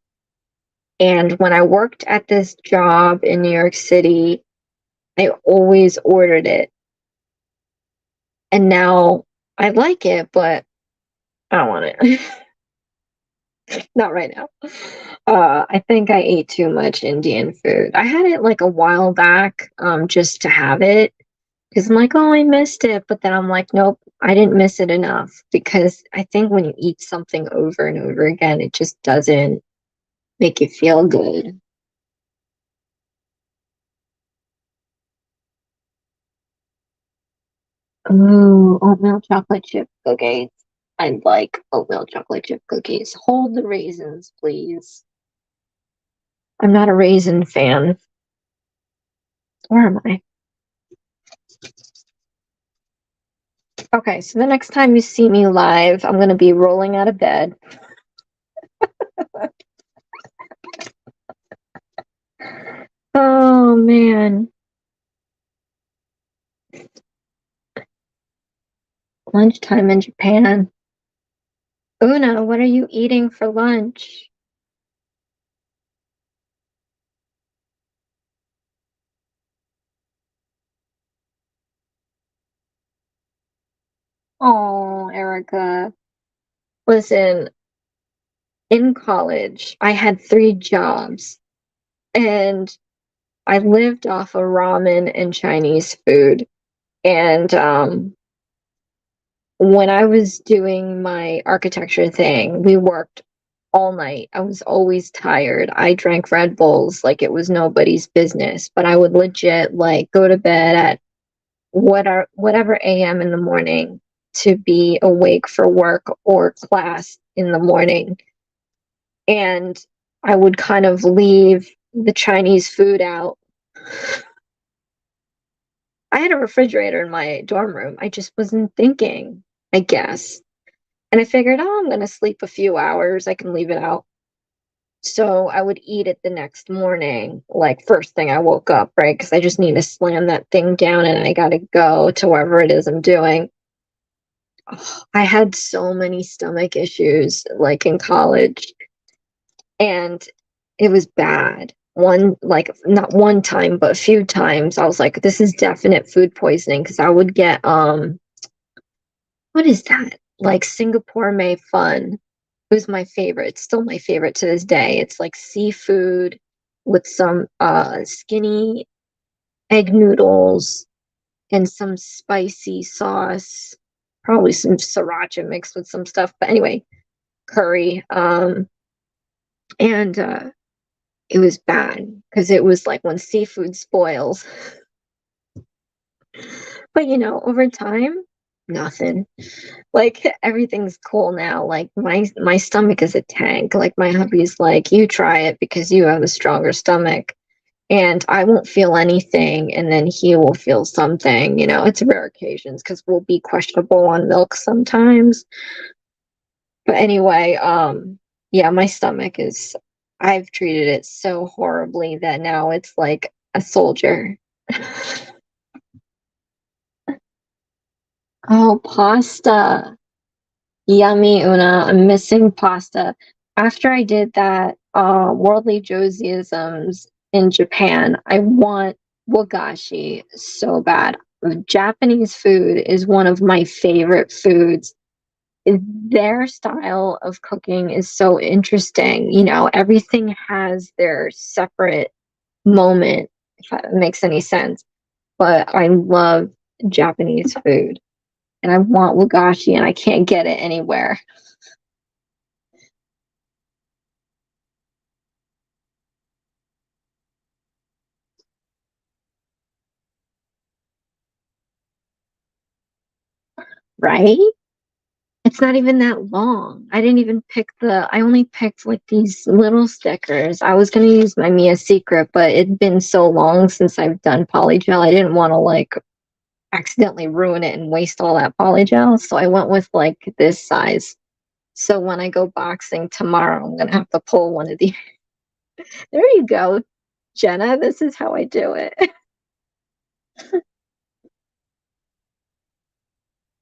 Speaker 1: And when I worked at this job in New York City, I always ordered it. And now I like it, but I don't want it. Not right now. I think I ate too much Indian food. I had it like a while back, just to have it because I'm like, oh, I missed it. But then I'm like, nope, I didn't miss it enough because I think when you eat something over and over again, it just doesn't make you feel good. Ooh, oatmeal chocolate chip cookies. I like oatmeal chocolate chip cookies. Hold the raisins, please. I'm not a raisin fan. Or am I? Okay, so the next time you see me live, I'm going to be rolling out of bed. Oh man. Lunchtime in Japan. Una, what are you eating for lunch? America. Listen, in college, I had 3 jobs and I lived off of ramen and Chinese food. And when I was doing my architecture thing, we worked all night. I was always tired. I drank Red Bulls like it was nobody's business, but I would legit like go to bed at whatever AM in the morning to be awake for work or class in the morning. And I would kind of leave the Chinese food out. I had a refrigerator in my dorm room. I just wasn't thinking, I guess. And I figured, oh, I'm going to sleep a few hours. I can leave it out. So I would eat it the next morning, like first thing I woke up, right? Because I just need to slam that thing down and I got to go to wherever it is I'm doing. Oh, I had so many stomach issues, like in college, and it was bad. Like, not one time, but a few times, I was like, this is definite food poisoning because I would get, what is that? Like Singapore May Fun. It was my favorite. It's still my favorite to this day. It's like seafood with some skinny egg noodles and some spicy sauce, probably some sriracha mixed with some stuff. But anyway, curry. And it was bad because it was like when seafood spoils. But over time, nothing. Like everything's cool now. Like my stomach is a tank. Like my hubby's like, you try it because you have a stronger stomach. And I won't feel anything, and then he will feel something. It's rare occasions because we'll be questionable on milk sometimes. But anyway, yeah, my stomach is, I've treated it so horribly that now it's like a soldier. Oh, pasta. Yummy, Una. I'm missing pasta. After I did that Worldly Josieisms in Japan, I want wagashi so bad. Japanese food is one of my favorite foods. Their style of cooking is so interesting. Everything has their separate moment, if that makes any sense. But I love Japanese food and I want wagashi and I can't get it anywhere. Right? It's not even that long. I didn't even I only picked like these little stickers. I was going to use my Mia Secret, but it'd been so long since I've done polygel. I didn't want to like accidentally ruin it and waste all that polygel. So I went with like this size. So when I go boxing tomorrow, I'm going to have to pull one of these. There you go, Jenna. This is how I do it.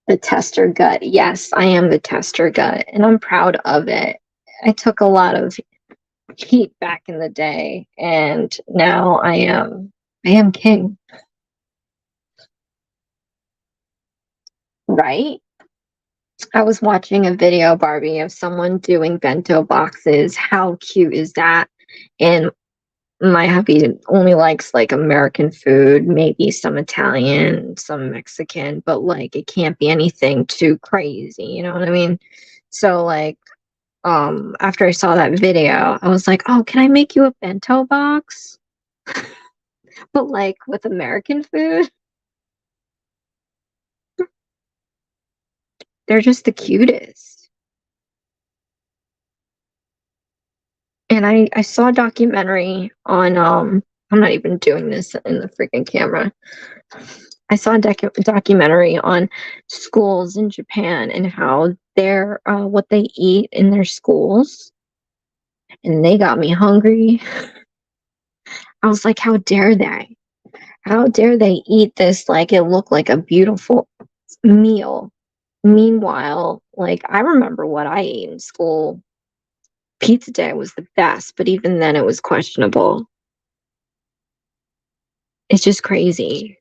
Speaker 1: The tester gut. Yes, I am the tester gut, and I'm proud of it. I took a lot of heat back in the day, and now I am king. Right? I was watching a video, Barbie, of someone doing bento boxes. How cute is that? And my hubby only likes like American food, maybe some Italian, some Mexican, but like it can't be anything too crazy, you know what I mean? So like after I saw that video, I was like, "Oh, can I make you a bento box?" But like with American food, they're just the cutest. And I saw a documentary on I'm not even doing this in the freaking camera. I saw a documentary on schools in Japan and how they're what they eat in their schools, and they got me hungry. I was like, how dare they? How dare they eat this like it looked like a beautiful meal? Meanwhile, like I remember what I ate in school. Pizza day was the best, but even then it was questionable. It's just crazy.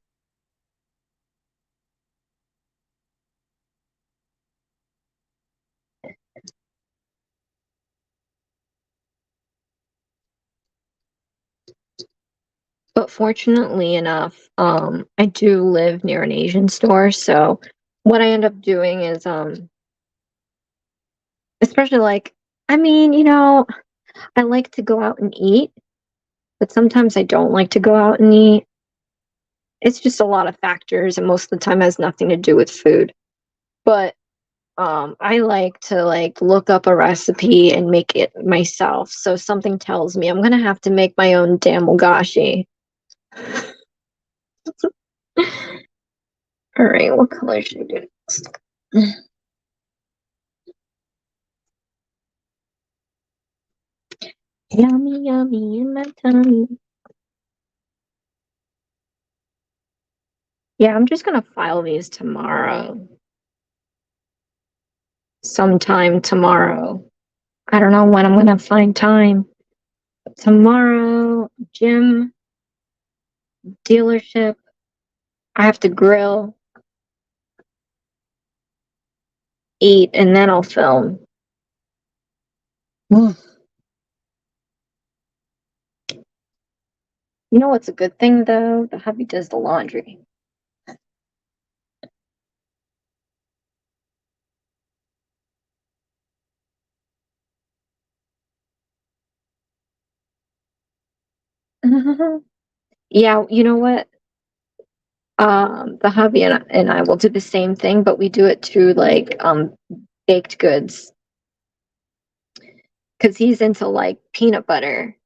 Speaker 1: But fortunately enough, I do live near an Asian store, so what I end up doing is, especially like, I mean, I like to go out and eat, but sometimes I don't like to go out and eat. It's just a lot of factors, and most of the time has nothing to do with food. But I like to like look up a recipe and make it myself. So something tells me I'm gonna have to make my own damn wagashi. All right, what color should I do next? Yummy, yummy in my tummy. Yeah, I'm just gonna file these tomorrow. Sometime tomorrow. I don't know when I'm gonna find time. Tomorrow, gym, dealership. I have to grill, eat, and then I'll film. You know what's a good thing though? The hubby does the laundry. Yeah, you know what? The hubby and I will do the same thing, but we do it to like baked goods because he's into like peanut butter,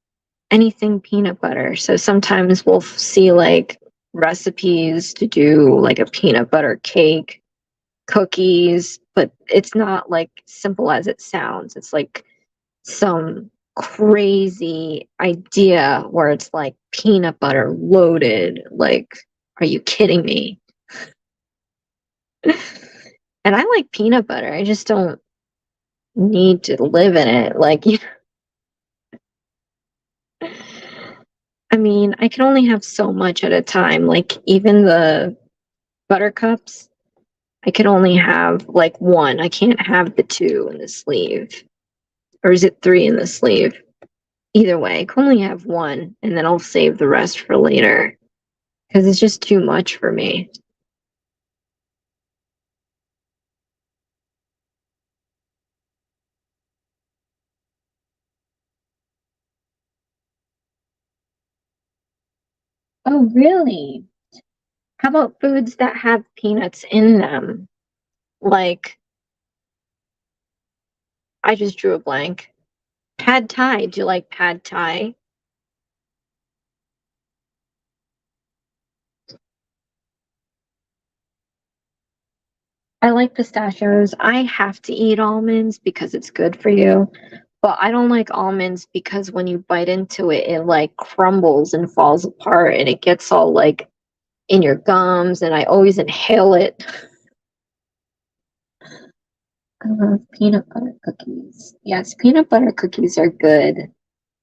Speaker 1: anything peanut butter. So sometimes we'll see like recipes to do like a peanut butter cake, cookies, but it's not like simple as it sounds. It's like some crazy idea where it's like peanut butter loaded. Like, are you kidding me? And I like peanut butter. I just don't need to live in it. Like, I mean, I can only have so much at a time. Like, even the buttercups, I can only have like one. I can't have the two in the sleeve. Or is it three in the sleeve? Either way, I can only have one, and then I'll save the rest for later because it's just too much for me. Oh, really? How about foods that have peanuts in them? Like, I just drew a blank. Pad Thai. Do you like pad Thai? I like pistachios. I have to eat almonds because it's good for you. But I don't like almonds because when you bite into it, it like crumbles and falls apart and it gets all like in your gums and I always inhale it. I love peanut butter cookies. Yes, peanut butter cookies are good.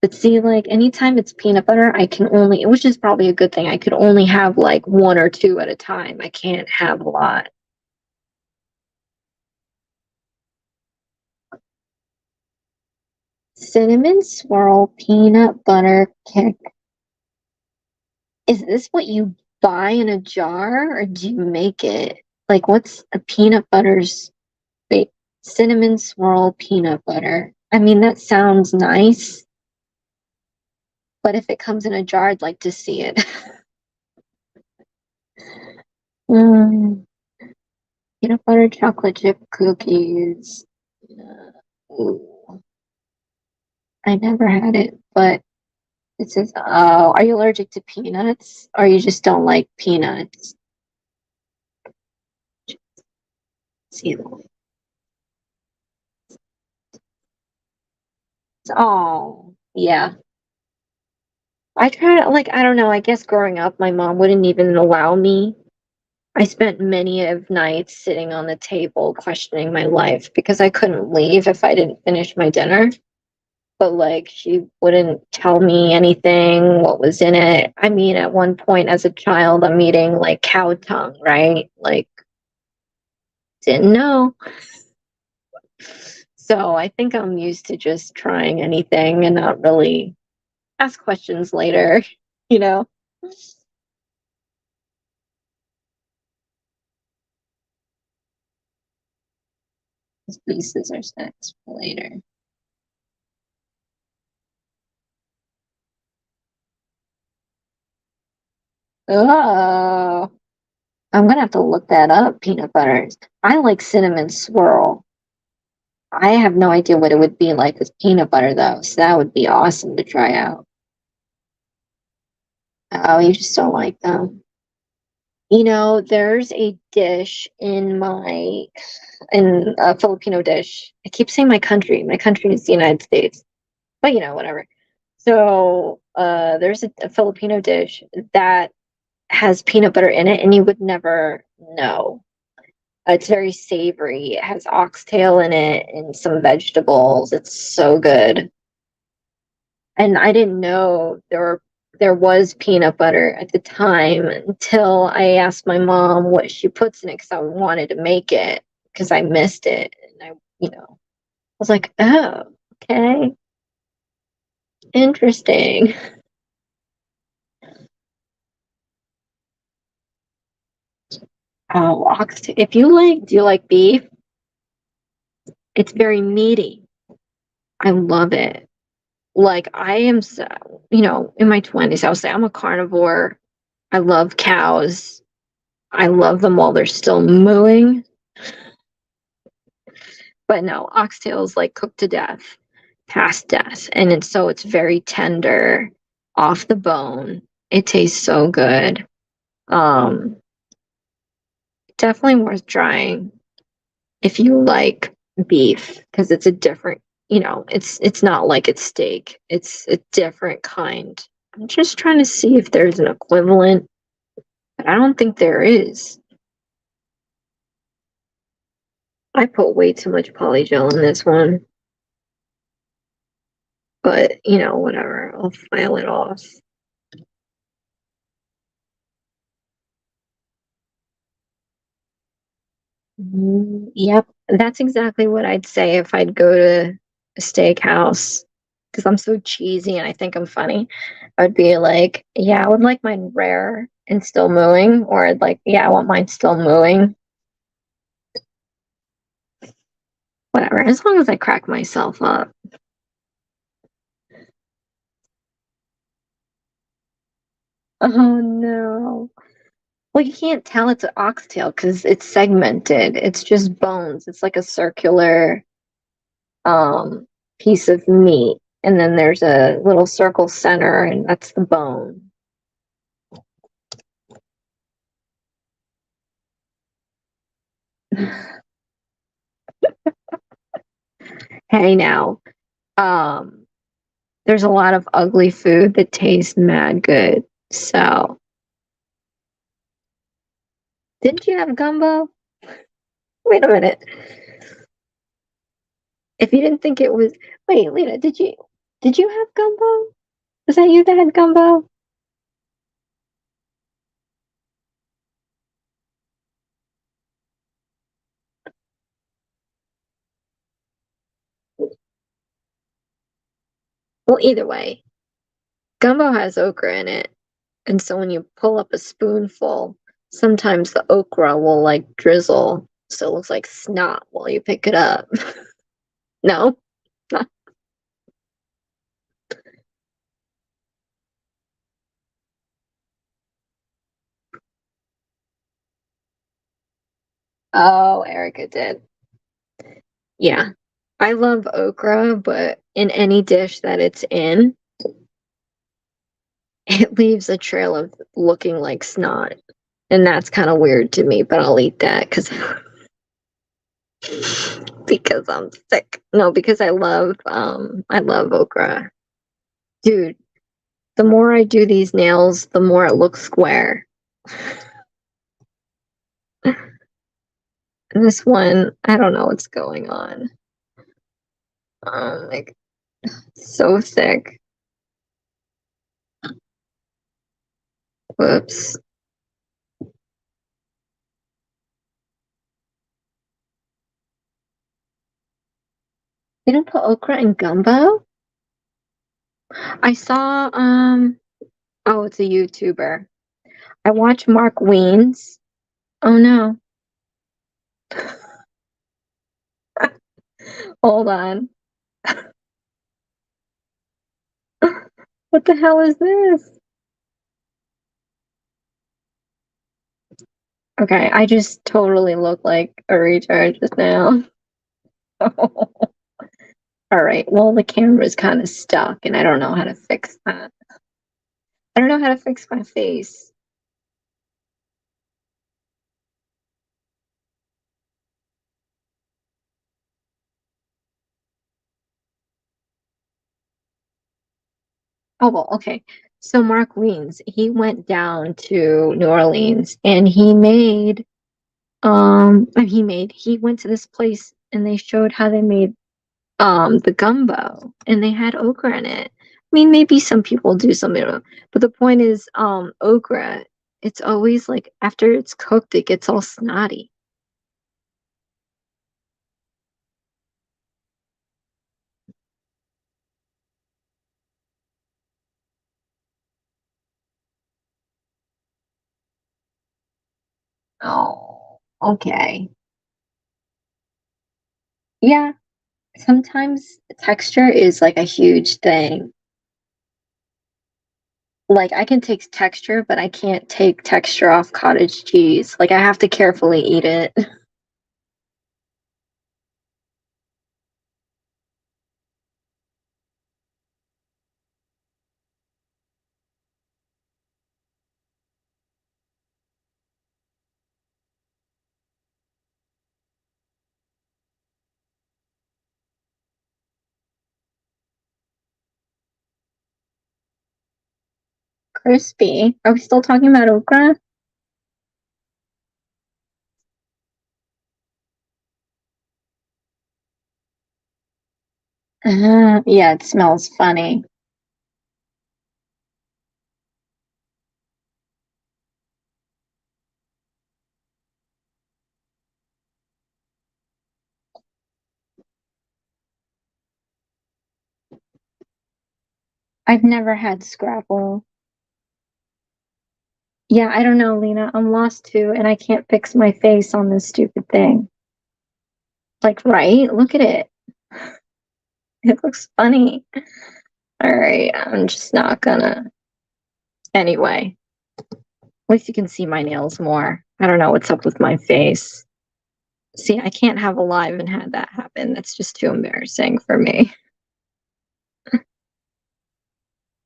Speaker 1: But see, like anytime it's peanut butter, I can only, which is probably a good thing, I could only have like one or two at a time. I can't have a lot. Cinnamon swirl peanut butter kick. Is this what you buy in a jar or do you make it? Like, what's a peanut butter's wait, cinnamon swirl peanut butter? I mean, that sounds nice, but if it comes in a jar, I'd like to see it. Mm, peanut butter chocolate chip cookies. Ooh, I never had it, but it says, oh, are you allergic to peanuts or you just don't like peanuts? See, oh, yeah. I try to, like, I don't know, I guess growing up, my mom wouldn't even allow me. I spent many of nights sitting on the table questioning my life because I couldn't leave if I didn't finish my dinner. But like, she wouldn't tell me anything, what was in it. I mean, at one point as a child, I'm eating like cow tongue, right? Like, didn't know. So I think I'm used to just trying anything and not really ask questions later, you know? These pieces are snacks for later. Oh, I'm gonna have to look that up. Peanut butter. I like cinnamon swirl. I have no idea what it would be like with peanut butter though, so that would be awesome to try out. Oh, you just don't like them. You know, there's a dish in a Filipino dish. I keep saying my country. My country is the United States, but you know, whatever. So, there's a Filipino dish that has peanut butter in it, and you would never know. It's very savory. It has oxtail in it and some vegetables. It's so good. And I didn't know there was peanut butter at the time until I asked my mom what she puts in it because I wanted to make it because I missed it. And I was like, oh, okay, interesting. Oh, oxtail. If you like, do you like beef? It's very meaty. I love it. Like I am so, in my 20s, I would say I'm a carnivore. I love cows. I love them while they're still mooing. But no, oxtail is like cooked to death, past death. And it's very tender, off the bone. It tastes so good. Um, Definitely worth trying if you like beef, because it's a different, it's not like it's steak. It's a different kind. I'm just trying to see if there's an equivalent, but I don't think there is. I put way too much polygel in this one, but whatever. I'll file it off. Yep, that's exactly what I'd say if I'd go to a steakhouse because I'm so cheesy and I think I'm funny. I'd be like, yeah, I would like mine rare and still mooing, or I'd like, yeah, I want mine still mooing. Whatever, as long as I crack myself up. Oh no. Well, you can't tell it's an oxtail because it's segmented. It's just bones. It's like a circular um piece of meat. And then there's a little circle center, and that's the bone. Hey now, um, there's a lot of ugly food that tastes mad good. So, didn't you have gumbo? Wait a minute. If you didn't think it was, wait, Lena, did you have gumbo? Was that you that had gumbo? Well, either way, gumbo has okra in it, and so when you pull up a spoonful, sometimes the okra will like drizzle, so it looks like snot while you pick it up. No? Oh, Erica did. Yeah. I love okra, but in any dish that it's in, it leaves a trail of looking like snot. And that's kind of weird to me, but I'll eat that because I'm sick. No, because I love okra. Dude, the more I do these nails, the more it looks square. And this one, I don't know what's going on. Like so thick. Whoops. They don't put okra in gumbo? I saw Oh, it's a YouTuber. I watch Mark Wiens. Oh no. Hold on. What the hell is this? Okay, I just totally look like a retard just now. All right. Well, the camera's kind of stuck and I don't know how to fix that. I don't know how to fix my face. Oh, well, okay. So Mark Wiens, he went down to New Orleans and he went to this place and they showed how they made the gumbo and they had okra in it. I mean, maybe some people do something wrong, but the point is okra, it's always like after it's cooked it gets all snotty. Oh, okay. Yeah, sometimes texture is like a huge thing. Like I can take texture, but I can't take texture off cottage cheese. Like I have to carefully eat it. Crispy. Are we still talking about okra? Yeah, it smells funny. I've never had scrapple. Yeah, I don't know, Lena. I'm lost too, and I can't fix my face on this stupid thing. Like, right? Look at it. It looks funny. All right, I'm just not gonna. Anyway, at least you can see my nails more. I don't know what's up with my face. See, I can't have a live and have that happen. That's just too embarrassing for me.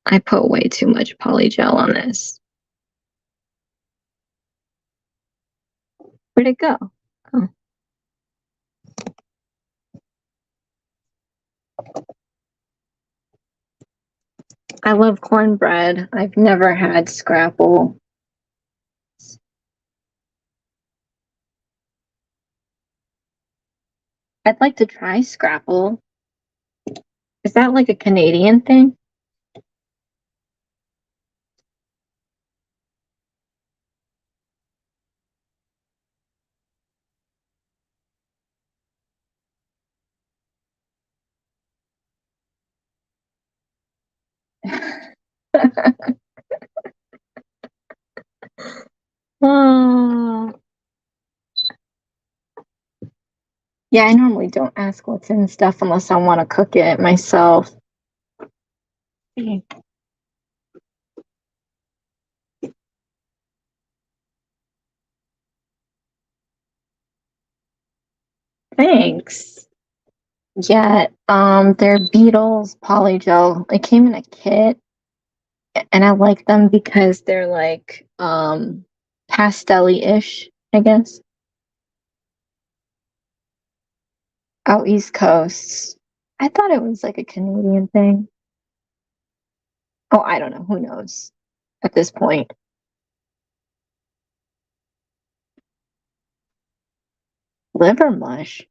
Speaker 1: I put way too much polygel on this. Where'd it go? Oh, I love cornbread. I've never had scrapple. I'd like to try scrapple. Is that like a Canadian thing? Oh. Yeah, I normally don't ask what's in stuff unless I want to cook it myself. Thanks. Yeah, they're Beetles polygel. It came in a kit, and I like them because they're like pastel-ish, I guess. Out East Coast. I thought it was like a Canadian thing. Oh, I don't know. Who knows at this point? Liver mush.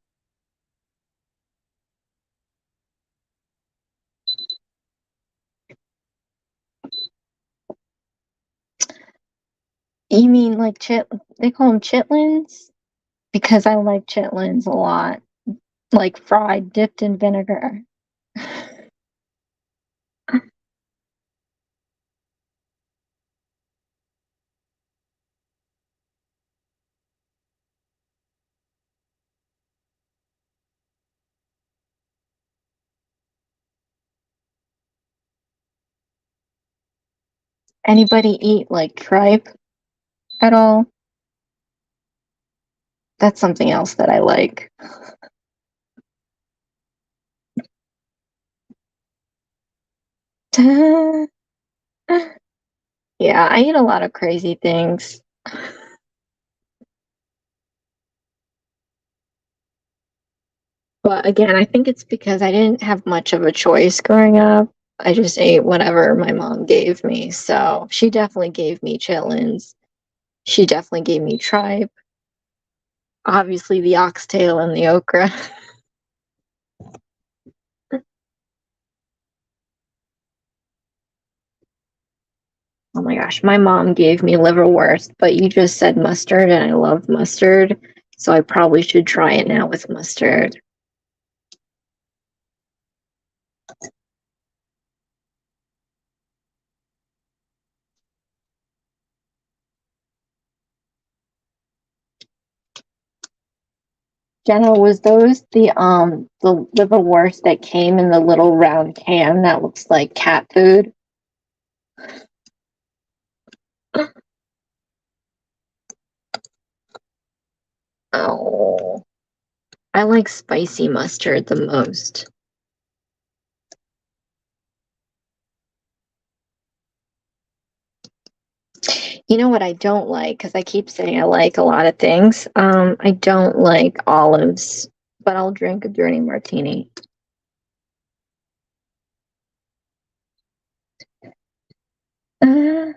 Speaker 1: You mean like they call them chitlins? Because I like chitlins a lot. Like fried, dipped in vinegar. Anybody eat like tripe at all? That's something else that I like. Yeah, I eat a lot of crazy things. But again, I think it's because I didn't have much of a choice growing up. I just ate whatever my mom gave me. So she definitely gave me chitlins. She definitely gave me tripe. Obviously, the oxtail and the okra. Oh my gosh, my mom gave me liverwurst, but you just said mustard, and I love mustard. So I probably should try it now with mustard. Jenna, was those the liverwurst that came in the little round can that looks like cat food? Oh, I like spicy mustard the most. You know what I don't like? Because I keep saying I like a lot of things. I don't like olives, but I'll drink a dirty martini. Uh,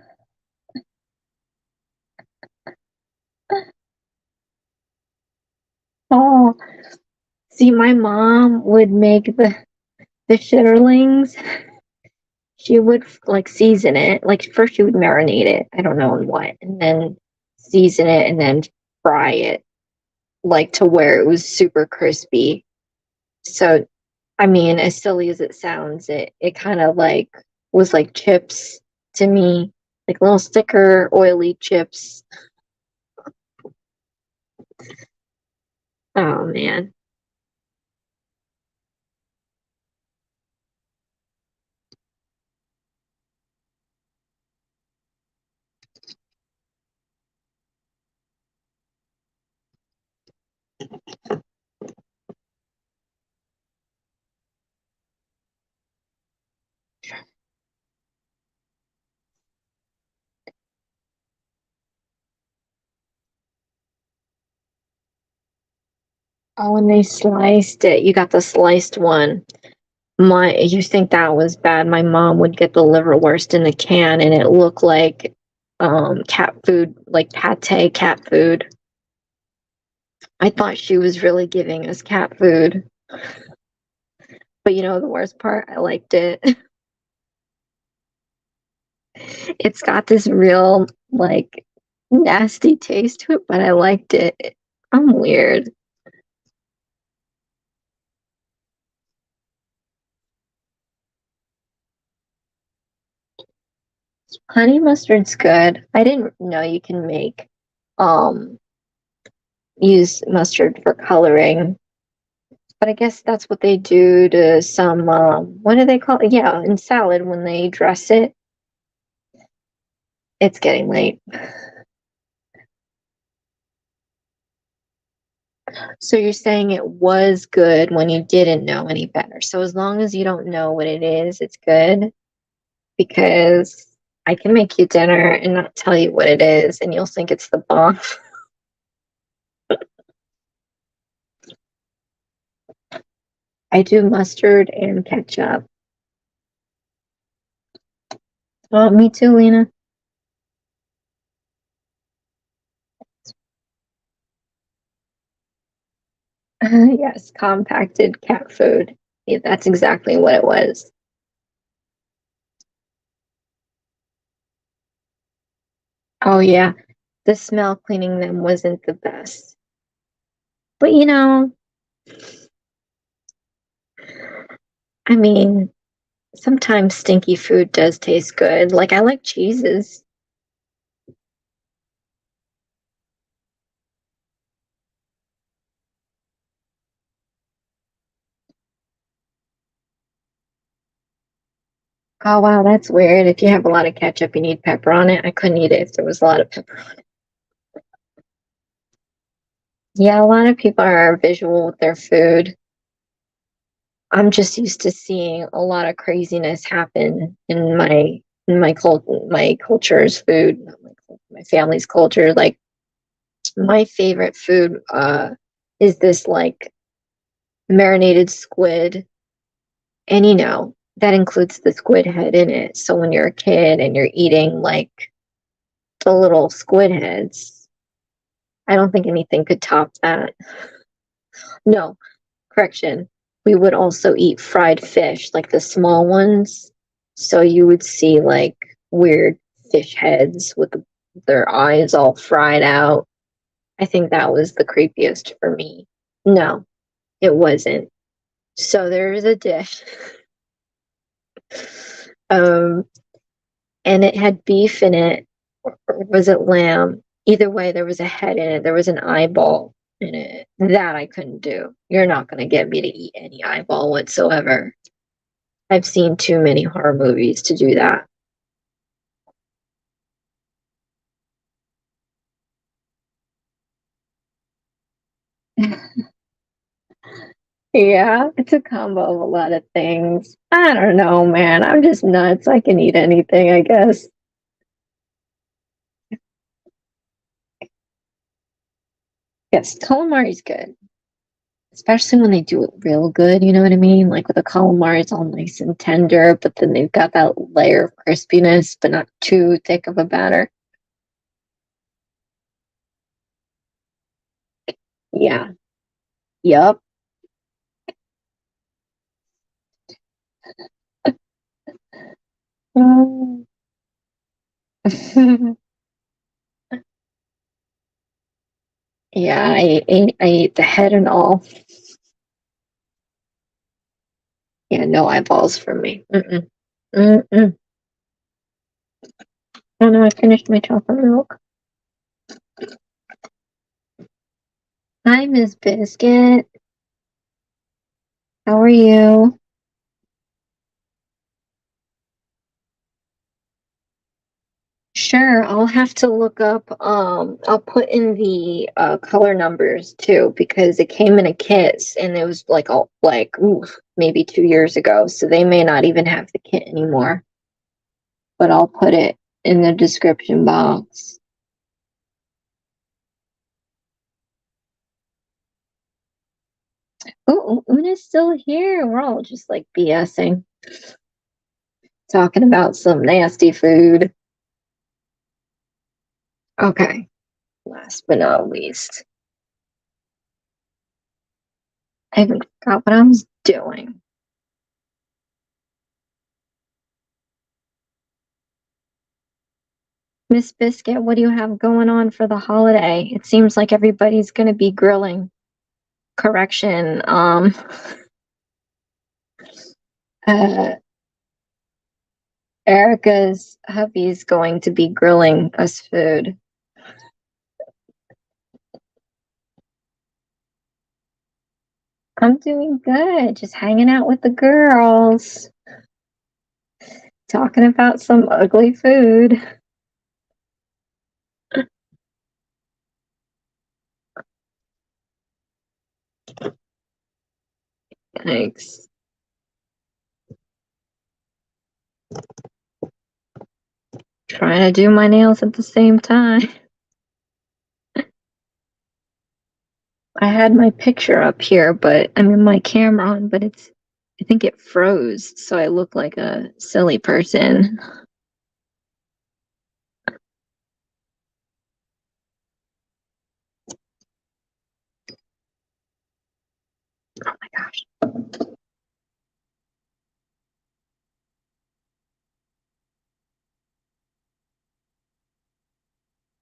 Speaker 1: oh, see, my mom would make the shitterlings. She would like season it. Like first she would marinate it. I don't know in what, and then season it and then fry it like to where it was super crispy. So, I mean, as silly as it sounds, it kind of like was like chips to me, like little sticker oily chips. Oh man. Oh, and they sliced it. You got the sliced one. My, you think that was bad? My mom would get the liverwurst in the can, and it looked like cat food, like pate cat food. I thought she was really giving us cat food, but you know the worst part, I liked it. It's got this real like nasty taste to it, but I liked it. I'm weird. Honey mustard's good. I didn't know you can make um use mustard for coloring, but I guess that's what they do to some what do they call it? Yeah, in salad when they dress it. It's getting late. So you're saying it was good when you didn't know any better. So as long as you don't know what it is, it's good because I can make you dinner and not tell you what it is and you'll think it's the bomb. I do mustard and ketchup. Oh, me too, Lena. Yes, compacted cat food. Yeah, that's exactly what it was. Oh, yeah. The smell cleaning them wasn't the best. But you know, I mean, sometimes stinky food does taste good. Like I like cheeses. Oh wow, that's weird. If you have a lot of ketchup, you need pepper on it. I couldn't eat it if there was a lot of pepper on it. Yeah, a lot of people are visual with their food. I'm just used to seeing a lot of craziness happen in my culture's food, not my family's culture. Like my favorite food is this like marinated squid, and that includes the squid head in it. So when you're a kid and you're eating like the little squid heads, I don't think anything could top that. No, correction. We would also eat fried fish, like the small ones. So you would see like weird fish heads with their eyes all fried out. I think that was the creepiest for me. No, it wasn't. So there is a dish. Um, and it had beef in it, or was it lamb? Either way, there was a head in it. There was an eyeball in it. That I couldn't do. You're not going to get me to eat any eyeball whatsoever. I've seen too many horror movies to do that. Yeah, it's a combo of a lot of things. I don't know, man. I'm just nuts. I can eat anything, I guess. Yes, calamari's good, especially when they do it real good. You know what I mean? Like with a calamari, it's all nice and tender, but then they've got that layer of crispiness, but not too thick of a batter. Yeah. Yup. Mm. Yeah, I ate the head and all. Yeah, no eyeballs for me. Mm-mm. Mm-mm. Oh no, I finished my chocolate milk. Hi, Miss Biscuit. How are you? Sure, I'll have to look up, I'll put in the color numbers too, because it came in a kit and it was like maybe 2 years ago, so they may not even have the kit anymore. But I'll put it in the description box. Oh, Una's still here. We're all just like BSing, talking about some nasty food. Okay, last but not least, I even forgot what I was doing. Miss Biscuit, what do you have going on for the holiday? It seems like everybody's going to be grilling. Correction. Uh, Erica's hubby's going to be grilling us food. I'm doing good, just hanging out with the girls, talking about some ugly food. Thanks. Trying to do my nails at the same time. I had my picture up here, but I mean my camera on, but I think it froze, so I look like a silly person. Oh my gosh.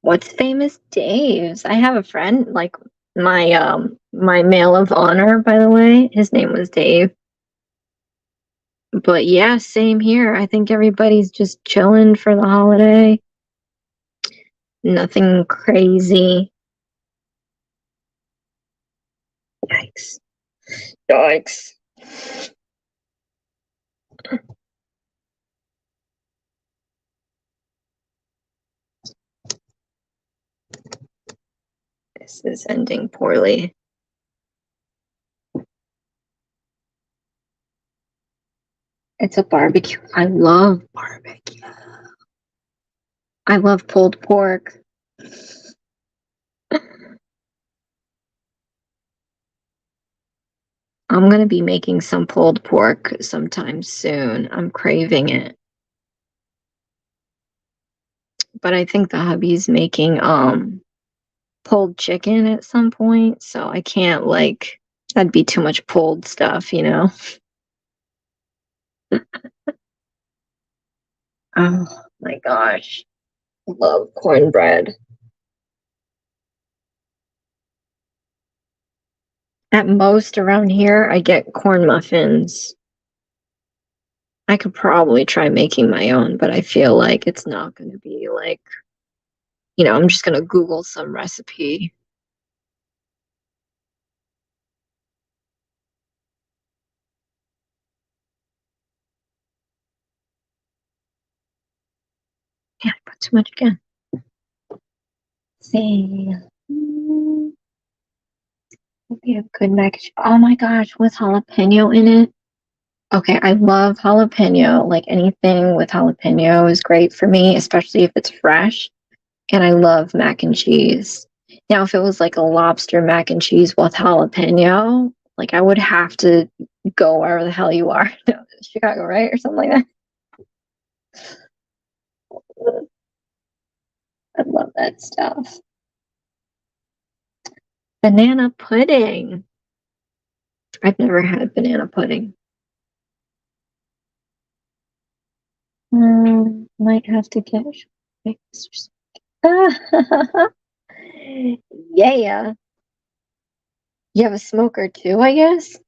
Speaker 1: What's famous Dave's? I have a friend, like my male of honor, by the way. His name was Dave. But yeah, same here. I think everybody's just chilling for the holiday. Nothing crazy. Yikes. Yikes. This is ending poorly. It's a barbecue. I love barbecue. I love pulled pork. I'm going to be making some pulled pork sometime soon. I'm craving it. But I think the hubby's making pulled chicken at some point, so I can't like that'd be too much pulled stuff, you know. Oh my gosh. I love cornbread. At most around here I get corn muffins. I could probably try making my own, but I feel like it's not going to be like, I'm just going to Google some recipe. Yeah, I put too much again. Let's see. We have good mac and cheese. Oh my gosh, with jalapeno in it. Okay, I love jalapeno. Like anything with jalapeno is great for me, especially if it's fresh. And I love mac and cheese. Now, if it was like a lobster mac and cheese with jalapeno, like I would have to go wherever the hell you are. Chicago, right? Or something like that. I love that stuff. Banana pudding. I've never had banana pudding. Might have to get yeah. You have a smoker too, I guess?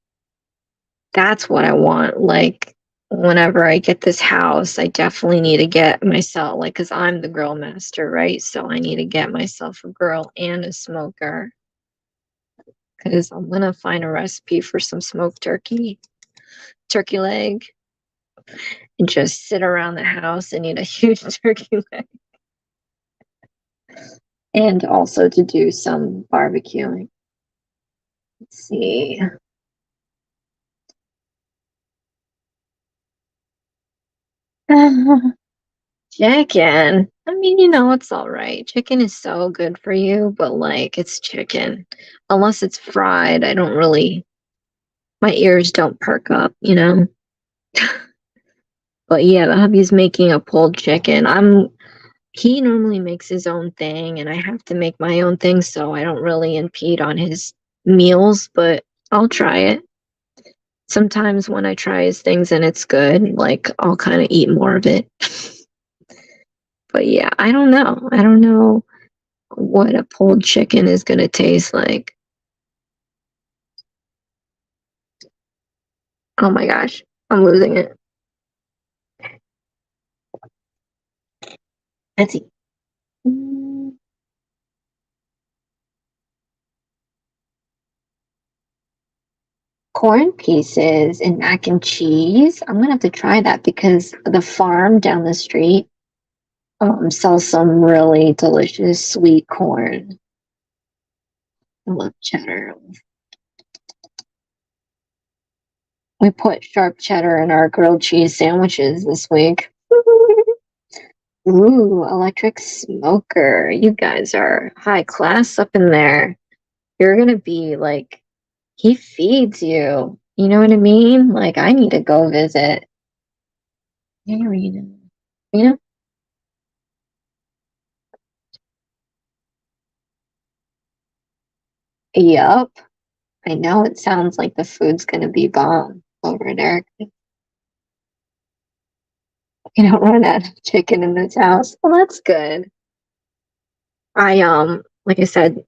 Speaker 1: That's what I want. Like, whenever I get this house, I definitely need to get myself, like, because I'm the grill master, right? So I need to get myself a grill and a smoker. Because I'm going to find a recipe for some smoked turkey leg, and just sit around the house and eat a huge turkey leg. And also to do some barbecuing. Let's see. Chicken. I mean, it's all right. Chicken is so good for you, but like it's chicken. Unless it's fried, my ears don't perk up, you know? But yeah, the hubby's making a pulled chicken. He normally makes his own thing and I have to make my own thing, so I don't really impede on his meals, but I'll try it. Sometimes when I try his things and it's good, like I'll kind of eat more of it. But yeah, I don't know. I don't know what a pulled chicken is going to taste like. Oh my gosh, I'm losing it. Let's see. Corn pieces and mac and cheese. I'm gonna have to try that because the farm down the street sells some really delicious sweet corn. I love cheddar. We put sharp cheddar in our grilled cheese sandwiches this week. Ooh, electric smoker. You guys are high class up in there. You're gonna be like, he feeds you. You know what I mean? Like, I need to go visit. Hey, Rena. Rena? Yup. I know it sounds like the food's gonna be bomb over there. You don't run out of chicken in this house. Well, that's good. Like I said,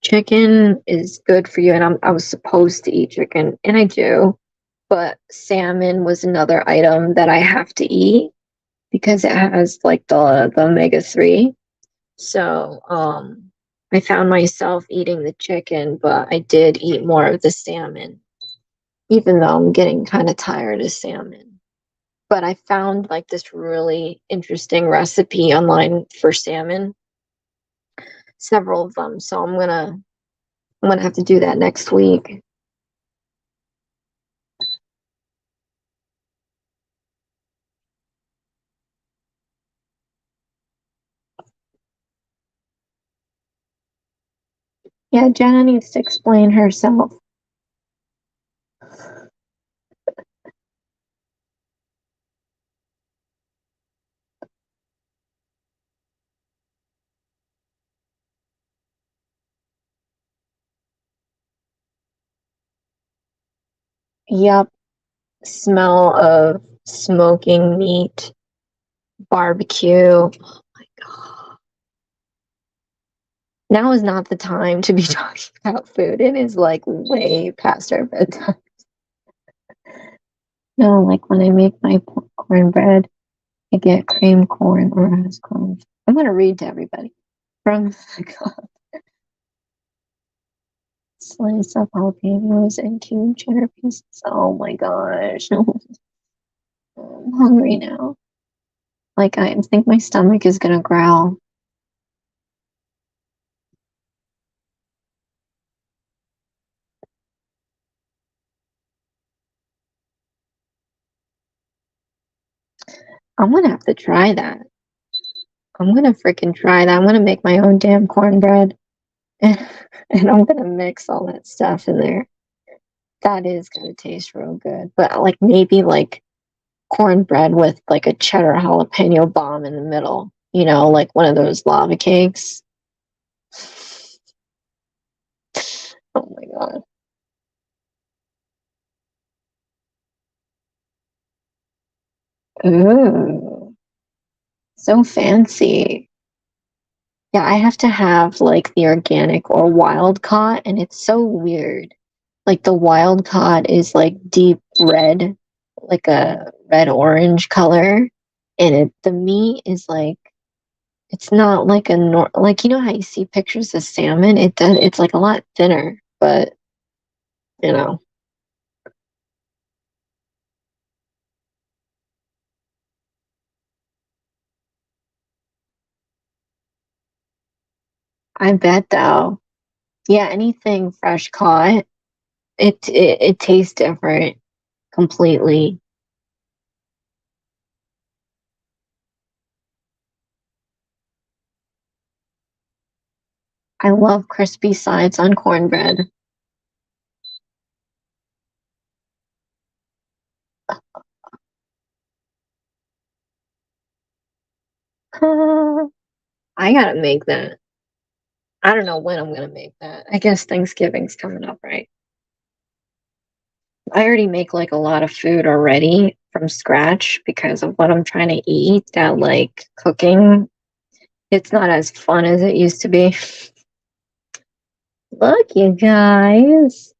Speaker 1: chicken is good for you, and I was supposed to eat chicken, and I do, but salmon was another item that I have to eat because it has like the omega-3. So, I found myself eating the chicken, but I did eat more of the salmon, even though I'm getting kind of tired of salmon. But I found like this really interesting recipe online for salmon, several of them. So I'm gonna I'm gonna have to do that next week. Yeah, Jenna needs to explain herself. Yep. Smell of smoking meat, barbecue. Oh my God. Now is not the time to be talking about food. It is like way past our bedtime. No, like when I make my cornbread, I get cream corn or has corn. I'm gonna read to everybody from slice of jalapenos and two cheddar pieces. Oh my gosh. I'm hungry now. Like I think my stomach is gonna growl. I'm gonna have to try that. I'm gonna freaking try that. I'm gonna make my own damn cornbread and I'm gonna mix all that stuff in there. That is gonna taste real good. But like maybe like cornbread with like a cheddar jalapeno bomb in the middle, you know, like one of those lava cakes. Oh my God. Ooh, so fancy. Yeah, I have to have like the organic or wild caught, and it's so weird. Like the wild caught is like deep red, like a red orange color, and the meat is like it's not like like you know how you see pictures of salmon? It's like a lot thinner, but you know, I bet though. Yeah, anything fresh caught, it tastes different completely. I love crispy sides on cornbread. I gotta make that. I don't know when I'm gonna make that. I guess Thanksgiving's coming up, right? I already make like a lot of food already from scratch because of what I'm trying to eat. That like cooking, it's not as fun as it used to be. Look, you guys.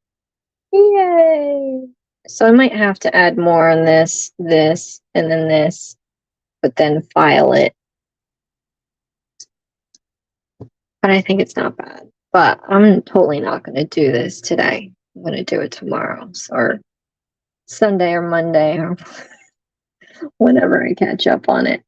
Speaker 1: Yay. So I might have to add more on this, and then this, but then file it. But I think it's not bad. But I'm totally not going to do this today. I'm going to do it tomorrow or Sunday or Monday or whenever I catch up on it.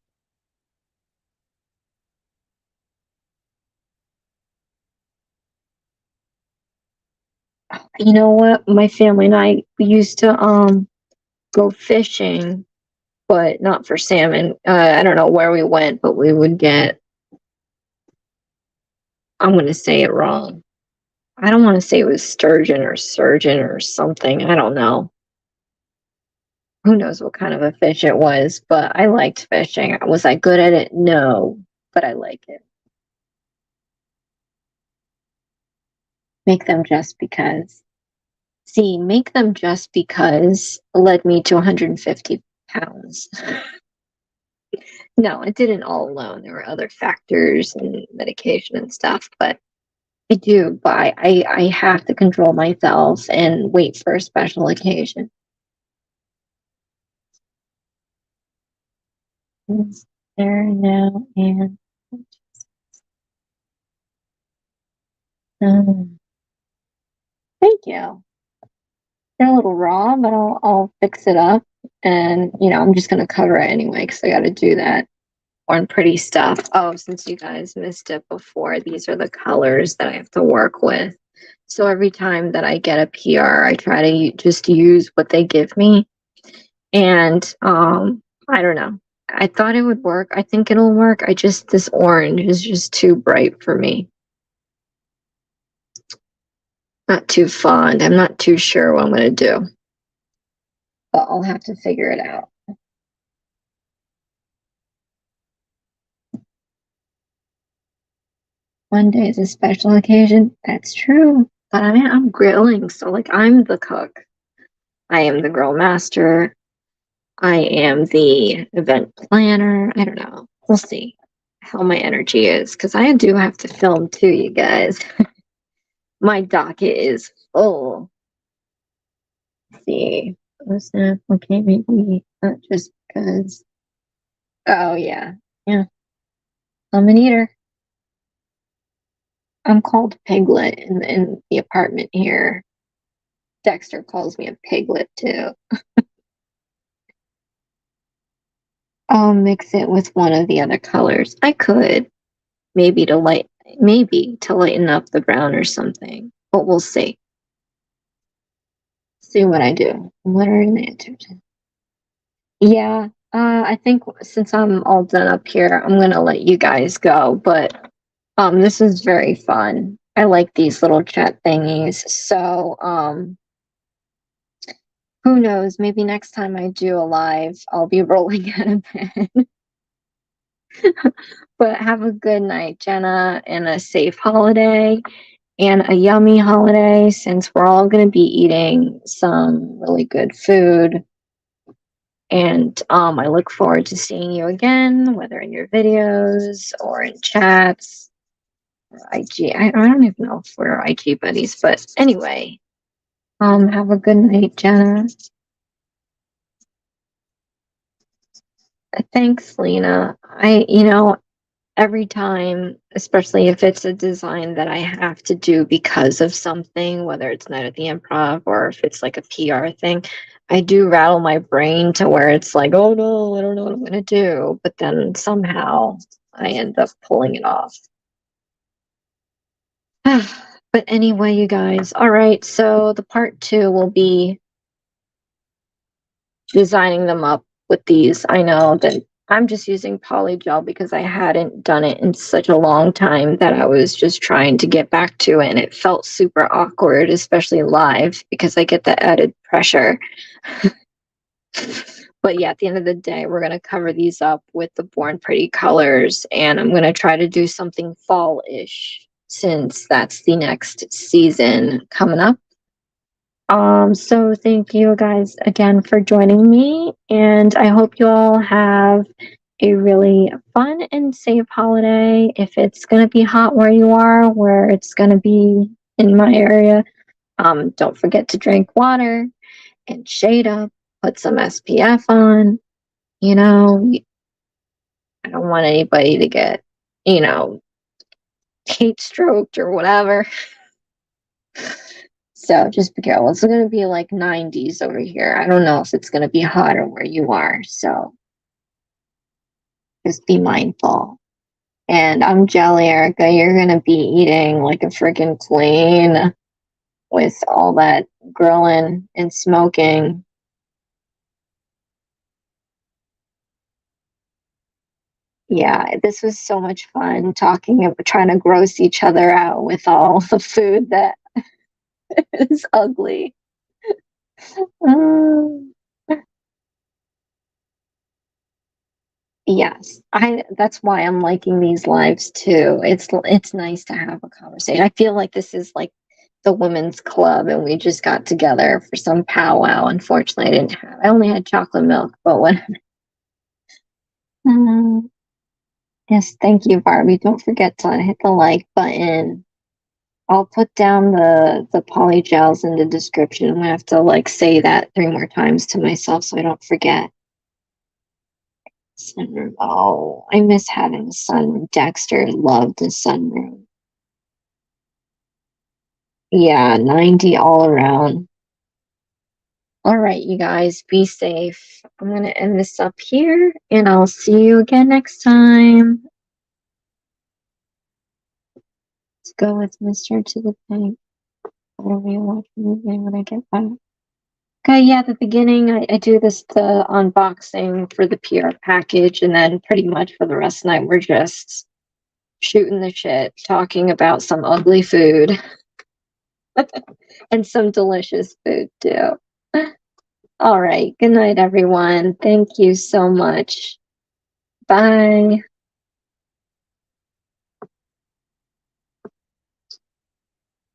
Speaker 1: You know what? My family and I used to go fishing, but not for salmon. I don't know where we went, but we would get. I'm going to say it wrong. I don't want to say it was sturgeon or surgeon or something. I don't know. Who knows what kind of a fish it was, but I liked fishing. Was I good at it? No, but I like it. Make them just because. See, make them just because led me to 150 pounds. No, it didn't all alone. There were other factors and medication and stuff, but I do. But I have to control myself and wait for a special occasion. It's there now and thank you. They're a little raw, but I'll fix it up. And you know, I'm just gonna cover it anyway because I got to do that on pretty stuff. Oh, since you guys missed it before, these are the colors that I have to work with. So every time that I get a PR, I try to just use what they give me. And I don't know. I thought it would work. I think it'll work. This orange is just too bright for me. Not too fond. I'm not too sure what I'm going to do. But I'll have to figure it out. One day is a special occasion. That's true. But I'm grilling, so like I'm the cook. I am the grill master. I am the event planner. I don't know. We'll see how my energy is because I do have to film too, you guys. My docket is full. Let's see. What's that? Okay, maybe not just because. Oh, yeah. Yeah. I'm an eater. I'm called Piglet in the apartment here. Dexter calls me a piglet too. I'll mix it with one of the other colors. I could maybe maybe to lighten up the brown or something, but we'll see. See what I do. What are the answers? Yeah, I think since I'm all done up here, I'm gonna let you guys go. But this is very fun. I like these little chat thingies. So who knows? Maybe next time I do a live, I'll be rolling out of bed. But have a good night, Jenna, and a safe holiday and a yummy holiday since we're all going to be eating some really good food. And I look forward to seeing you again, whether in your videos or in chats or IG. I don't even know if we're IG buddies, but anyway, have a good night, Jenna. Thanks, Lena. Every time, especially if it's a design that I have to do because of something, whether it's Night at the Improv or if it's like a PR thing, I do rattle my brain to where it's like, oh no, I don't know what I'm going to do. But then somehow I end up pulling it off. But anyway, you guys, all right. So the part 2 will be designing them up with these. I know that I'm just using polygel because I hadn't done it in such a long time that I was just trying to get back to it, and it felt super awkward, especially live, because I get the added pressure. But yeah, at the end of the day, we're going to cover these up with the Born Pretty colors, and I'm going to try to do something fall-ish since that's the next season coming up. So thank you guys again for joining me, and I hope you all have a really fun and safe holiday. If it's gonna be hot where you are, where it's gonna be in my area, don't forget to drink water and shade up, put some SPF on. You know, I don't want anybody to get, you know, heat stroked or whatever. So just be careful. It's going to be like 90s over here. I don't know if it's going to be hotter where you are. So just be mindful. And I'm Jelly Erica. You're going to be eating like a freaking queen with all that grilling and smoking. Yeah, this was so much fun talking, trying to gross each other out with all the food that is ugly. Um, Yes, that's why I'm liking these lives too. It's nice to have a conversation. I feel like this is like the women's club and we just got together for some powwow. Unfortunately, I only had chocolate milk, but whatever. Mm, yes, thank you, Barbie. Don't forget to hit the like button. I'll put down the polygels in the description. I'm gonna have to like say that 3 more times to myself so I don't forget. Sunroom. Oh, I miss having a sunroom. Dexter loved the sunroom. Yeah, 90 all around. All right, you guys, be safe. I'm going to end this up here, and I'll see you again next time. Let's go with Mr. to the Bank. Probably watch a movie when I get back. Okay, yeah, at the beginning, I do the unboxing for the PR package, and then pretty much for the rest of the night, we're just shooting the shit, talking about some ugly food and some delicious food too. All right, good night, everyone. Thank you so much. Bye.